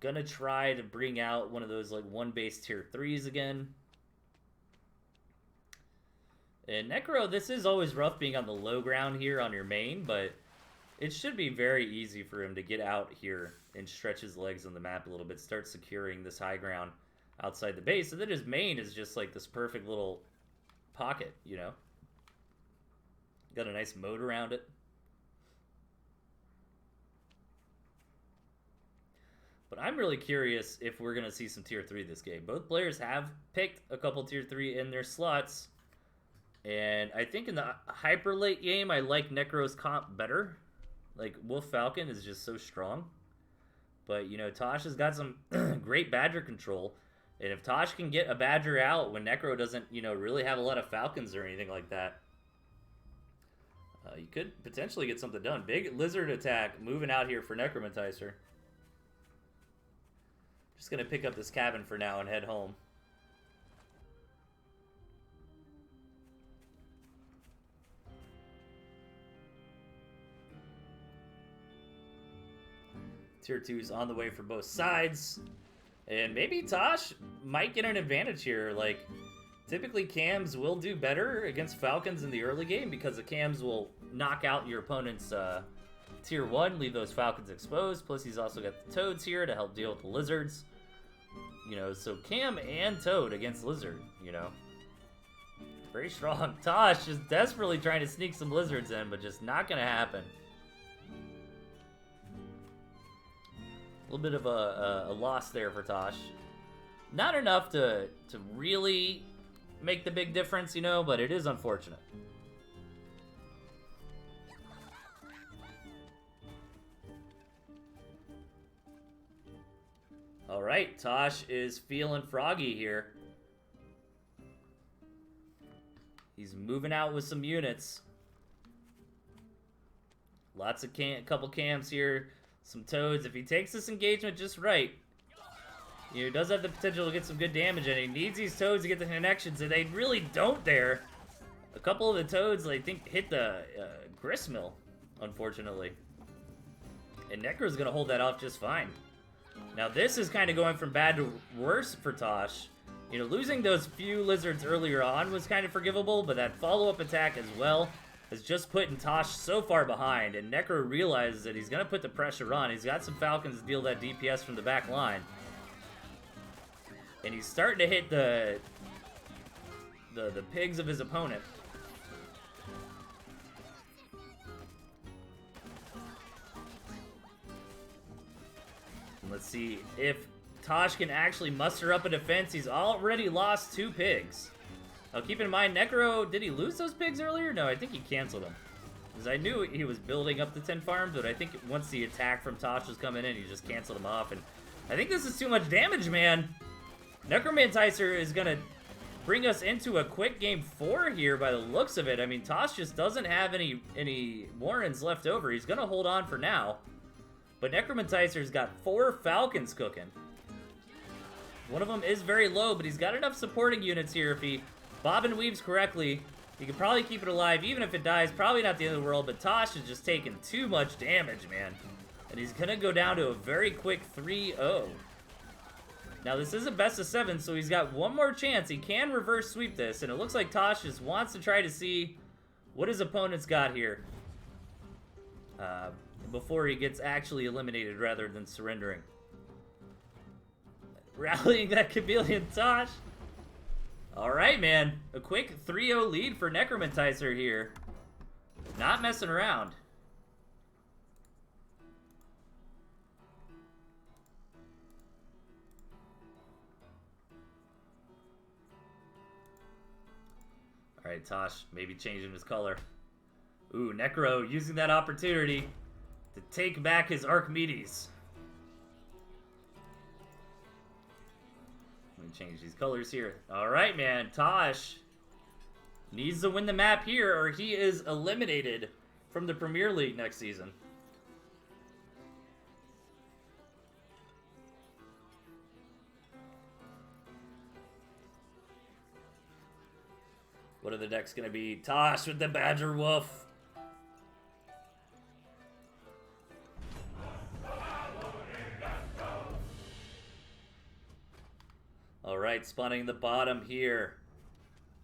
gonna try to bring out one of those like 1 base tier 3s again? And Necro, this is always rough being on the low ground here on your main, but it should be very easy for him to get out here and stretch his legs on the map a little bit, start securing this high ground outside the base, and then his main is just like this perfect little pocket, you know? Got a nice moat around it. But I'm really curious if we're going to see some tier 3 this game. Both players have picked a couple tier 3 in their slots, and I think in the hyper late game, I like Necro's comp better. Like, Wolf Falcon is just so strong. But, you know, Tosh has got some great Badger control. And if Tosh can get a Badger out when Necro doesn't, you know, really have a lot of Falcons or anything like that, you could potentially get something done. Big Lizard attack moving out here for Necromanticer. Just going to pick up this cabin for now and head home. Tier 2's on the way for both sides. And maybe Tosh might get an advantage here. Like, typically cams will do better against Falcons in the early game because the cams will knock out your opponent's tier 1, leave those Falcons exposed. Plus, he's also got the Toads here to help deal with the Lizards. You know, so Cam and Toad against Lizard, you know. Very strong. Tosh is desperately trying to sneak some Lizards in, but just not going to happen. A little bit of a loss there for Tosh. Not enough to really make the big difference, you know, but it is unfortunate. All right, Tosh is feeling froggy here. He's moving out with some units. Lots of couple camps here, some toads. If he takes this engagement just right, you know, he does have the potential to get some good damage, and he needs these toads to get the connections, and they really don't there. A couple of the toads, I think, hit the gristmill, unfortunately. And Necro's going to hold that off just fine. Now, this is kind of going from bad to worse for Tosh. You know, losing those few lizards earlier on was kind of forgivable, but that follow-up attack as well has just put Tosh so far behind, and Necro realizes that he's going to put the pressure on. He's got some Falcons to deal that DPS from the back line. And he's starting to hit the pigs of his opponent. And let's see if Tosh can actually muster up a defense. He's already lost 2 pigs. Now keep in mind, Necro, did he lose those pigs earlier? No, I think he canceled them. Because I knew he was building up the 10 farms, but I think once the attack from Tosh was coming in, he just canceled them off. And I think this is too much damage, man. Necromantizer is going to bring us into a quick game 4 here by the looks of it. I mean, Tosh just doesn't have any Warrens left over. He's going to hold on for now. But Necromantizer's got 4 Falcons cooking. One of them is very low, but he's got enough supporting units here. If he bob and weaves correctly, he can probably keep it alive. Even if it dies, probably not the end of the world, but Tosh is just taking too much damage, man. And he's going to go down to a very quick 3-0. Now, this is a best of 7, so he's got one more chance. He can reverse sweep this, and it looks like Tosh just wants to try to see what his opponent's got here before he gets actually eliminated rather than surrendering. Rallying that chameleon Tosh. All right, man. A quick 3-0 lead for Necromantizer here. Not messing around. All right, Tosh maybe changing his color. Ooh, Necro using that opportunity to take back his Archimedes. Let me change these colors here. All right, man. Tosh needs to win the map here or he is eliminated from the Premier League next season. What are the decks going to be? Tosh with the Badger Wolf. Alright, spawning the bottom here.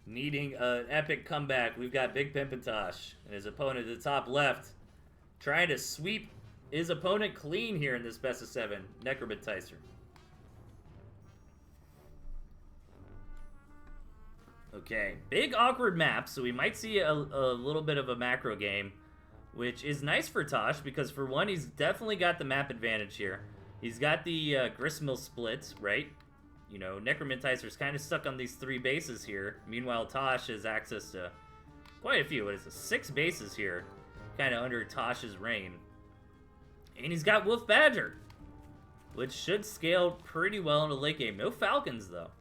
Needing an epic comeback. We've got Big Pimpin' Tosh and his opponent at the top left. Trying to sweep his opponent clean here in this best of 7. Necromantizer. Okay, big awkward map, so we might see a little bit of a macro game, which is nice for Tosh, because for one, he's definitely got the map advantage here. He's got the gristmill split, right? You know, Necromantizer's kind of stuck on these 3 bases here. Meanwhile, Tosh has access to quite a few. What is it? 6 bases here, kind of under Tosh's reign. And he's got Wolf Badger, which should scale pretty well in the late game. No Falcons, though.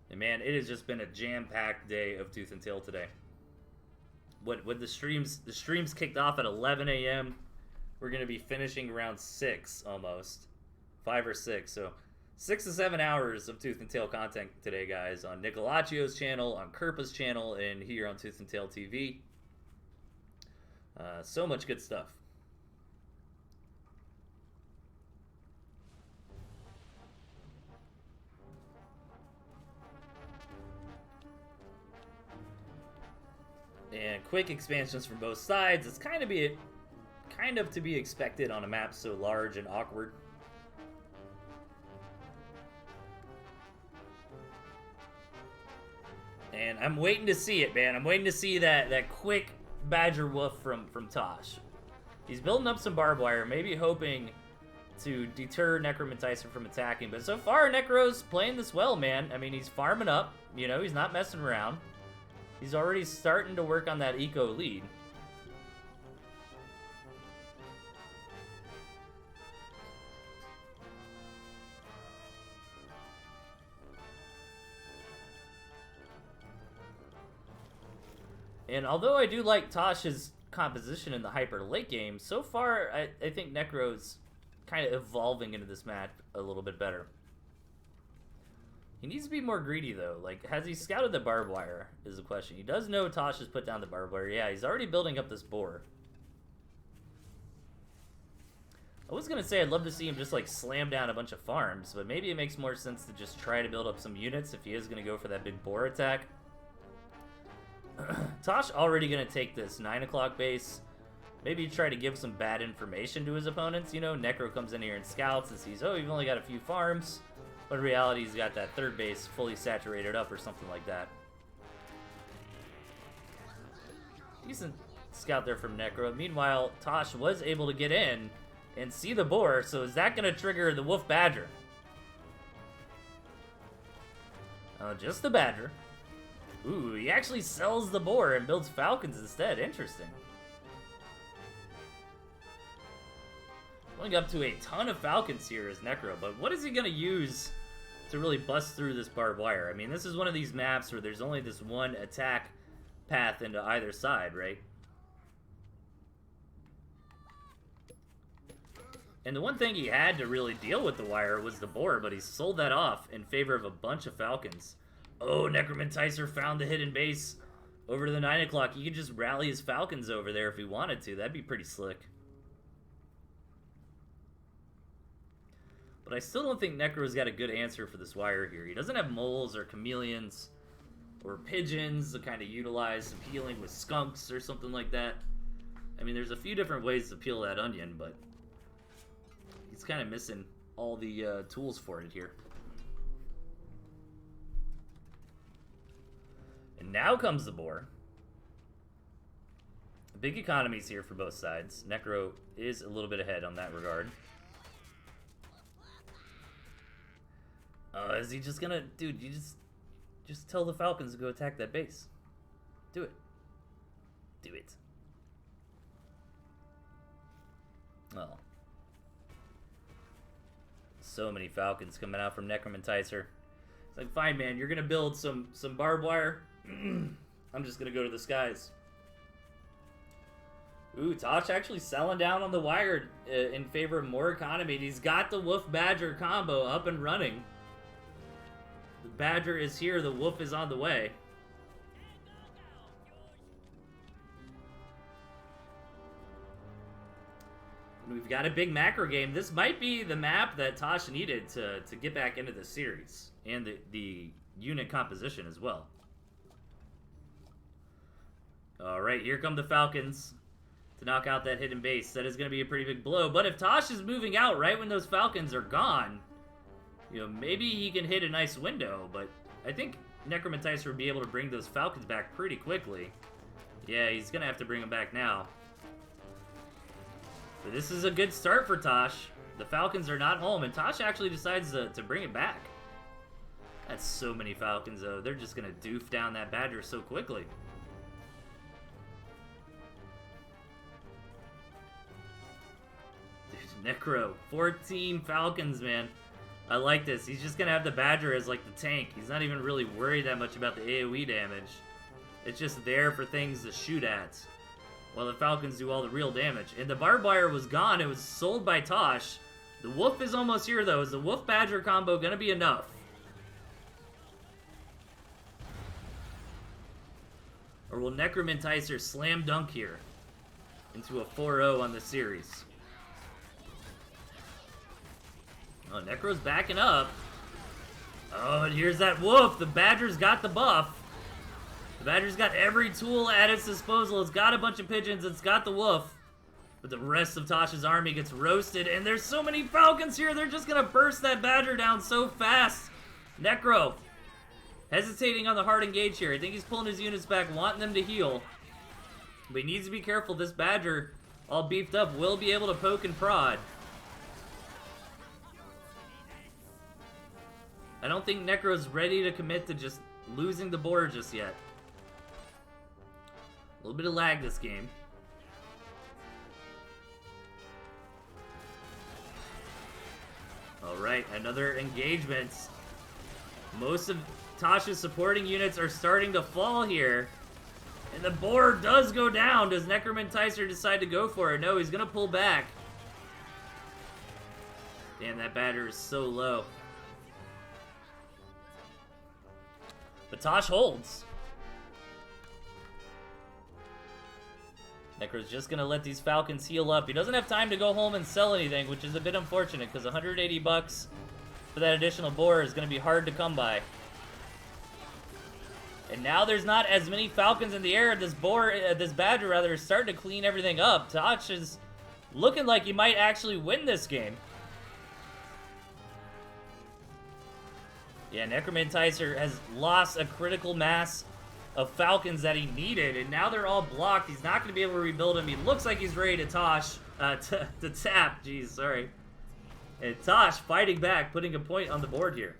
And man, it has just been a jam-packed day of Tooth and Tail today. When the streams kicked off at 11 a.m. We're gonna be finishing around 6 almost, 5 or 6. So 6 to 7 hours of Tooth and Tail content today, guys, on Nicolaccio's channel, on Kerpa's channel, and here on Tooth and Tail TV. So much good stuff. And quick expansions from both sides. It's kind of to be expected on a map so large and awkward. And I'm waiting to see it, man. I'm waiting to see that quick Badger Wolf from Tosh. He's building up some barbed wire, maybe hoping to deter Necromentizer from attacking. But so far, Necro's playing this well, man. I mean, he's farming up. You know, he's not messing around. He's already starting to work on that eco lead. And although I do like Tosh's composition in the hyper late game, so far I think Necro's kind of evolving into this match a little bit better. He needs to be more greedy though. Like, has he scouted the barbed wire is the question. He does know Tosh has put down the barbed wire. Yeah, he's already building up this boar. I was gonna say I'd love to see him just like slam down a bunch of farms, but maybe it makes more sense to just try to build up some units if he is gonna go for that big boar attack. Tosh already going to take this 9 o'clock base. Maybe try to give some bad information to his opponents. You know, Necro comes in here and scouts and sees, oh, you've only got a few farms. But in reality, he's got that third base fully saturated up or something like that. Decent scout there from Necro. Meanwhile, Tosh was able to get in and see the boar. So is that going to trigger the Wolf Badger? Oh, just the Badger. Ooh, he actually sells the boar and builds falcons instead. Interesting. Going up to a ton of falcons here is Necro, but what is he going to use to really bust through this barbed wire? I mean, this is one of these maps where there's only this one attack path into either side, right? And the one thing he had to really deal with the wire was the boar, but he sold that off in favor of a bunch of falcons. Oh, Necromentizer found the hidden base over to the 9 o'clock. He could just rally his falcons over there if he wanted to. That'd be pretty slick. But I still don't think Necro's got a good answer for this wire here. He doesn't have moles or chameleons or pigeons to kind of utilize some healing with skunks or something like that. I mean, there's a few different ways to peel that onion, but he's kind of missing all the tools for it here. And now comes the boar. Big economies here for both sides. Necro is a little bit ahead on that regard. Is he just gonna... Dude, you just tell the Falcons to go attack that base. Do it. Do it. Oh. So many Falcons coming out from Necromentizer. It's like, fine, man, you're gonna build some barbed wire. I'm just gonna go to the skies. Ooh, Tosh actually selling down on the wire in favor of more economy. He's got the Wolf Badger combo up and running. The Badger is here, the Wolf is on the way. And we've got a big macro game. This might be the map that Tosh needed to get back into the series. And the unit composition as well. Alright, here come the Falcons to knock out that hidden base. That is going to be a pretty big blow. But if Tosh is moving out right when those Falcons are gone, you know, maybe he can hit a nice window. But I think Necromentizer would be able to bring those Falcons back pretty quickly. Yeah, he's going to have to bring them back now. But this is a good start for Tosh. The Falcons are not home, and Tosh actually decides to bring it back. That's so many Falcons, though. They're just going to doof down that Badger so quickly. Necro, 14 Falcons, man. I like this. He's just going to have the Badger as, like, the tank. He's not even really worried that much about the AoE damage. It's just there for things to shoot at, while the Falcons do all the real damage. And the barbed wire was gone. It was sold by Tosh. The Wolf is almost here, though. Is the Wolf-Badger combo going to be enough? Or will Necromentizer slam dunk here into a 4-0 on the series? Oh, Necro's backing up. Oh, and here's that Wolf. The Badger's got the buff. The Badger's got every tool at its disposal. It's got a bunch of pigeons. It's got the Wolf. But the rest of Tosh's army gets roasted. And there's so many Falcons here. They're just going to burst that Badger down so fast. Necro hesitating on the hard engage here. I think he's pulling his units back, wanting them to heal. But he needs to be careful. This Badger, all beefed up, will be able to poke and prod. I don't think Necro's ready to commit to just losing the board just yet. A little bit of lag this game. Alright, another engagement. Most of Tasha's supporting units are starting to fall here. And the board does go down. Does Necromantizer decide to go for it? No, he's going to pull back. Damn, that batter is so low. But Tosh holds. Necro's just going to let these Falcons heal up. He doesn't have time to go home and sell anything, which is a bit unfortunate, because 180 bucks for that additional board is going to be hard to come by. And now there's not as many Falcons in the air. This Badger rather is starting to clean everything up. Tosh is looking like he might actually win this game. Yeah, Necromantizer has lost a critical mass of Falcons that he needed, and now they're all blocked. He's not going to be able to rebuild them. He looks like he's ready to Tosh, to tap. Jeez, sorry. And Tosh fighting back, putting a point on the board here.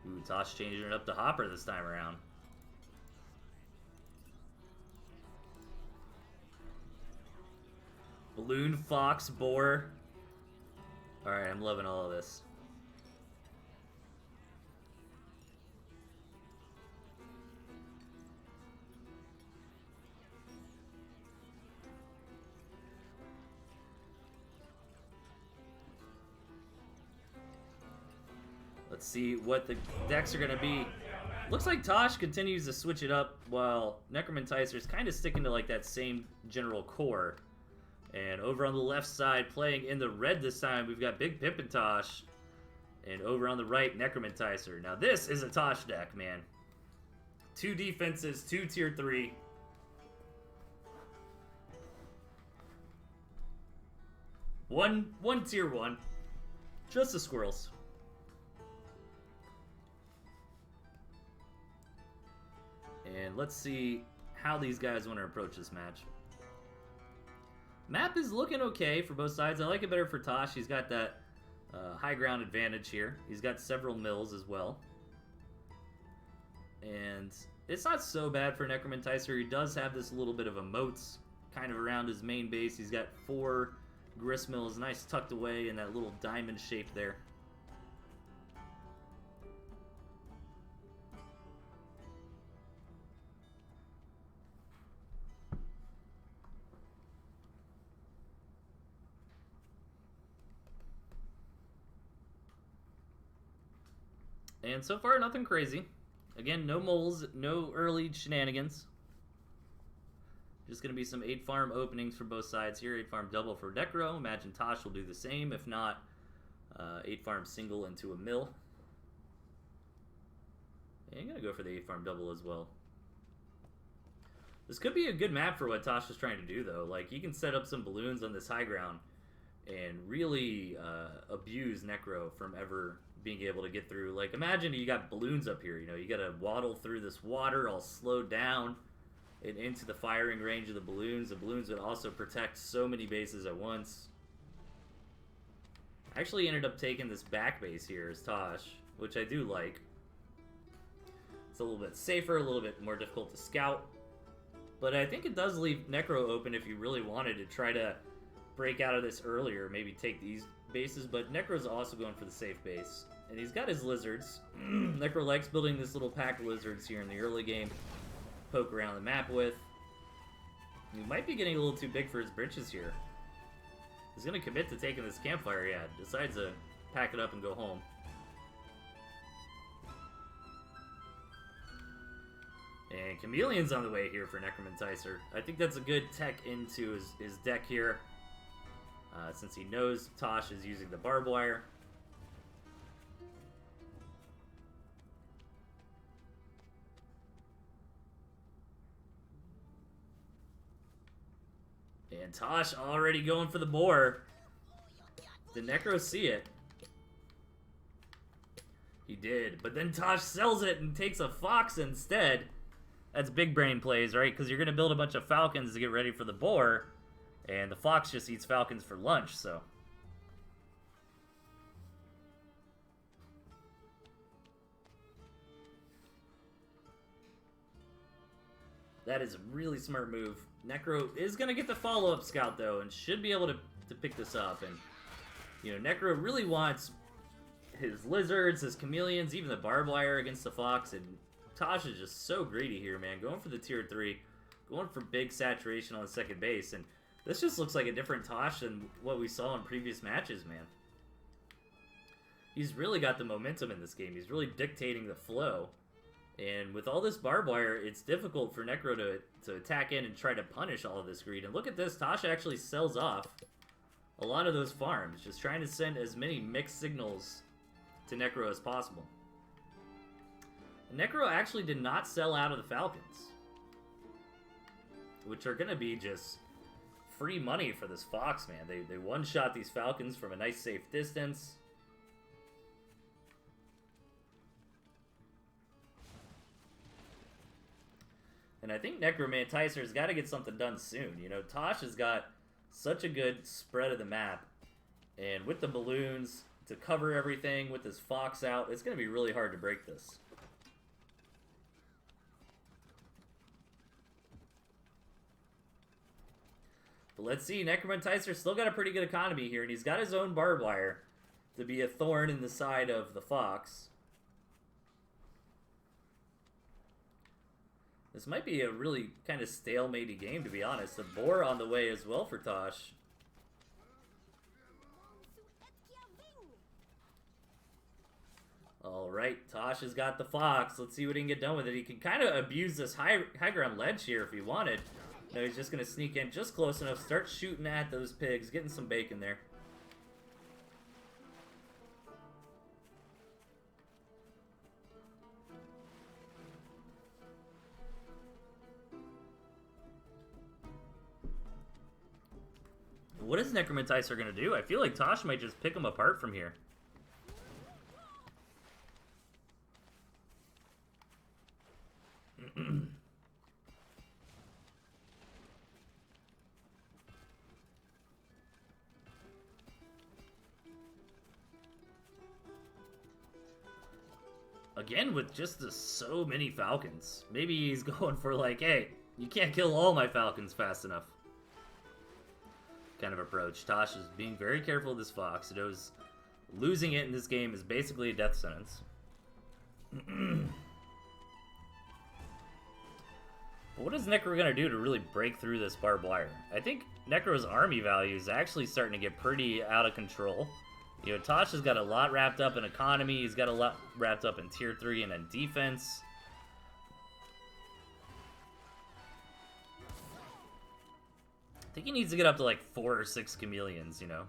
Ooh, Tosh changing it up to Hopper this time around. Balloon, Fox, Boar. Alright, I'm loving all of this. Let's see what the decks are going to be. Looks like Tosh continues to switch it up while Necromantizer is kind of sticking to like that same general core. And over on the left side, playing in the red this time, we've got Big Pip and Tosh. And over on the right, Necromantizer. Now this is a Tosh deck, man. 2 defenses, 2 tier 3. One tier 1. Just the squirrels. And let's see how these guys want to approach this match. Map is looking okay for both sides. I like it better for Tosh. He's got that high ground advantage here. He's got several mills as well. And it's not so bad for Necromantizer. He does have this little bit of a moats kind of around his main base. He's got 4 grist mills, nice tucked away in that little diamond shape there. And so far, nothing crazy. Again, no moles, no early shenanigans. Just going to be some 8-farm openings for both sides here. 8-farm double for Necro. Imagine Tosh will do the same. If not, 8-farm single into a mill. And I'm going to go for the 8-farm double as well. This could be a good map for what Tosh is trying to do, though. Like, he can set up some balloons on this high ground and really abuse Necro from ever being able to get through. Like, imagine you got balloons up here, you know, you gotta waddle through this water all slowed down and into the firing range of the balloons. The balloons would also protect so many bases at once. I actually ended up taking this back base here as Tosh, which I do like. It's a little bit safer, a little bit more difficult to scout, but I think it does leave Necro open if you really wanted to try to break out of this earlier, maybe take these bases, but Necro's also going for the safe base. And he's got his lizards. Necro likes building this little pack of lizards here in the early game. Poke around the map with. He might be getting a little too big for his britches here. He's going to commit to taking this campfire, yeah. Decides to pack it up and go home. And Chameleon's on the way here for Necromantizer. I think that's a good tech into his deck here. Since he knows Tosh is using the barbed wire. And Tosh already going for the boar. Did Necro see it? He did, but then Tosh sells it and takes a fox instead. That's big brain plays, right? Because you're going to build a bunch of falcons to get ready for the boar, and the fox just eats falcons for lunch, so. That is a really smart move. Necro is going to get the follow-up scout, though, and should be able to pick this up. And, you know, Necro really wants his lizards, his chameleons, even the barbed wire against the fox. And Tosh is just so greedy here, man. Going for the tier 3. Going for big saturation on second base. And this just looks like a different Tosh than what we saw in previous matches, man. He's really got the momentum in this game. He's really dictating the flow. And with all this barbed wire, it's difficult for Necro to attack in and try to punish all of this greed. And look at this, Tosh actually sells off a lot of those farms, just trying to send as many mixed signals to Necro as possible. And Necro actually did not sell out of the Falcons, which are going to be just free money for this Fox, man. They one-shot these Falcons from a nice safe distance. And I think Necromanticer's got to get something done soon. You know, Tosh has got such a good spread of the map. And with the balloons to cover everything, with this Fox out, it's going to be really hard to break this. But let's see, Necromanticer's still got a pretty good economy here. And he's got his own barbed wire to be a thorn in the side of the Fox. This might be a really kind of stalematey game, to be honest. The boar on the way as well for Tosh. Alright, Tosh has got the Fox. Let's see what he can get done with it. He can kind of abuse this high ground ledge here if he wanted. No, he's just going to sneak in just close enough, start shooting at those pigs, getting some bacon there. What is Necromanticer going to do? I feel like Tosh might just pick him apart from here. Again, with just so many Falcons. Maybe he's going for like, hey, you can't kill all my Falcons fast enough kind of approach. Tosh is being very careful with this Fox. It knows losing it in this game is basically a death sentence. But what is Necro going to do to really break through this barbed wire? I think Necro's army value is actually starting to get pretty out of control. You know, Tosh has got a lot wrapped up in economy. He's got a lot wrapped up in tier 3 and in defense. I think he needs to get up to like 4 or 6 chameleons, you know.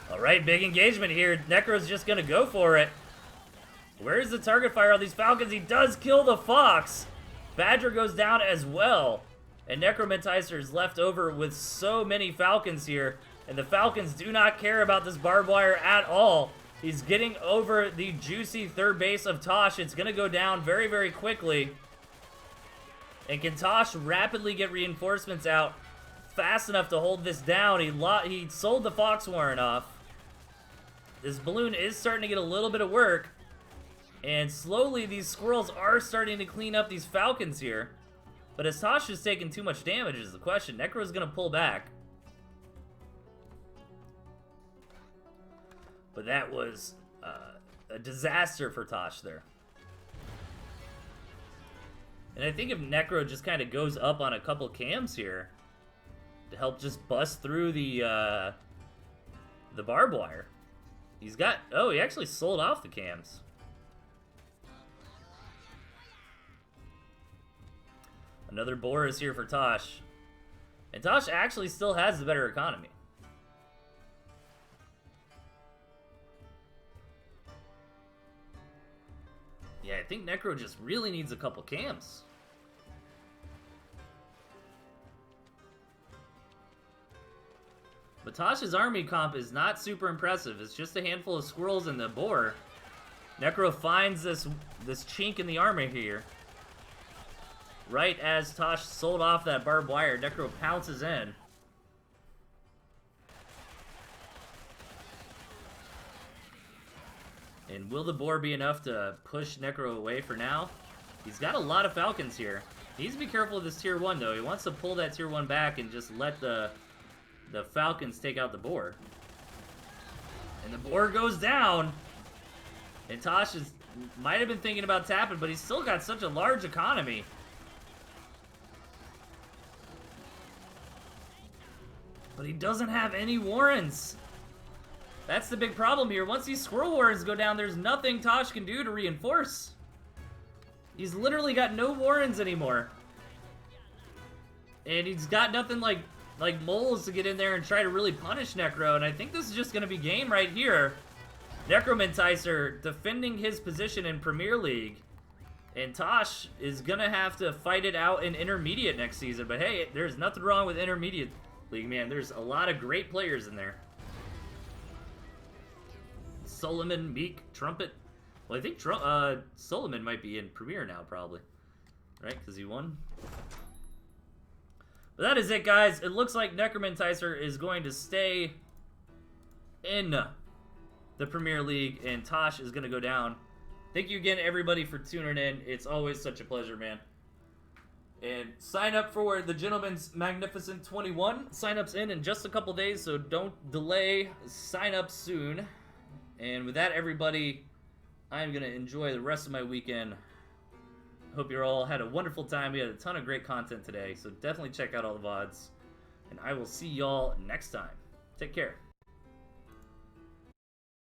Alright, big engagement here. Necro's just gonna go for it. Where's the target fire on these Falcons? He does kill the Fox. Badger goes down as well. And Necromanticer is left over with so many Falcons here. And the Falcons do not care about this barbed wire at all. He's getting over the juicy third base of Tosh. It's going to go down very, very quickly. And can Tosh rapidly get reinforcements out fast enough to hold this down? He sold the Fox Warren off. This balloon is starting to get a little bit of work. And slowly these squirrels are starting to clean up these Falcons here. But as Tosh is taking too much damage is the question. Necro's going to pull back. But that was a disaster for Tosh there. And I think if Necro just kind of goes up on a couple cams here to help just bust through the barbed wire. He's got... Oh, he actually sold off the cams. Another boar is here for Tosh. And Tosh actually still has the better economy. Yeah, I think Necro just really needs a couple cams. But Tosh's army comp is not super impressive. It's just a handful of squirrels and the boar. Necro finds this chink in the armor here. Right as Tosh sold off that barbed wire, Necro pounces in. And will the boar be enough to push Necro away for now? He's got a lot of Falcons here. He needs to be careful of this tier 1, though. He wants to pull that tier 1 back and just let the Falcons take out the boar. And the boar goes down. And Tosh might have been thinking about tapping, but he's still got such a large economy. But he doesn't have any warrants. That's the big problem here. Once these squirrel warrants go down, there's nothing Tosh can do to reinforce. He's literally got no warrants anymore. And he's got nothing like moles to get in there and try to really punish Necro. And I think this is just going to be game right here. Necromentizer defending his position in Premier League. And Tosh is going to have to fight it out in Intermediate next season. But hey, there's nothing wrong with Intermediate League, man. There's a lot of great players in there. Solomon, Meek, Trumpet. Well, I think Solomon might be in Premier now, probably. Right? Because he won. But that is it, guys. It looks like Necromentizer is going to stay in the Premier League, and Tosh is going to go down. Thank you again, everybody, for tuning in. It's always such a pleasure, man. And sign up for the Gentleman's Magnificent 21. Sign-up's in just a couple days, so don't delay. Sign up soon. And with that, everybody, I'm going to enjoy the rest of my weekend. Hope you all had a wonderful time. We had a ton of great content today, so definitely check out all the VODs. And I will see y'all next time. Take care.